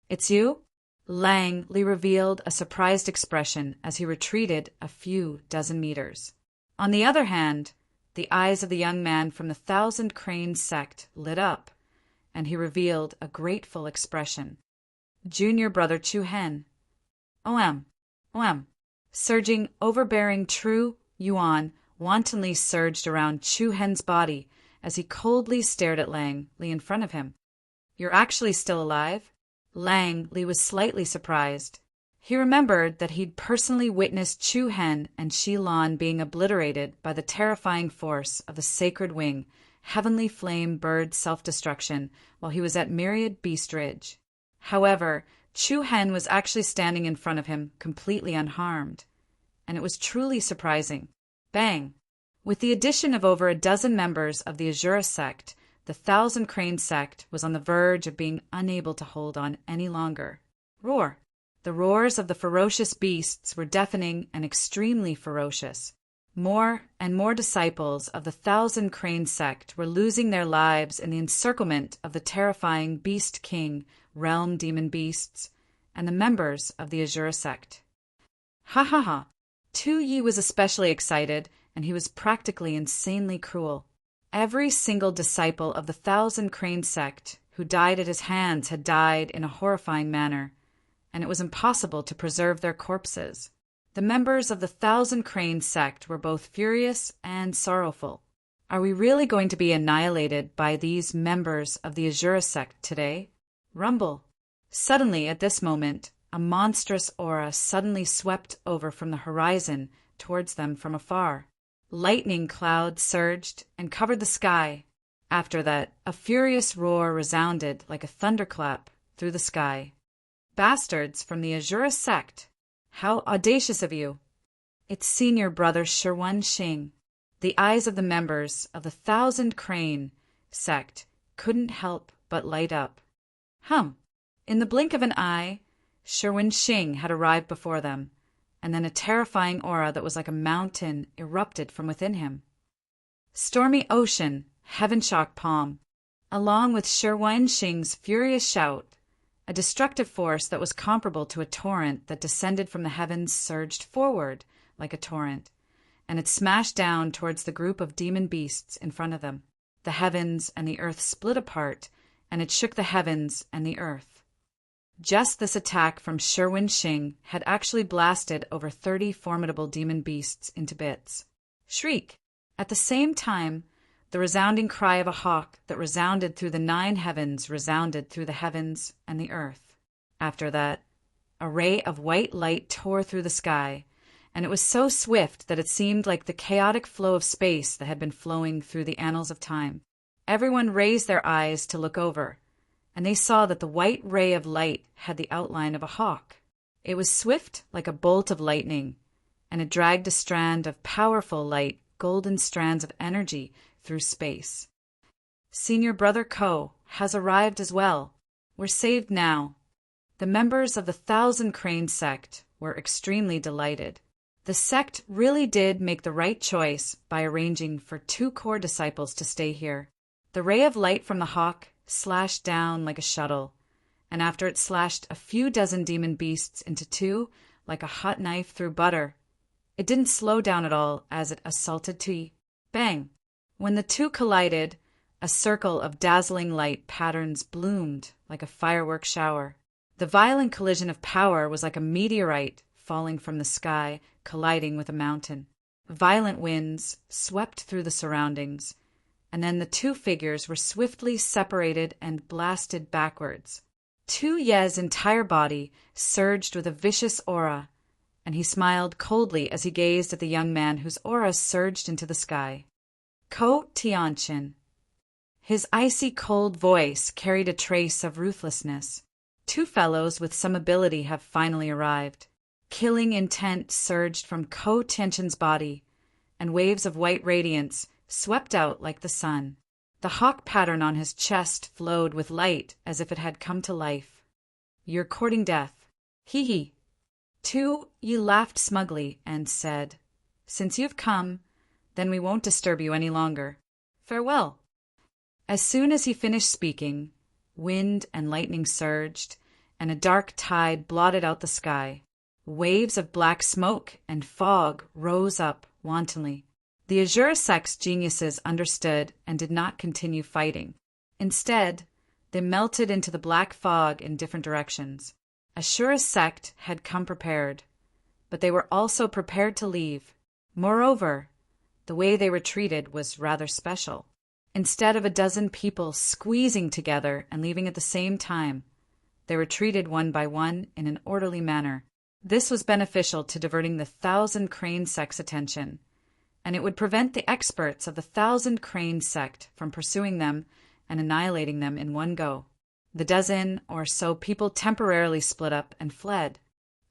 "It's you?" Langley revealed a surprised expression as he retreated a few dozen meters. On the other hand, the eyes of the young man from the Thousand Cranes sect lit up, and he revealed a grateful expression. "Junior brother Chu Hen." "OM, OM." Surging, overbearing true yuan wantonly surged around Chu Hen's body as he coldly stared at Langley in front of him. "You're actually still alive?" Langley was slightly surprised. He remembered that he'd personally witnessed Chu Hen and Shi Lan being obliterated by the terrifying force of the Sacred Wing, Heavenly Flame Bird self-destruction while he was at Myriad Beast Ridge. However, Chu Hen was actually standing in front of him, completely unharmed. And it was truly surprising. Bang! With the addition of over a dozen members of the Azura sect, the Thousand Crane sect was on the verge of being unable to hold on any longer. Roar! The roars of the ferocious beasts were deafening and extremely ferocious. More and more disciples of the Thousand Crane sect were losing their lives in the encirclement of the terrifying Beast King, Realm Demon Beasts, and the members of the Azura sect. Ha ha ha! Tu Yi was especially excited, and he was practically insanely cruel. Every single disciple of the Thousand Crane sect who died at his hands had died in a horrifying manner, and it was impossible to preserve their corpses. The members of the Thousand Crane sect were both furious and sorrowful. Are we really going to be annihilated by these members of the Azura sect today? Rumble. Suddenly, at this moment, a monstrous aura suddenly swept over from the horizon towards them from afar. Lightning clouds surged and covered the sky. After that, a furious roar resounded like a thunderclap through the sky. "Bastards from the Azura sect! How audacious of you!" Its senior brother Sherwan Xing. The eyes of the members of the Thousand Crane sect couldn't help but light up. In the blink of an eye, Sherwan Xing had arrived before them, and then a terrifying aura that was like a mountain erupted from within him. Stormy ocean, heaven shock palm, along with Sherwan Xing's furious shout, a destructive force that was comparable to a torrent that descended from the heavens surged forward like a torrent, and it smashed down towards the group of demon beasts in front of them. The heavens and the earth split apart, and it shook the heavens and the earth. Just this attack from Sherwan Xing had actually blasted over 30 formidable demon beasts into bits. Shriek! At the same time, the resounding cry of a hawk that resounded through the 9 heavens resounded through the heavens and the earth. After that, a ray of white light tore through the sky, and it was so swift that it seemed like the chaotic flow of space that had been flowing through the annals of time. Everyone raised their eyes to look over, and they saw that the white ray of light had the outline of a hawk. It was swift like a bolt of lightning, and it dragged a strand of powerful light, golden strands of energy through space. Senior Brother Ko has arrived as well. We're saved now. The members of the Thousand Crane sect were extremely delighted. The sect really did make the right choice by arranging for 2 core disciples to stay here. The ray of light from the hawk slashed down like a shuttle, and after it slashed a few dozen demon beasts into 2 like a hot knife through butter, it didn't slow down at all as it assaulted Tui. Bang! When the 2 collided, a circle of dazzling light patterns bloomed like a firework shower. The violent collision of power was like a meteorite falling from the sky, colliding with a mountain. Violent winds swept through the surroundings, and then the 2 figures were swiftly separated and blasted backwards. Ye's entire body surged with a vicious aura, and he smiled coldly as he gazed at the young man whose aura surged into the sky. Ko Tianqin. His icy cold voice carried a trace of ruthlessness. 2 fellows with some ability have finally arrived. Killing intent surged from Ko Tianqin's body, and waves of white radiance swept out like the sun. The hawk pattern on his chest flowed with light as if it had come to life. You're courting death. Hee hee. Yi laughed smugly and said, Since you've come, then we won't disturb you any longer. Farewell. As soon as he finished speaking, wind and lightning surged, and a dark tide blotted out the sky. Waves of black smoke and fog rose up wantonly. The Azura sect's geniuses understood and did not continue fighting. Instead, they melted into the black fog in different directions. Ashura's sect had come prepared, but they were also prepared to leave. Moreover, the way they retreated was rather special. Instead of a dozen people squeezing together and leaving at the same time, they retreated one by one in an orderly manner. This was beneficial to diverting the Thousand Crane sect's attention, and it would prevent the experts of the Thousand Crane sect from pursuing them and annihilating them in one go. The dozen or so people temporarily split up and fled.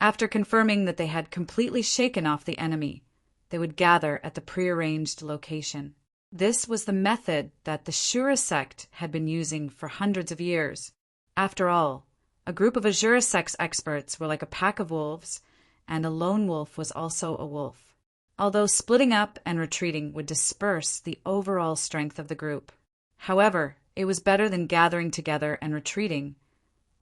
After confirming that they had completely shaken off the enemy, they would gather at the prearranged location. This was the method that the Shura sect had been using for hundreds of years. After all, a group of Azura sect's experts were like a pack of wolves, and a lone wolf was also a wolf. Although splitting up and retreating would disperse the overall strength of the group. However, it was better than gathering together and retreating,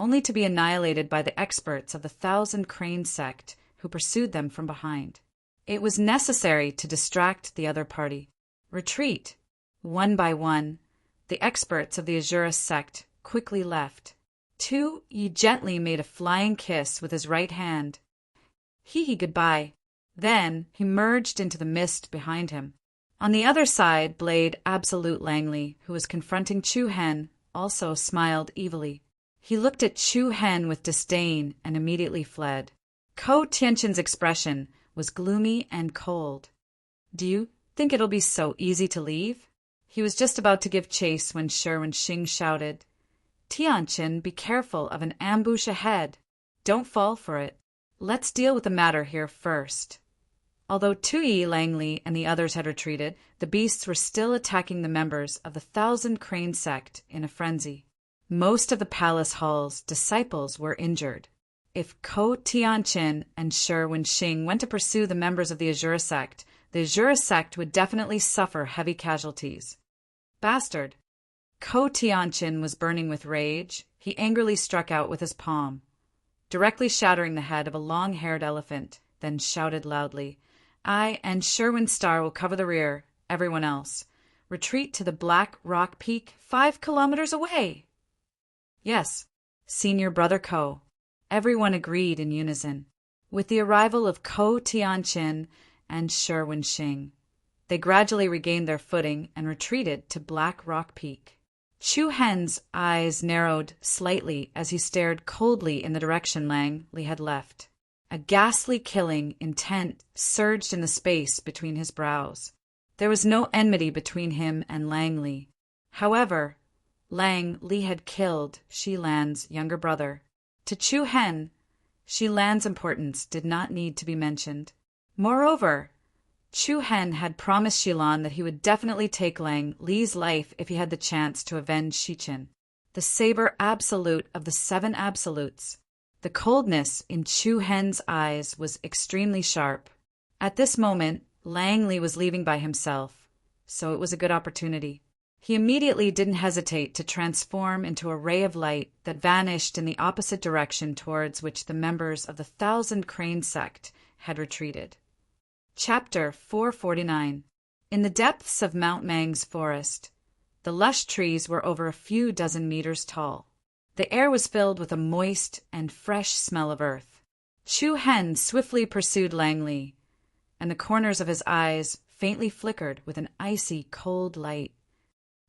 only to be annihilated by the experts of the Thousand Crane sect who pursued them from behind. It was necessary to distract the other party. Retreat. One by one, the experts of the Azura sect quickly left. Yi gently made a flying kiss with his right hand. Hee goodbye. Then he merged into the mist behind him. On the other side, Blade Absolute Langley, who was confronting Chu Hen, also smiled evilly. He looked at Chu Hen with disdain and immediately fled. Ko Tianqin's expression was gloomy and cold. Do you think it'll be so easy to leave? He was just about to give chase when Sherwin Xing shouted, Tianqin, be careful of an ambush ahead. Don't fall for it. Let's deal with the matter here first. Although Yi Langley and the others had retreated, the beasts were still attacking the members of the Thousand Crane sect in a frenzy. Most of the palace hall's disciples were injured. If Ko Tianqin and Sherwin Xing went to pursue the members of the Azura sect would definitely suffer heavy casualties. Bastard! Ko Tianqin was burning with rage. He angrily struck out with his palm, directly shattering the head of a long-haired elephant, then shouted loudly, I and Sherwin Star will cover the rear. Everyone else, retreat to the Black Rock Peak 5 kilometers away. Yes, Senior Brother Ko. Everyone agreed in unison. With the arrival of Ko Tianqin and Sherwin Xing, they gradually regained their footing and retreated to Black Rock Peak. Chu Hen's eyes narrowed slightly as he stared coldly in the direction Langley had left. A ghastly killing intent surged in the space between his brows. There was no enmity between him and Lang Li. However, Lang Li had killed Shi Lan's younger brother. To Chu Hen, Shi Lan's importance did not need to be mentioned. Moreover, Chu Hen had promised Shi Lan that he would definitely take Lang Li's life if he had the chance to avenge Shi Qin, the saber absolute of the 7 absolutes. The coldness in Chu Hen's eyes was extremely sharp. At this moment, Lang Li was leaving by himself, so it was a good opportunity. He immediately didn't hesitate to transform into a ray of light that vanished in the opposite direction towards which the members of the Thousand Crane sect had retreated. Chapter 449. In the depths of Mount Mang's forest, the lush trees were over a few dozen meters tall. The air was filled with a moist and fresh smell of earth. Chu Hen swiftly pursued Lang Li, and the corners of his eyes faintly flickered with an icy cold light.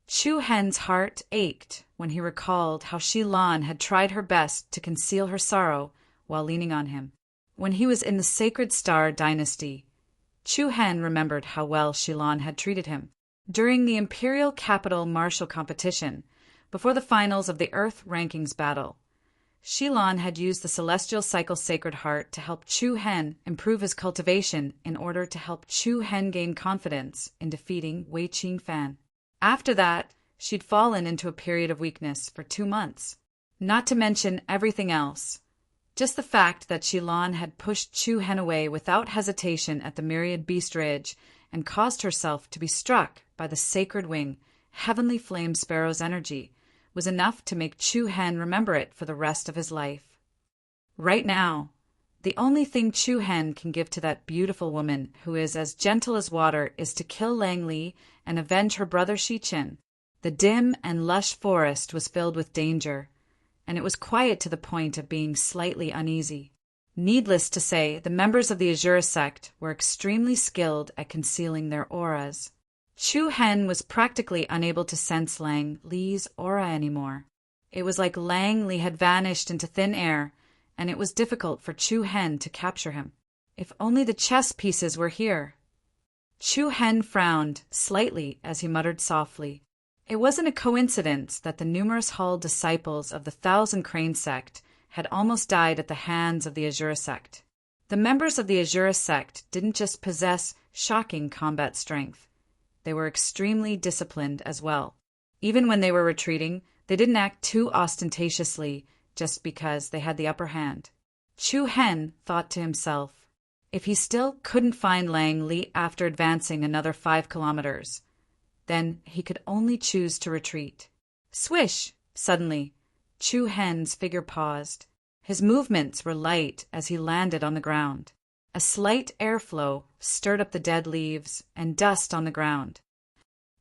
Chu Hen's heart ached when he recalled how Shi Lan had tried her best to conceal her sorrow while leaning on him. When he was in the Sacred Star dynasty, Chu Hen remembered how well Shi Lan had treated him. During the Imperial Capital Martial Competition, before the finals of the Earth Rankings battle, Shi Lan had used the Celestial Cycle Sacred Heart to help Chu Hen improve his cultivation in order to help Chu Hen gain confidence in defeating Wei Qingfan. After that, she'd fallen into a period of weakness for 2 months. Not to mention everything else. Just the fact that Shi Lan had pushed Chu Hen away without hesitation at the Myriad Beast Ridge and caused herself to be struck by the Sacred Wing, Heavenly Flame Sparrow's energy, was enough to make Chu Hen remember it for the rest of his life. Right now, the only thing Chu Hen can give to that beautiful woman who is as gentle as water is to kill Lang Li and avenge her brother Shi Qin. The dim and lush forest was filled with danger, and it was quiet to the point of being slightly uneasy. Needless to say, the members of the Azura sect were extremely skilled at concealing their auras. Chu Hen was practically unable to sense Lang Li's aura anymore. It was like Lang Li had vanished into thin air, and it was difficult for Chu Hen to capture him. If only the chess pieces were here. Chu Hen frowned slightly as he muttered softly. It wasn't a coincidence that the numerous Hall disciples of the Thousand Crane sect had almost died at the hands of the Azura sect. The members of the Azura sect didn't just possess shocking combat strength. They were extremely disciplined as well. Even when they were retreating, they didn't act too ostentatiously just because they had the upper hand. Chu Hen thought to himself, if he still couldn't find Lang Li after advancing another 5 kilometers, then he could only choose to retreat. Swish! Suddenly, Chu Hen's figure paused. His movements were light as he landed on the ground. A slight airflow stirred up the dead leaves and dust on the ground.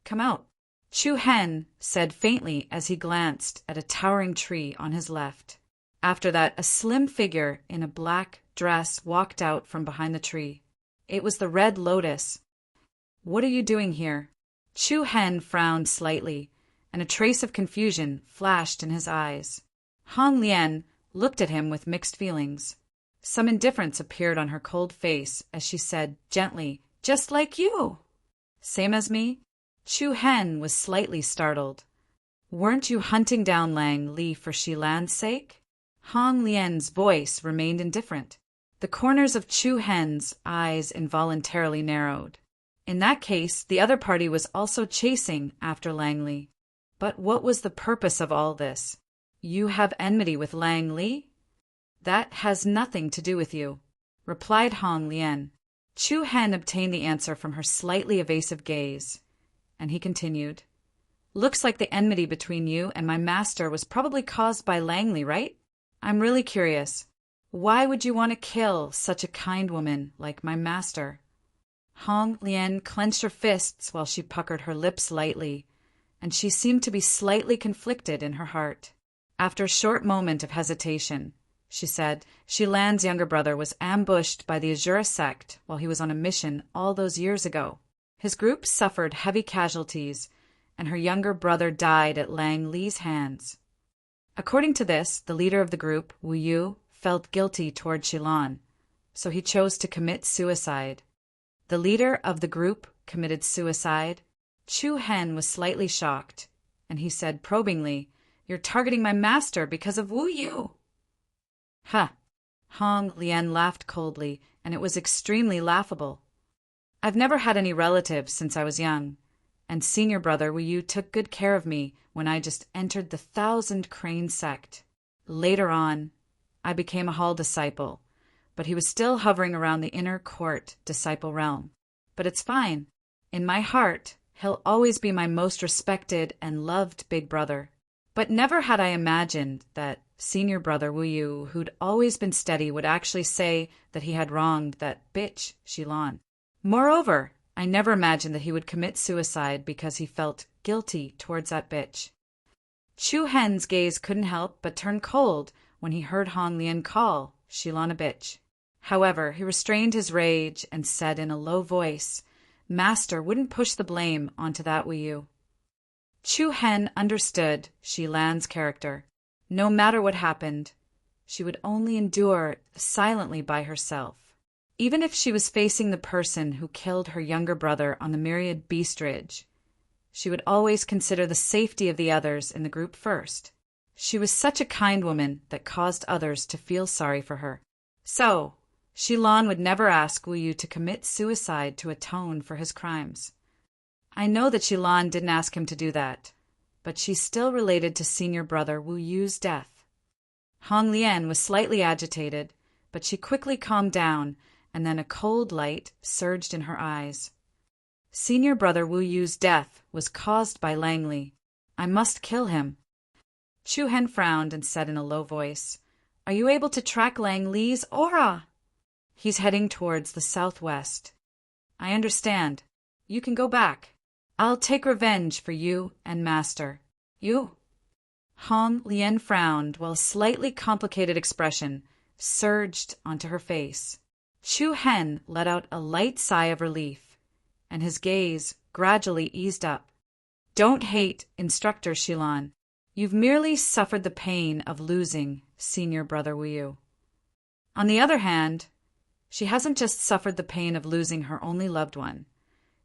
Come out, Chu Hen said faintly as he glanced at a towering tree on his left. After that, a slim figure in a black dress walked out from behind the tree. It was the Red Lotus. What are you doing here? Chu Hen frowned slightly, and a trace of confusion flashed in his eyes. Hong Lian looked at him with mixed feelings. Some indifference appeared on her cold face as she said gently, "Just like you." "Same as me?" Chu Hen was slightly startled. "Weren't you hunting down Lang Li for Shi Lan's sake?" Hong Lian's voice remained indifferent. The corners of Chu Hen's eyes involuntarily narrowed. In that case, the other party was also chasing after Lang Li. But what was the purpose of all this? You have enmity with Lang Li? That has nothing to do with you, replied Hong Lian. Chu Hen obtained the answer from her slightly evasive gaze, and he continued, "Looks like the enmity between you and my master was probably caused by Lang Li, right? I'm really curious. Why would you want to kill such a kind woman like my master?" Hong Lian clenched her fists while she puckered her lips lightly, and she seemed to be slightly conflicted in her heart. After a short moment of hesitation, she said, Shi Lan's younger brother was ambushed by the Azura sect while he was on a mission all those years ago. His group suffered heavy casualties, and her younger brother died at Lang Li's hands. According to this, the leader of the group, Wu Yu, felt guilty toward Shi Lan, so he chose to commit suicide. The leader of the group committed suicide. Chu Hen was slightly shocked, and he said probingly, "You're targeting my master because of Wu Yu." "Huh." Hong Lian laughed coldly, and it was extremely laughable. "I've never had any relatives since I was young, and senior brother Wu Yu took good care of me when I just entered the Thousand Crane sect. Later on, I became a hall disciple, but he was still hovering around the inner court disciple realm. But it's fine. In my heart, he'll always be my most respected and loved big brother." But never had I imagined that senior brother Wu Yu, who'd always been steady, would actually say that he had wronged that bitch, Shilan. Moreover, I never imagined that he would commit suicide because he felt guilty towards that bitch. Chu Hen's gaze couldn't help but turn cold when he heard Hong Lian call Shilan a bitch. However, he restrained his rage and said in a low voice, "Master wouldn't push the blame onto that Wu Yu." Chu Hen understood Shilan's character. No matter what happened, she would only endure silently by herself. Even if she was facing the person who killed her younger brother on the Myriad Beast Ridge, she would always consider the safety of the others in the group first. She was such a kind woman that caused others to feel sorry for her. So, Shilan would never ask Wu Yu to commit suicide to atone for his crimes. I know that Shilan didn't ask him to do that, but she still related to senior brother Wu Yu's death. Hong Lian was slightly agitated, but she quickly calmed down, and then a cold light surged in her eyes. Senior brother Wu Yu's death was caused by Langley. I must kill him. Chu Hen frowned and said in a low voice, "Are you able to track Langley's aura?" "He's heading towards the southwest." "I understand. You can go back. I'll take revenge for you and Master." "You?" Hong Lian frowned while a slightly complicated expression surged onto her face. Chu Hen let out a light sigh of relief, and his gaze gradually eased up. "Don't hate Instructor Shilan. You've merely suffered the pain of losing senior brother Wu Yu. On the other hand, she hasn't just suffered the pain of losing her only loved one.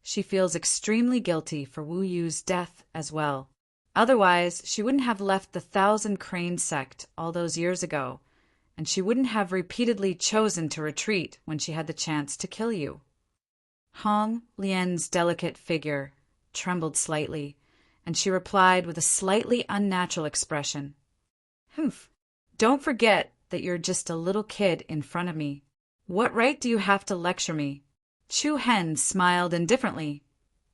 She feels extremely guilty for Wu Yu's death as well. Otherwise, she wouldn't have left the Thousand Crane sect all those years ago, and she wouldn't have repeatedly chosen to retreat when she had the chance to kill you." Hong Lian's delicate figure trembled slightly, and she replied with a slightly unnatural expression, "Humph, don't forget that you're just a little kid in front of me. What right do you have to lecture me?" Chu Hen smiled indifferently.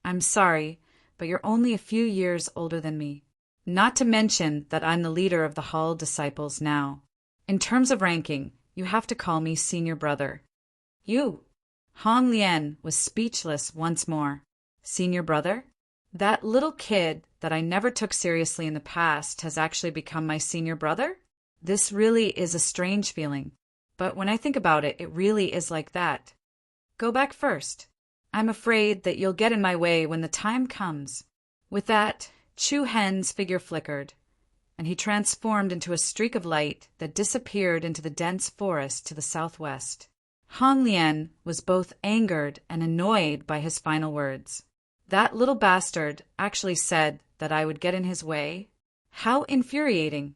"I'm sorry, but you're only a few years older than me. Not to mention that I'm the leader of the Hall disciples now. In terms of ranking, you have to call me senior brother." "You?" Hong Lian was speechless once more. "Senior brother? That little kid that I never took seriously in the past has actually become my senior brother? This really is a strange feeling, but when I think about it, it really is like that. Go back first. I'm afraid that you'll get in my way when the time comes." With that, Chu Hen's figure flickered, and he transformed into a streak of light that disappeared into the dense forest to the southwest. Hong Lian was both angered and annoyed by his final words. That little bastard actually said that I would get in his way? How infuriating.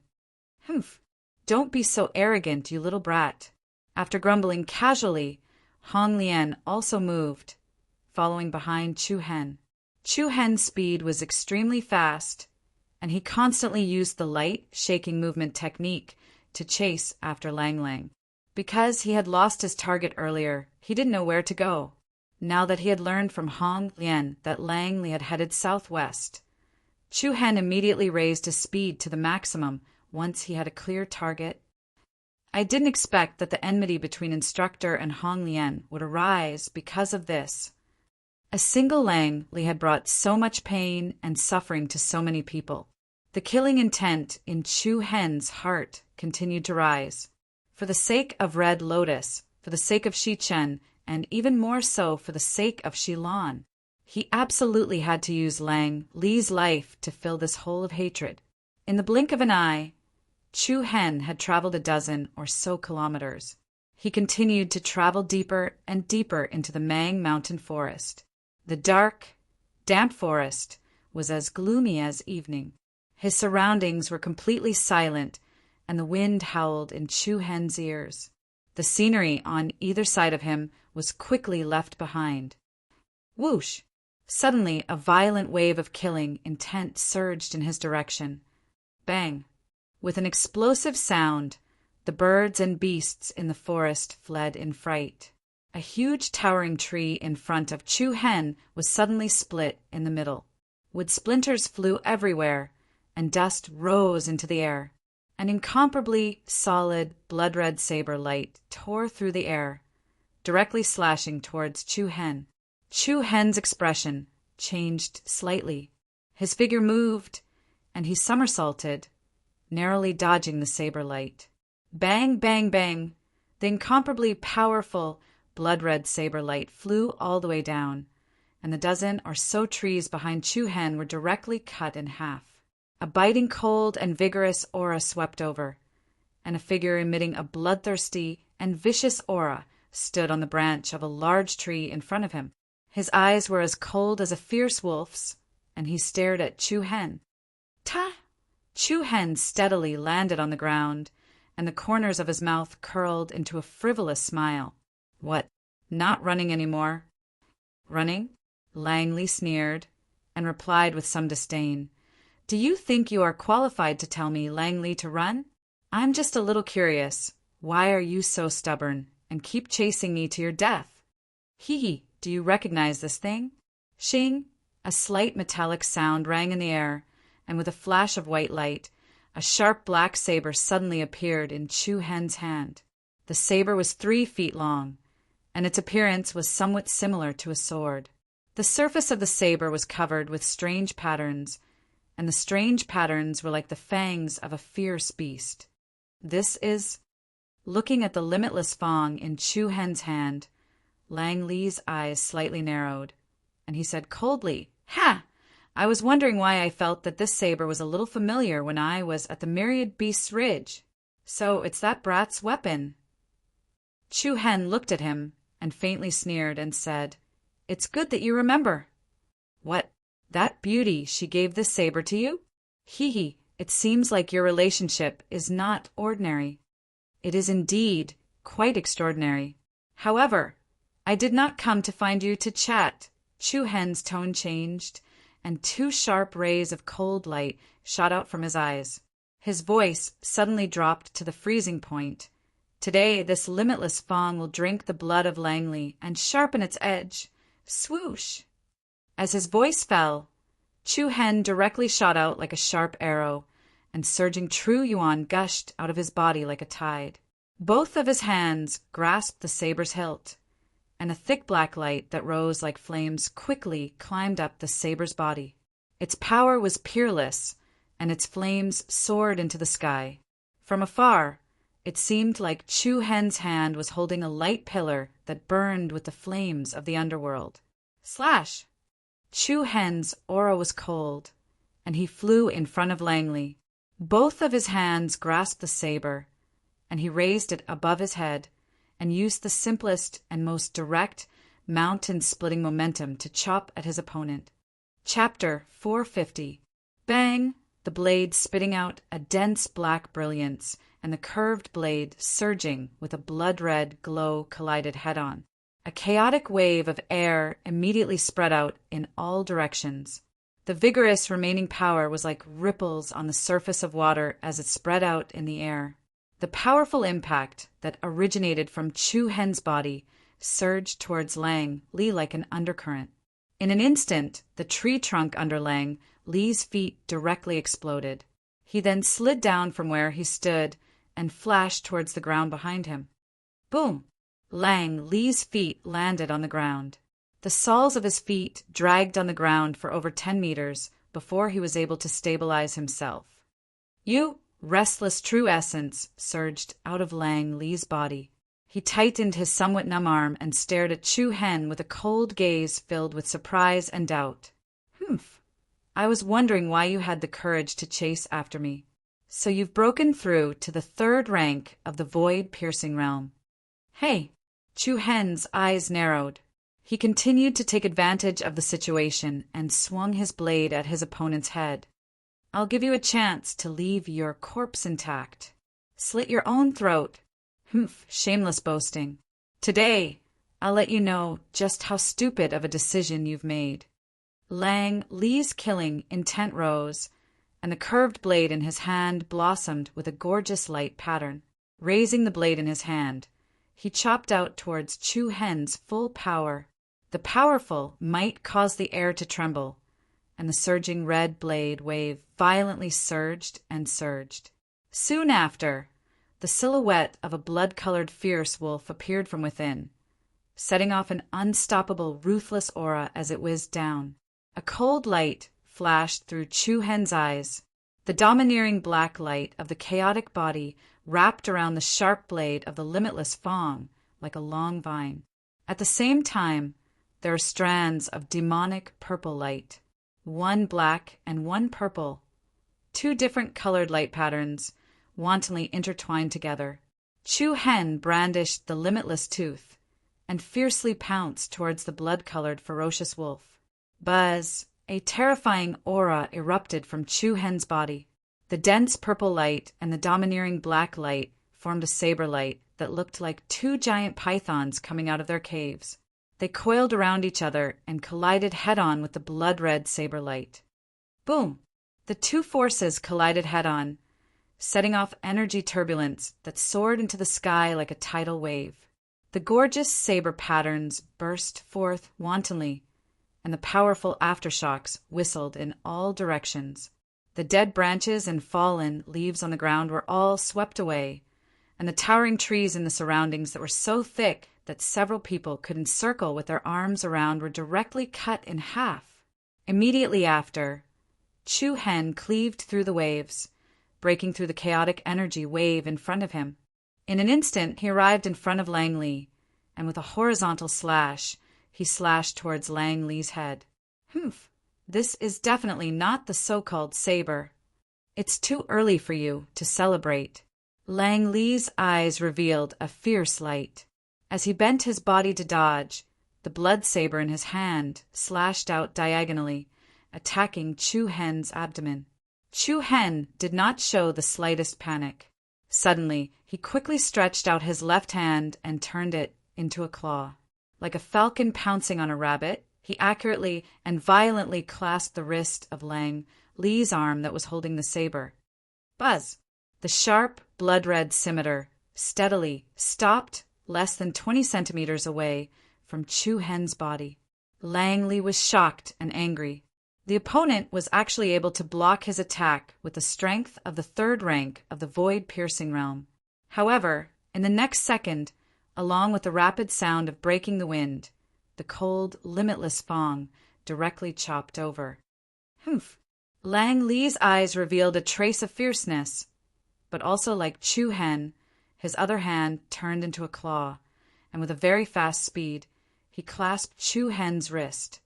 "Humph, don't be so arrogant, you little brat." After grumbling casually, Hong Lian also moved, following behind Chu Hen. Chu Hen's speed was extremely fast, and he constantly used the light, shaking movement technique to chase after Lang Lang. Because he had lost his target earlier, he didn't know where to go. Now that he had learned from Hong Lian that Lang Li had headed southwest, Chu Hen immediately raised his speed to the maximum once he had a clear target. I didn't expect that the enmity between Instructor and Hong Lian would arise because of this. A single Lang Li had brought so much pain and suffering to so many people. The killing intent in Chu Hen's heart continued to rise. For the sake of Red Lotus, for the sake of Shi Chen, and even more so for the sake of Shilan, he absolutely had to use Lang Li's life to fill this hole of hatred. In the blink of an eye, Chu Hen had traveled a dozen or so kilometers. He continued to travel deeper and deeper into the Mang Mountain forest. The dark, damp forest was as gloomy as evening. His surroundings were completely silent, and the wind howled in Chu Hen's ears. The scenery on either side of him was quickly left behind. Whoosh! Suddenly, a violent wave of killing intent surged in his direction. Bang! With an explosive sound, the birds and beasts in the forest fled in fright. A huge towering tree in front of Chu Hen was suddenly split in the middle. Wood splinters flew everywhere, and dust rose into the air. An incomparably solid, blood-red saber light tore through the air, directly slashing towards Chu Hen. Chu Hen's expression changed slightly. His figure moved, and he somersaulted, narrowly dodging the saber light. Bang, bang, bang! The incomparably powerful, blood-red saber light flew all the way down, and the dozen or so trees behind Chu Hen were directly cut in half. A biting cold and vigorous aura swept over, and a figure emitting a bloodthirsty and vicious aura stood on the branch of a large tree in front of him. His eyes were as cold as a fierce wolf's, and he stared at Chu Hen. Ta! Chu Hen steadily landed on the ground, and the corners of his mouth curled into a frivolous smile. What, not running any more? Running? Langley sneered, and replied with some disdain. Do you think you are qualified to tell me, Langley, to run? I'm just a little curious. Why are you so stubborn, and keep chasing me to your death? Hee, do you recognize this thing? Shing! A slight metallic sound rang in the air, and with a flash of white light, a sharp black saber suddenly appeared in Chu Hen's hand. The saber was 3 feet long, and its appearance was somewhat similar to a sword. The surface of the saber was covered with strange patterns, and the strange patterns were like the fangs of a fierce beast. This is... Looking at the limitless Fang in Chu Hen's hand, Lang Li's eyes slightly narrowed, and he said coldly, Ha! I was wondering why I felt that this saber was a little familiar when I was at the Myriad Beasts Ridge. So it's that brat's weapon. Chu Hen looked at him and faintly sneered and said, It's good that you remember. What, that beauty, she gave this saber to you? Hee, it seems like your relationship is not ordinary. It is indeed quite extraordinary. However, I did not come to find you to chat. Chu Hen's tone changed, and 2 sharp rays of cold light shot out from his eyes. His voice suddenly dropped to the freezing point. Today, this limitless Fang will drink the blood of Langley and sharpen its edge. Swoosh! As his voice fell, Chu Hen directly shot out like a sharp arrow, and surging true yuan gushed out of his body like a tide. Both of his hands grasped the saber's hilt, and a thick black light that rose like flames quickly climbed up the saber's body. Its power was peerless, and its flames soared into the sky. From afar, it seemed like Chu Hen's hand was holding a light pillar that burned with the flames of the underworld. Slash! Chu Hen's aura was cold, and he flew in front of Langley. Both of his hands grasped the saber, and he raised it above his head and used the simplest and most direct mountain-splitting momentum to chop at his opponent. Chapter 450. Bang! The blade spitting out a dense black brilliance, and the curved blade surging with a blood-red glow collided head-on. A chaotic wave of air immediately spread out in all directions. The vigorous remaining power was like ripples on the surface of water as it spread out in the air. The powerful impact that originated from Chu Hen's body surged towards Lang Li like an undercurrent. In an instant, the tree trunk under Lang Li's feet directly exploded. He then slid down from where he stood and flashed towards the ground behind him. Boom! Lang Li's feet landed on the ground. The soles of his feet dragged on the ground for over 10 meters before he was able to stabilize himself. You, restless true essence, surged out of Lang Li's body. He tightened his somewhat numb arm and stared at Chu Hen with a cold gaze filled with surprise and doubt. Humph. I was wondering why you had the courage to chase after me. So you've broken through to the 3rd rank of the void-piercing realm. Hey! Chu Hen's eyes narrowed. He continued to take advantage of the situation and swung his blade at his opponent's head. I'll give you a chance to leave your corpse intact. Slit your own throat. Humph, shameless boasting. Today, I'll let you know just how stupid of a decision you've made. Lang Li's killing intent rose, and the curved blade in his hand blossomed with a gorgeous light pattern. Raising the blade in his hand, he chopped out towards Chu Hen's full power. The powerful might caused the air to tremble, and the surging red blade wave violently surged and surged. Soon after, the silhouette of a blood-colored fierce wolf appeared from within, setting off an unstoppable, ruthless aura as it whizzed down. A cold light flashed through Chu Hen's eyes. The domineering black light of the chaotic body wrapped around the sharp blade of the limitless Fong like a long vine. At the same time, there are strands of demonic purple light, one black and one purple, two different colored light patterns, wantonly intertwined together. Chu Hen brandished the limitless tooth and fiercely pounced towards the blood-colored ferocious wolf. Buzz! A terrifying aura erupted from Chu Hen's body. The dense purple light and the domineering black light formed a saber light that looked like two giant pythons coming out of their caves. They coiled around each other and collided head-on with the blood-red saber light. Boom! The two forces collided head-on, setting off energy turbulence that soared into the sky like a tidal wave. The gorgeous saber patterns burst forth wantonly, and the powerful aftershocks whistled in all directions. The dead branches and fallen leaves on the ground were all swept away, and the towering trees in the surroundings that were so thick that several people could encircle with their arms around were directly cut in half. Immediately after, Chu Hen cleaved through the waves, breaking through the chaotic energy wave in front of him. In an instant, he arrived in front of Lang Li, and with a horizontal slash, he slashed towards Lang Li's head. Humph! This is definitely not the so-called saber. It's too early for you to celebrate. Lang Li's eyes revealed a fierce light. As he bent his body to dodge, the blood saber in his hand slashed out diagonally, attacking Chu Hen's abdomen. Chu Hen did not show the slightest panic. Suddenly, he quickly stretched out his left hand and turned it into a claw. Like a falcon pouncing on a rabbit, he accurately and violently clasped the wrist of Lang Li's arm that was holding the saber. Buzz! The sharp, blood-red scimitar steadily stopped less than 20 centimeters away from Chu Hen's body. Lang Li was shocked and angry. The opponent was actually able to block his attack with the strength of the third rank of the void-piercing realm. However, in the next second, along with the rapid sound of breaking the wind, the cold, limitless Fong directly chopped over. Humph! Lang Li's eyes revealed a trace of fierceness, but also like Chu Hen, his other hand turned into a claw, and with a very fast speed, he clasped Chu Hen's wrist.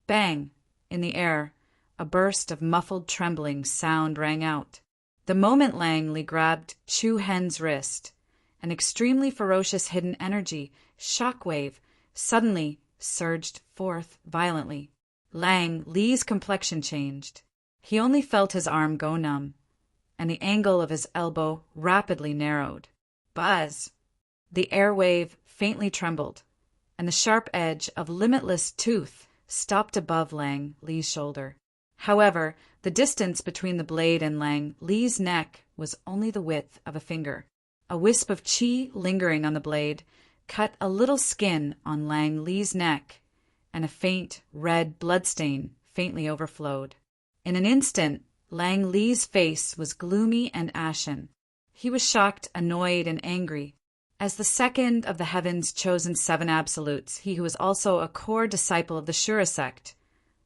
Bang! In the air, a burst of muffled trembling sound rang out. The moment Lang Li grabbed Chu Hen's wrist, an extremely ferocious hidden energy, shockwave, suddenly surged forth violently. Lang Li's complexion changed. He only felt his arm go numb, and the angle of his elbow rapidly narrowed. Buzz! The airwave faintly trembled, and the sharp edge of limitless tooth stopped above Lang Li's shoulder. However, the distance between the blade and Lang Li's neck was only the width of a finger. A wisp of qi lingering on the blade cut a little skin on Lang Li's neck, and a faint red bloodstain faintly overflowed. In an instant, Lang Li's face was gloomy and ashen. He was shocked, annoyed, and angry. As the second of the Heaven's chosen 7 absolutes, he who was also a core disciple of the Shura sect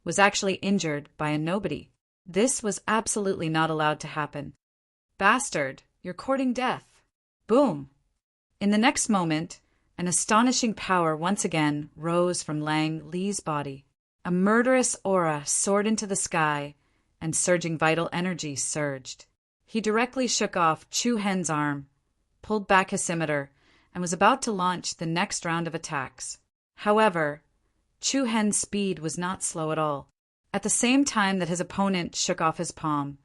was actually injured by a nobody. This was absolutely not allowed to happen. Bastard, you're courting death. Boom! In the next moment, an astonishing power once again rose from Lang Li's body. A murderous aura soared into the sky, and surging vital energy surged. He directly shook off Chu Hen's arm, pulled back his scimitar, and was about to launch the next round of attacks. However, Chu Hen's speed was not slow at all. At the same time that his opponent shook off his palm,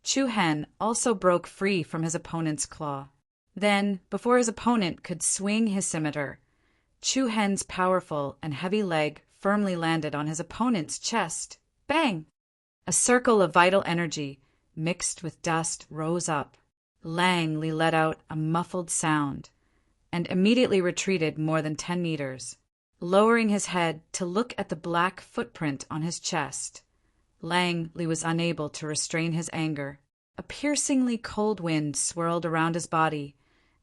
Chu Hen also broke free from his opponent's claw. Then, before his opponent could swing his scimitar, Chu Hen's powerful and heavy leg firmly landed on his opponent's chest. Bang! A circle of vital energy, mixed with dust, rose up. Lang Li let out a muffled sound and immediately retreated more than 10 meters, lowering his head to look at the black footprint on his chest. Lang Li was unable to restrain his anger. A piercingly cold wind swirled around his body,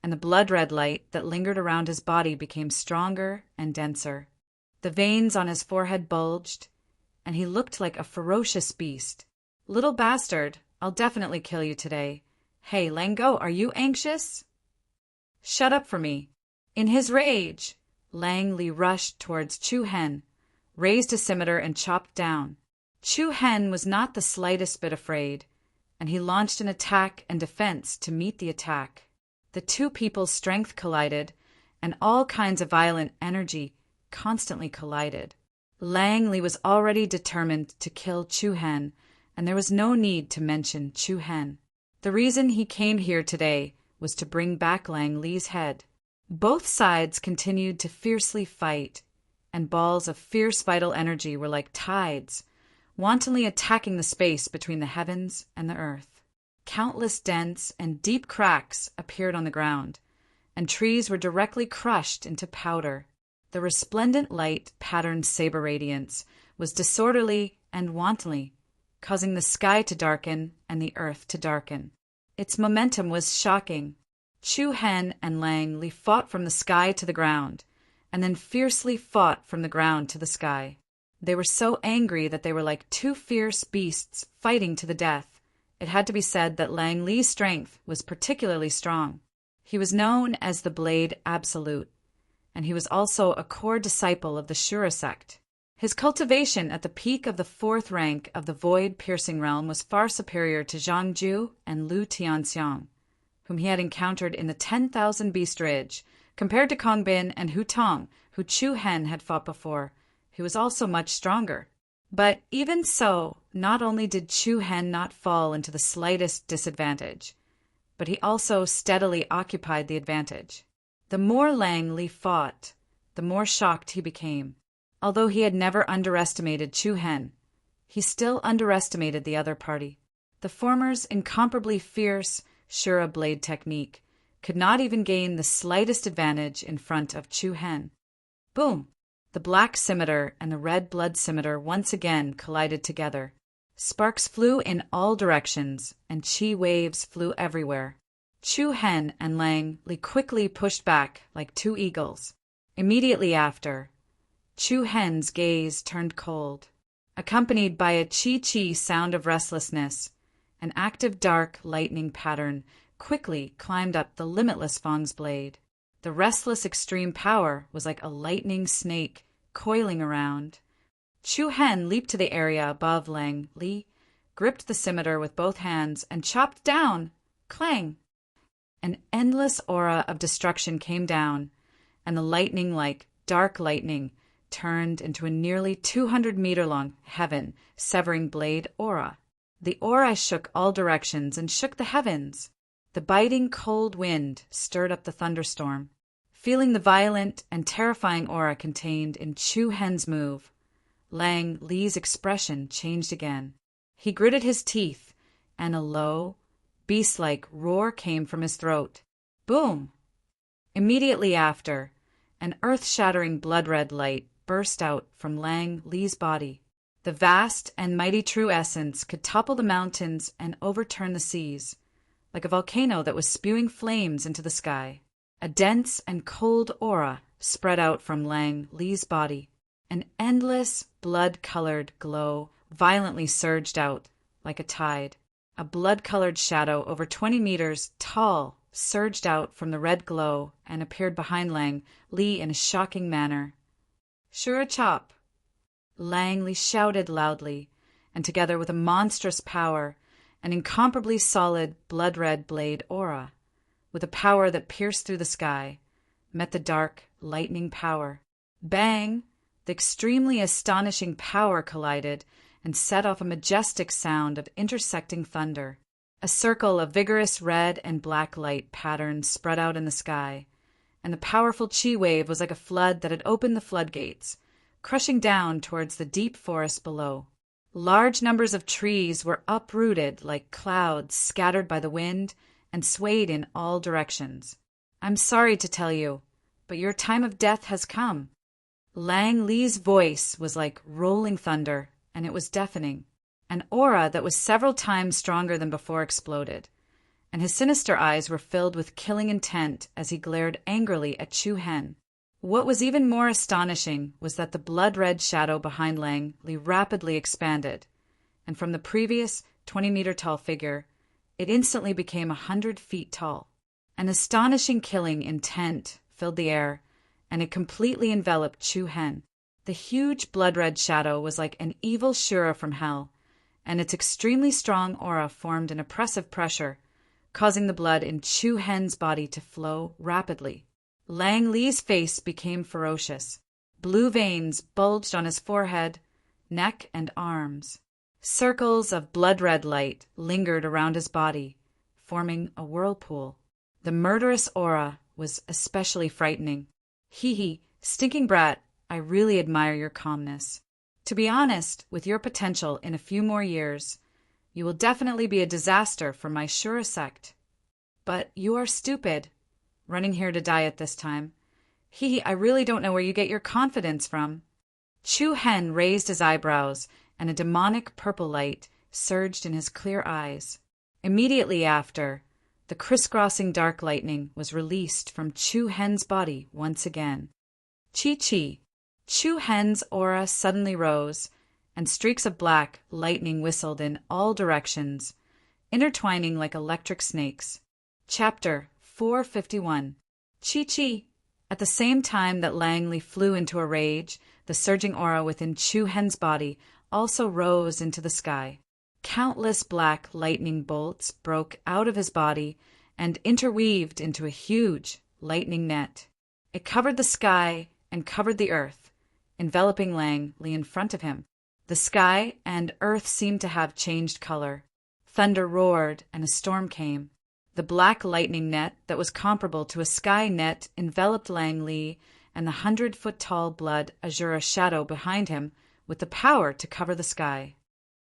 and the blood-red light that lingered around his body became stronger and denser. The veins on his forehead bulged, and he looked like a ferocious beast. "Little bastard, I'll definitely kill you today. Hey, Lango, are you anxious?" "Shut up for me." In his rage, Lang Li rushed towards Chu Hen, raised his scimitar and chopped down. Chu Hen was not the slightest bit afraid, and he launched an attack and defense to meet the attack. The two people's strength collided, and all kinds of violent energy constantly collided. Lang Li was already determined to kill Chu Hen, and there was no need to mention Chu Hen. The reason he came here today was to bring back Lang Li's head. Both sides continued to fiercely fight, and balls of fierce vital energy were like tides, wantonly attacking the space between the heavens and the earth. Countless dents and deep cracks appeared on the ground, and trees were directly crushed into powder. The resplendent light patterned saber radiance was disorderly and wantonly, causing the sky to darken and the earth to darken. Its momentum was shocking. Chu Hen and Lang Li fought from the sky to the ground, and then fiercely fought from the ground to the sky. They were so angry that they were like two fierce beasts fighting to the death. It had to be said that Lang Li's strength was particularly strong. He was known as the Blade Absolute, and he was also a core disciple of the Shura sect. His cultivation at the peak of the 4th rank of the void-piercing realm was far superior to Zhang Ju and Lu Tianxiang, whom he had encountered in the 10,000 Beast Ridge, compared to Kong Bin and Hu Tong, who Chu Hen had fought before, who was also much stronger. But even so, not only did Chu Hen not fall into the slightest disadvantage, but he also steadily occupied the advantage. The more Lang Li fought, the more shocked he became. Although he had never underestimated Chu Hen, he still underestimated the other party. The former's incomparably fierce Shura blade technique could not even gain the slightest advantage in front of Chu Hen. Boom! The black scimitar and the red blood scimitar once again collided together. Sparks flew in all directions, and chi waves flew everywhere. Chu Hen and Lang Li quickly pushed back like two eagles. Immediately after, Chu Hen's gaze turned cold, accompanied by a chi-chi sound of restlessness. An active dark lightning pattern quickly climbed up the limitless Fang's blade. The restless extreme power was like a lightning snake coiling around. Chu Hen leaped to the area above Lang Li, gripped the scimitar with both hands, and chopped down. Clang! An endless aura of destruction came down, and the lightning-like dark lightning turned into a nearly 200-meter-long heaven severing blade aura. The aura shook all directions and shook the heavens. The biting cold wind stirred up the thunderstorm. Feeling the violent and terrifying aura contained in Chu Hen's move, Lang Li's expression changed again. He gritted his teeth, and a low, beast-like roar came from his throat. Boom! Immediately after, an earth-shattering blood-red light burst out from Lang Li's body. The vast and mighty true essence could topple the mountains and overturn the seas, like a volcano that was spewing flames into the sky. A dense and cold aura spread out from Lang Li's body. An endless, blood-colored glow violently surged out like a tide. A blood-colored shadow over 20 meters tall surged out from the red glow and appeared behind Lang Li in a shocking manner. Shura chop! Lang Li shouted loudly, and together with a monstrous power, an incomparably solid blood-red blade aura, with a power that pierced through the sky, met the dark, lightning power. Bang! The extremely astonishing power collided and set off a majestic sound of intersecting thunder. A circle of vigorous red and black light patterns spread out in the sky, and the powerful chi wave was like a flood that had opened the floodgates, crushing down towards the deep forest below. Large numbers of trees were uprooted like clouds scattered by the wind and swayed in all directions. I'm sorry to tell you, but your time of death has come. Lang Li's voice was like rolling thunder, and it was deafening. An aura that was several times stronger than before exploded, and his sinister eyes were filled with killing intent as he glared angrily at Chu Hen. What was even more astonishing was that the blood-red shadow behind Lang Li rapidly expanded, and from the previous 20-meter-tall figure, it instantly became 100 feet tall. An astonishing killing intent filled the air, and it completely enveloped Chu Hen. The huge blood-red shadow was like an evil Shura from hell, and its extremely strong aura formed an oppressive pressure, causing the blood in Chu Hen's body to flow rapidly. Lang Li's face became ferocious. Blue veins bulged on his forehead, neck, and arms. Circles of blood-red light lingered around his body, forming a whirlpool. The murderous aura was especially frightening. Hee, stinking brat, I really admire your calmness. To be honest, with your potential in a few more years, you will definitely be a disaster for my Shura sect. But you are stupid, running here to die at this time. I really don't know where you get your confidence from. Chu Hen raised his eyebrows, and a demonic purple light surged in his clear eyes. Immediately after, the crisscrossing dark lightning was released from Chu Hen's body once again. Chi. Chu Hen's aura suddenly rose, and streaks of black lightning whistled in all directions, intertwining like electric snakes. Chapter 451. Chi. At the same time that Lang Li flew into a rage, the surging aura within Chu Hen's body also rose into the sky. Countless black lightning bolts broke out of his body and interweaved into a huge lightning net. It covered the sky and covered the earth, enveloping Lang Li in front of him. The sky and earth seemed to have changed color. Thunder roared and a storm came. The black lightning net that was comparable to a sky net enveloped Lang Li and the 100-foot-tall blood azure shadow behind him with the power to cover the sky.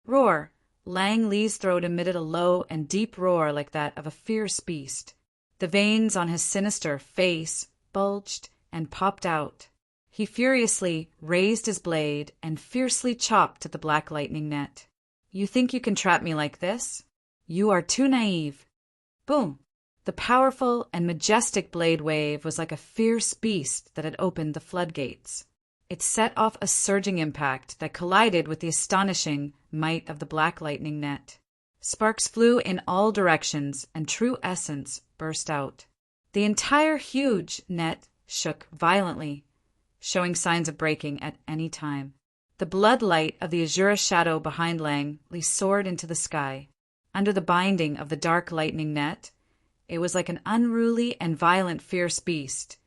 Roar! Lang Li's throat emitted a low and deep roar like that of a fierce beast. The veins on his sinister face bulged and popped out. He furiously raised his blade and fiercely chopped at the black lightning net. You think you can trap me like this? You are too naive. Boom! The powerful and majestic blade wave was like a fierce beast that had opened the floodgates. It set off a surging impact that collided with the astonishing might of the black lightning net. Sparks flew in all directions, and true essence burst out. The entire huge net shook violently, showing signs of breaking at any time. The blood light of the azure shadow behind Lang Li soared into the sky. Under the binding of the dark lightning net, it was like an unruly and violent fierce beast,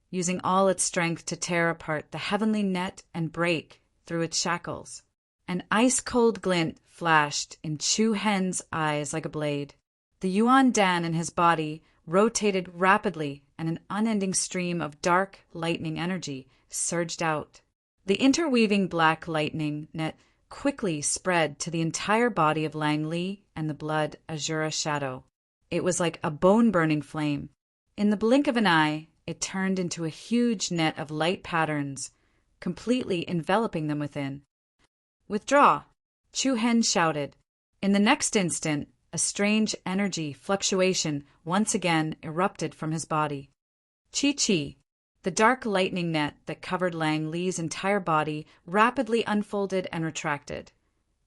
using all its strength to tear apart the heavenly net and break through its shackles. An ice-cold glint flashed in Chu Hen's eyes like a blade. The Yuan Dan in his body rotated rapidly, and an unending stream of dark lightning energy surged out. The interweaving black lightning net quickly spread to the entire body of Lang Li and the blood azure shadow. It was like a bone-burning flame. In the blink of an eye, it turned into a huge net of light patterns, completely enveloping them within. Withdraw! Chu Hen shouted. In the next instant, a strange energy fluctuation once again erupted from his body. Chi. The dark lightning net that covered Lang Li's entire body rapidly unfolded and retracted,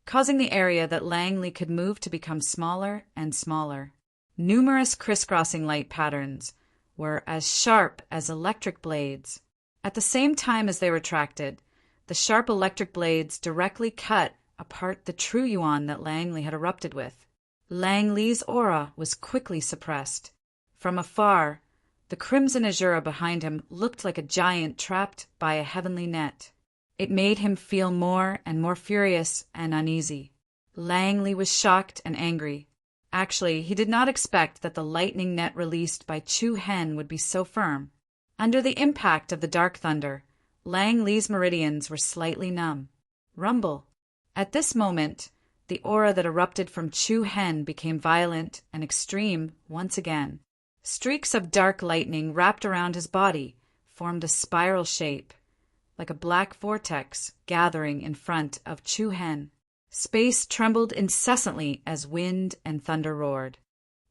causing the area that Lang Li could move to become smaller and smaller. Numerous crisscrossing light patterns were as sharp as electric blades. At the same time as they retracted, the sharp electric blades directly cut apart the true Yuan that Lang Li had erupted with. Lang Li's aura was quickly suppressed. From afar, The crimson azure behind him looked like a giant trapped by a heavenly net. It made him feel more and more furious and uneasy. Langley was shocked and angry. Actually, he did not expect that the lightning net released by Chu Hen would be so firm. Under the impact of the dark thunder, Langley's meridians were slightly numb. Rumble. At this moment, the aura that erupted from Chu Hen became violent and extreme once again. Streaks of dark lightning wrapped around his body, formed a spiral shape, like a black vortex gathering in front of Chu Hen. Space trembled incessantly as wind and thunder roared.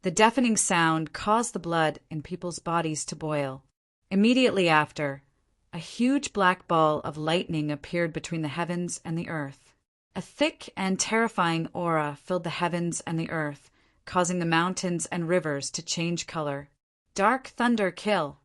The deafening sound caused the blood in people's bodies to boil. Immediately after, a huge black ball of lightning appeared between the heavens and the earth. A thick and terrifying aura filled the heavens and the earth, causing the mountains and rivers to change color. Dark thunder kill.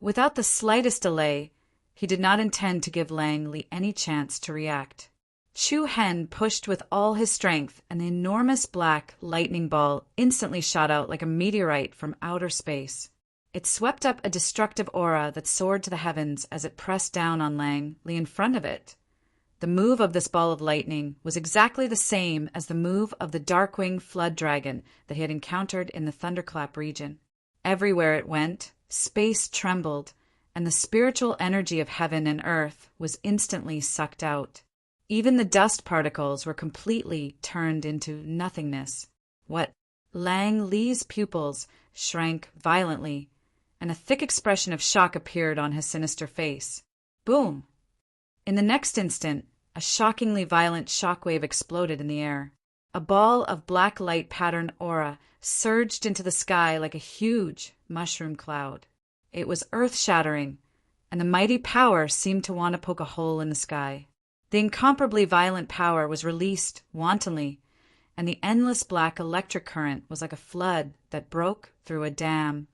Without the slightest delay, he did not intend to give Langley any chance to react. Chu Hen pushed with all his strength, and the enormous black lightning ball instantly shot out like a meteorite from outer space. It swept up a destructive aura that soared to the heavens as it pressed down on Langley in front of it. The move of this ball of lightning was exactly the same as the move of the Darkwing Flood Dragon that he had encountered in the Thunderclap region. Everywhere it went, space trembled, and the spiritual energy of heaven and earth was instantly sucked out. Even the dust particles were completely turned into nothingness. What? Langley's pupils shrank violently, and a thick expression of shock appeared on his sinister face. Boom! In the next instant, a shockingly violent shockwave exploded in the air. A ball of black light pattern aura surged into the sky like a huge mushroom cloud. It was earth-shattering, and the mighty power seemed to want to poke a hole in the sky. The incomparably violent power was released wantonly, and the endless black electric current was like a flood that broke through a dam,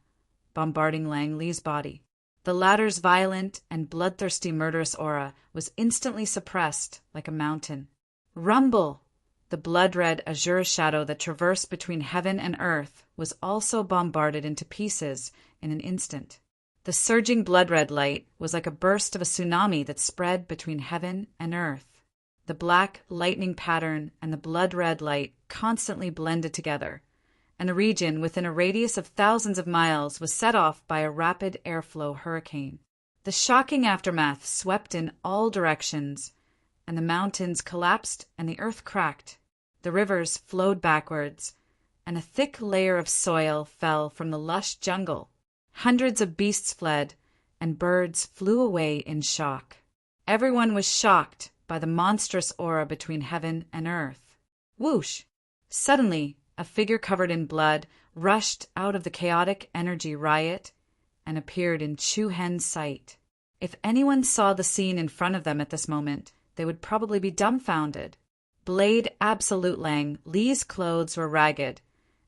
bombarding Langley's body. The latter's violent and bloodthirsty murderous aura was instantly suppressed like a mountain. Rumble! The blood-red azure shadow that traversed between heaven and earth was also bombarded into pieces in an instant. The surging blood-red light was like a burst of a tsunami that spread between heaven and earth. The black lightning pattern and the blood-red light constantly blended together, and the region within a radius of thousands of miles was set off by a rapid airflow hurricane. The shocking aftermath swept in all directions, and the mountains collapsed and the earth cracked. The rivers flowed backwards, and a thick layer of soil fell from the lush jungle. Hundreds of beasts fled, and birds flew away in shock. Everyone was shocked by the monstrous aura between heaven and earth. Whoosh! Suddenly, a figure covered in blood rushed out of the chaotic energy riot and appeared in Chu Hen's sight. If anyone saw the scene in front of them at this moment, they would probably be dumbfounded. Blade Absolute Lang Lee's clothes were ragged,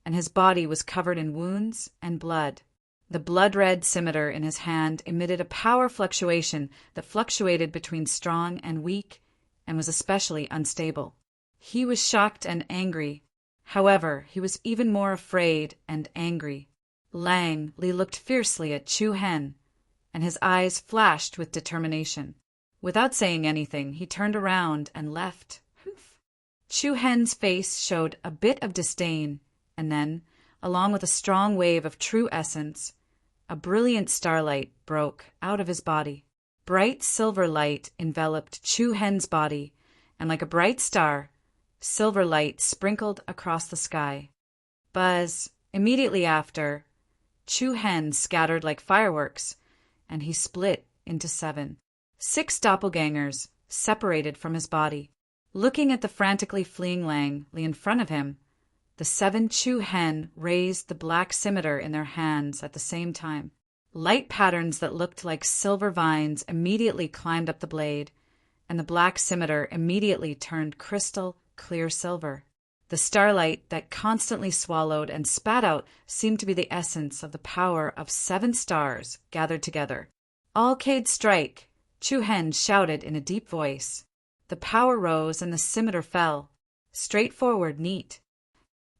and his body was covered in wounds and blood. The blood-red scimitar in his hand emitted a power fluctuation that fluctuated between strong and weak and was especially unstable. He was shocked and angry. However, he was even more afraid and angry. Langley looked fiercely at Chu Hen, and his eyes flashed with determination. Without saying anything, he turned around and left. Chu Hen's face showed a bit of disdain, and then, along with a strong wave of true essence, a brilliant starlight broke out of his body. Bright silver light enveloped Chu Hen's body, and like a bright star, silver light sprinkled across the sky. Buzz! Immediately after, Chu Hen scattered like fireworks, and he split into 7. 6 doppelgangers separated from his body. Looking at the frantically fleeing Langley in front of him, the 7 Chu Hen raised the black scimitar in their hands at the same time. Light patterns that looked like silver vines immediately climbed up the blade, and the black scimitar immediately turned crystal clear silver. The starlight that constantly swallowed and spat out seemed to be the essence of the power of 7 stars gathered together. "Alcade strike!" Chu Hen shouted in a deep voice. The power rose and the scimitar fell. Straightforward, neat.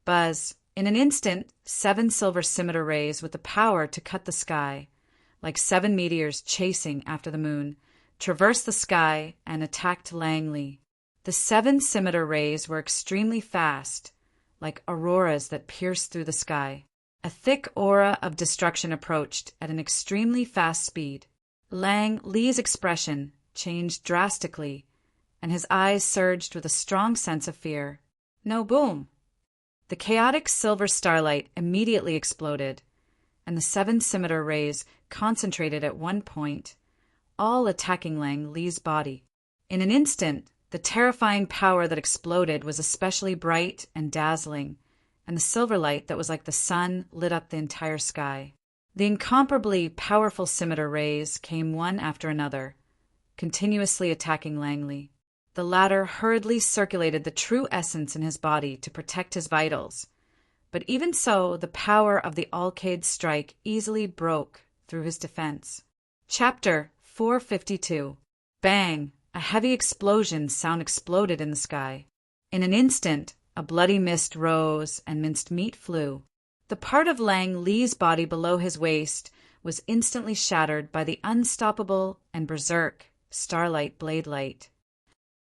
Buzz! In an instant, 7 silver scimitar rays with the power to cut the sky, like 7 meteors chasing after the moon, traversed the sky and attacked Lang Li. The 7 scimitar rays were extremely fast, like auroras that pierced through the sky. A thick aura of destruction approached at an extremely fast speed. Lang Li's expression changed drastically, and his eyes surged with a strong sense of fear. No, boom! The chaotic silver starlight immediately exploded, and the 7 scimitar rays concentrated at one point, all attacking Lang Li's body. In an instant, the terrifying power that exploded was especially bright and dazzling, and the silver light that was like the sun lit up the entire sky. The incomparably powerful scimitar rays came one after another, continuously attacking Lang Li. The latter hurriedly circulated the true essence in his body to protect his vitals, but even so, the power of the Alkaid strike easily broke through his defense. Chapter 452. Bang! A heavy explosion sound exploded in the sky. In an instant, a bloody mist rose and minced meat flew. The part of Lang Li's body below his waist was instantly shattered by the unstoppable and berserk starlight blade light.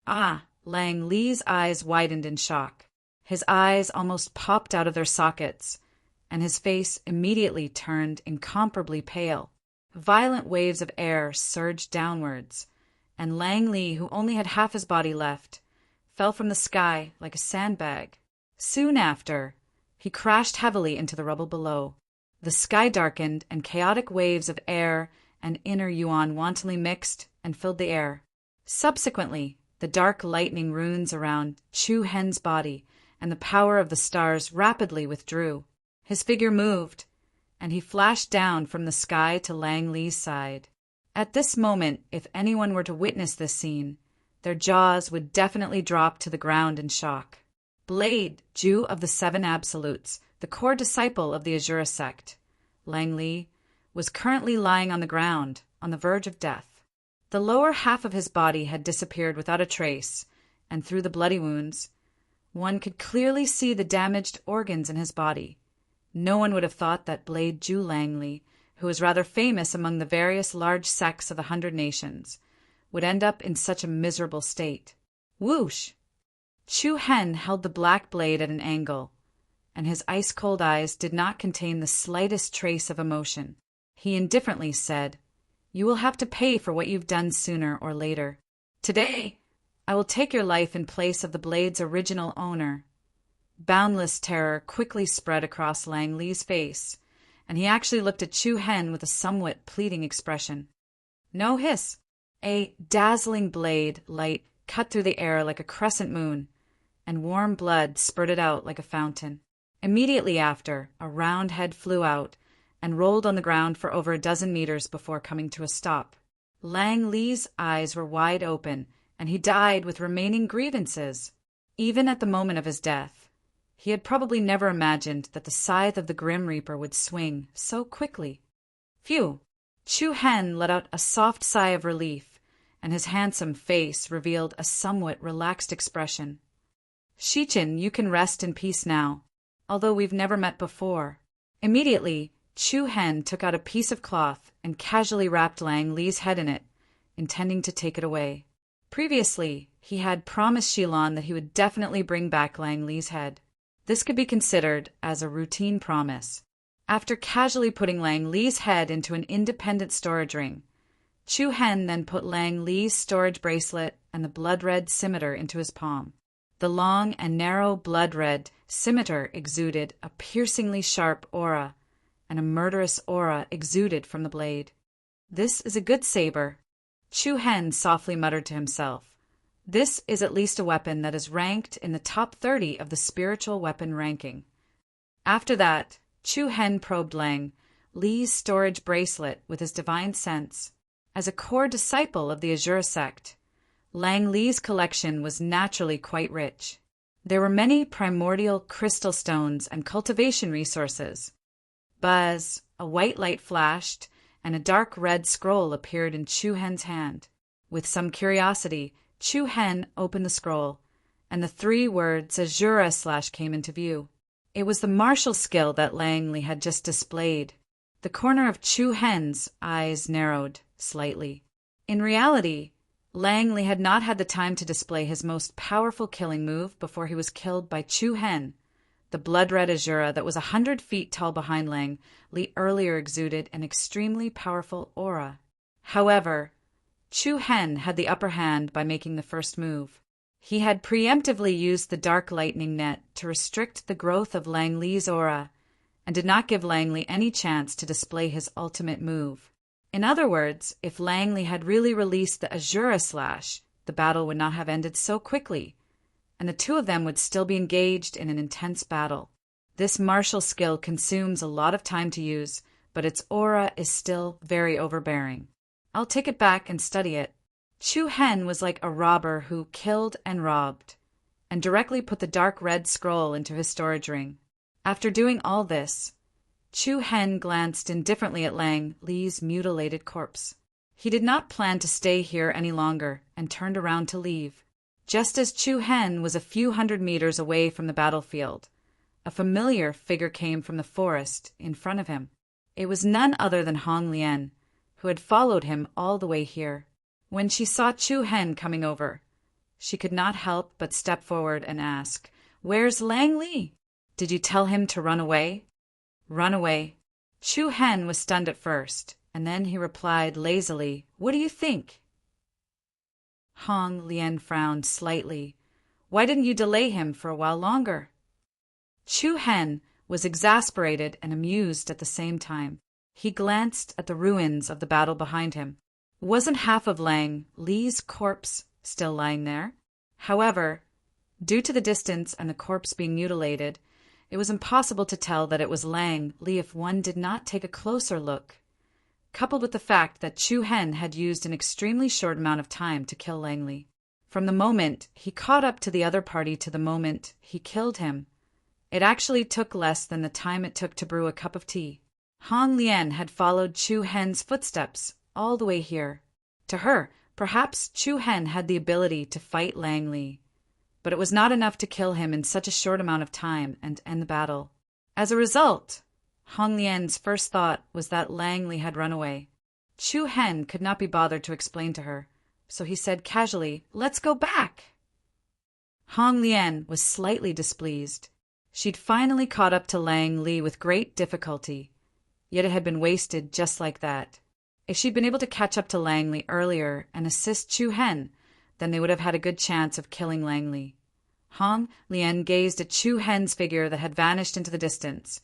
Ah! Lang Li's eyes widened in shock. His eyes almost popped out of their sockets, and his face immediately turned incomparably pale. Violent waves of air surged downwards, and Lang Li, who only had half his body left, fell from the sky like a sandbag. Soon after, he crashed heavily into the rubble below. The sky darkened, and chaotic waves of air and inner yuan wantonly mixed and filled the air. Subsequently, the dark lightning runes around Chu Hen's body and the power of the stars rapidly withdrew. His figure moved, and he flashed down from the sky to Lang Li's side. At this moment, if anyone were to witness this scene, their jaws would definitely drop to the ground in shock. Blade, Jew of the 7 Absolutes, the core disciple of the Azura sect, Lang Li, was currently lying on the ground, on the verge of death. The lower half of his body had disappeared without a trace, and through the bloody wounds, one could clearly see the damaged organs in his body. No one would have thought that Blade Jew Lang Li, who was rather famous among the various large sects of the 100 Nations, would end up in such a miserable state. Whoosh! Chu Hen held the black blade at an angle, and his ice-cold eyes did not contain the slightest trace of emotion. He indifferently said, "You will have to pay for what you've done sooner or later. Today, I will take your life in place of the blade's original owner." Boundless terror quickly spread across Lang Li's face, and he actually looked at Chu Hen with a somewhat pleading expression. No hiss. A dazzling blade light cut through the air like a crescent moon, and warm blood spurted out like a fountain. Immediately after, a round head flew out and rolled on the ground for over a dozen meters before coming to a stop. Lang Li's eyes were wide open, and he died with remaining grievances. Even at the moment of his death, he had probably never imagined that the scythe of the Grim Reaper would swing so quickly. Phew! Chu Hen let out a soft sigh of relief, and his handsome face revealed a somewhat relaxed expression. "Shichin, you can rest in peace now, although we've never met before." Immediately, Chu Hen took out a piece of cloth and casually wrapped Lang Li's head in it, intending to take it away. Previously, he had promised Shilon that he would definitely bring back Lang Li's head. This could be considered as a routine promise. After casually putting Lang Li's head into an independent storage ring, Chu Hen then put Lang Li's storage bracelet and the blood-red scimitar into his palm. The long and narrow blood-red scimitar exuded a piercingly sharp aura, and a murderous aura exuded from the blade. "This is a good saber," Chu Hen softly muttered to himself. "This is at least a weapon that is ranked in the top 30 of the spiritual weapon ranking." After that, Chu Hen probed Lang Li's storage bracelet with his divine sense. As a core disciple of the Azura sect, Lang Li's collection was naturally quite rich. There were many primordial crystal stones and cultivation resources. Buzz, a white light flashed, and a dark red scroll appeared in Chu Hen's hand. With some curiosity, Chu Hen opened the scroll, and the 3 words Azura / came into view. It was the martial skill that Langley had just displayed. The corner of Chu Hen's eyes narrowed slightly. In reality, Langley had not had the time to display his most powerful killing move before he was killed by Chu Hen. The blood-red Azura that was 100 feet tall behind Langley earlier exuded an extremely powerful aura. However, Chu Hen had the upper hand by making the first move. He had preemptively used the dark lightning net to restrict the growth of Langley's aura and did not give Langley any chance to display his ultimate move. In other words, if Langley had really released the Azura Slash, the battle would not have ended so quickly, and the two of them would still be engaged in an intense battle. This martial skill consumes a lot of time to use, but its aura is still very overbearing. I'll take it back and study it. Chu Hen was like a robber who killed and robbed, and directly put the dark red scroll into his storage ring. After doing all this, Chu Hen glanced indifferently at Langley's mutilated corpse. He did not plan to stay here any longer and turned around to leave. Just as Chu Hen was a few hundred meters away from the battlefield, a familiar figure came from the forest in front of him. It was none other than Hong Lian, who had followed him all the way here. When she saw Chu Hen coming over, she could not help but step forward and ask, "Where's Langley? Did you tell him to run away?" "Run away." Chu Hen was stunned at first, and then he replied lazily, "What do you think?" Hong Lian frowned slightly. "Why didn't you delay him for a while longer?" Chu Hen was exasperated and amused at the same time. He glanced at the ruins of the battle behind him. Wasn't half of Langley's corpse still lying there? However, due to the distance and the corpse being mutilated, it was impossible to tell that it was Langley if one did not take a closer look, coupled with the fact that Chu Hen had used an extremely short amount of time to kill Langley. From the moment he caught up to the other party to the moment he killed him, it actually took less than the time it took to brew a cup of tea. Hong Lian had followed Chu Hen's footsteps all the way here. To her, perhaps Chu Hen had the ability to fight Langley, but it was not enough to kill him in such a short amount of time and end the battle. As a result, Hong Lian's first thought was that Langley had run away. Chu Hen could not be bothered to explain to her, so he said casually, "Let's go back." Hong Lian was slightly displeased. She'd finally caught up to Langley with great difficulty, yet it had been wasted just like that. If she'd been able to catch up to Langley earlier and assist Chu Hen, then they would have had a good chance of killing Langley. Hong Lian gazed at Chu Hen's figure that had vanished into the distance,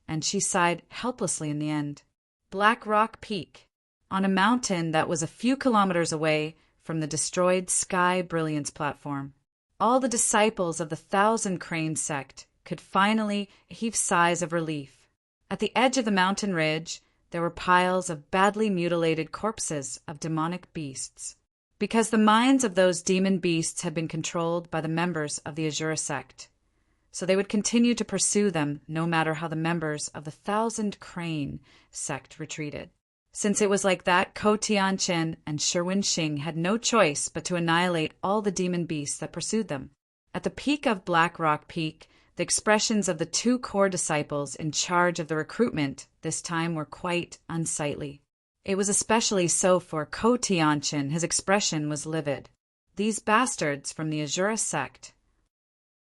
and she sighed helplessly in the end. Black Rock Peak, on a mountain that was a few kilometers away from the destroyed Sky Brilliance platform. All the disciples of the Thousand Crane sect could finally heave sighs of relief. At the edge of the mountain ridge, there were piles of badly mutilated corpses of demonic beasts, because the minds of those demon beasts had been controlled by the members of the Azura sect, so they would continue to pursue them no matter how the members of the Thousand Crane sect retreated. Since it was like that, Ko Tianchen and Sherwin Xing had no choice but to annihilate all the demon beasts that pursued them. At the peak of Black Rock Peak, the expressions of the two core disciples in charge of the recruitment this time were quite unsightly. It was especially so for Ko Tianchen. His expression was livid. These bastards from the Azura sect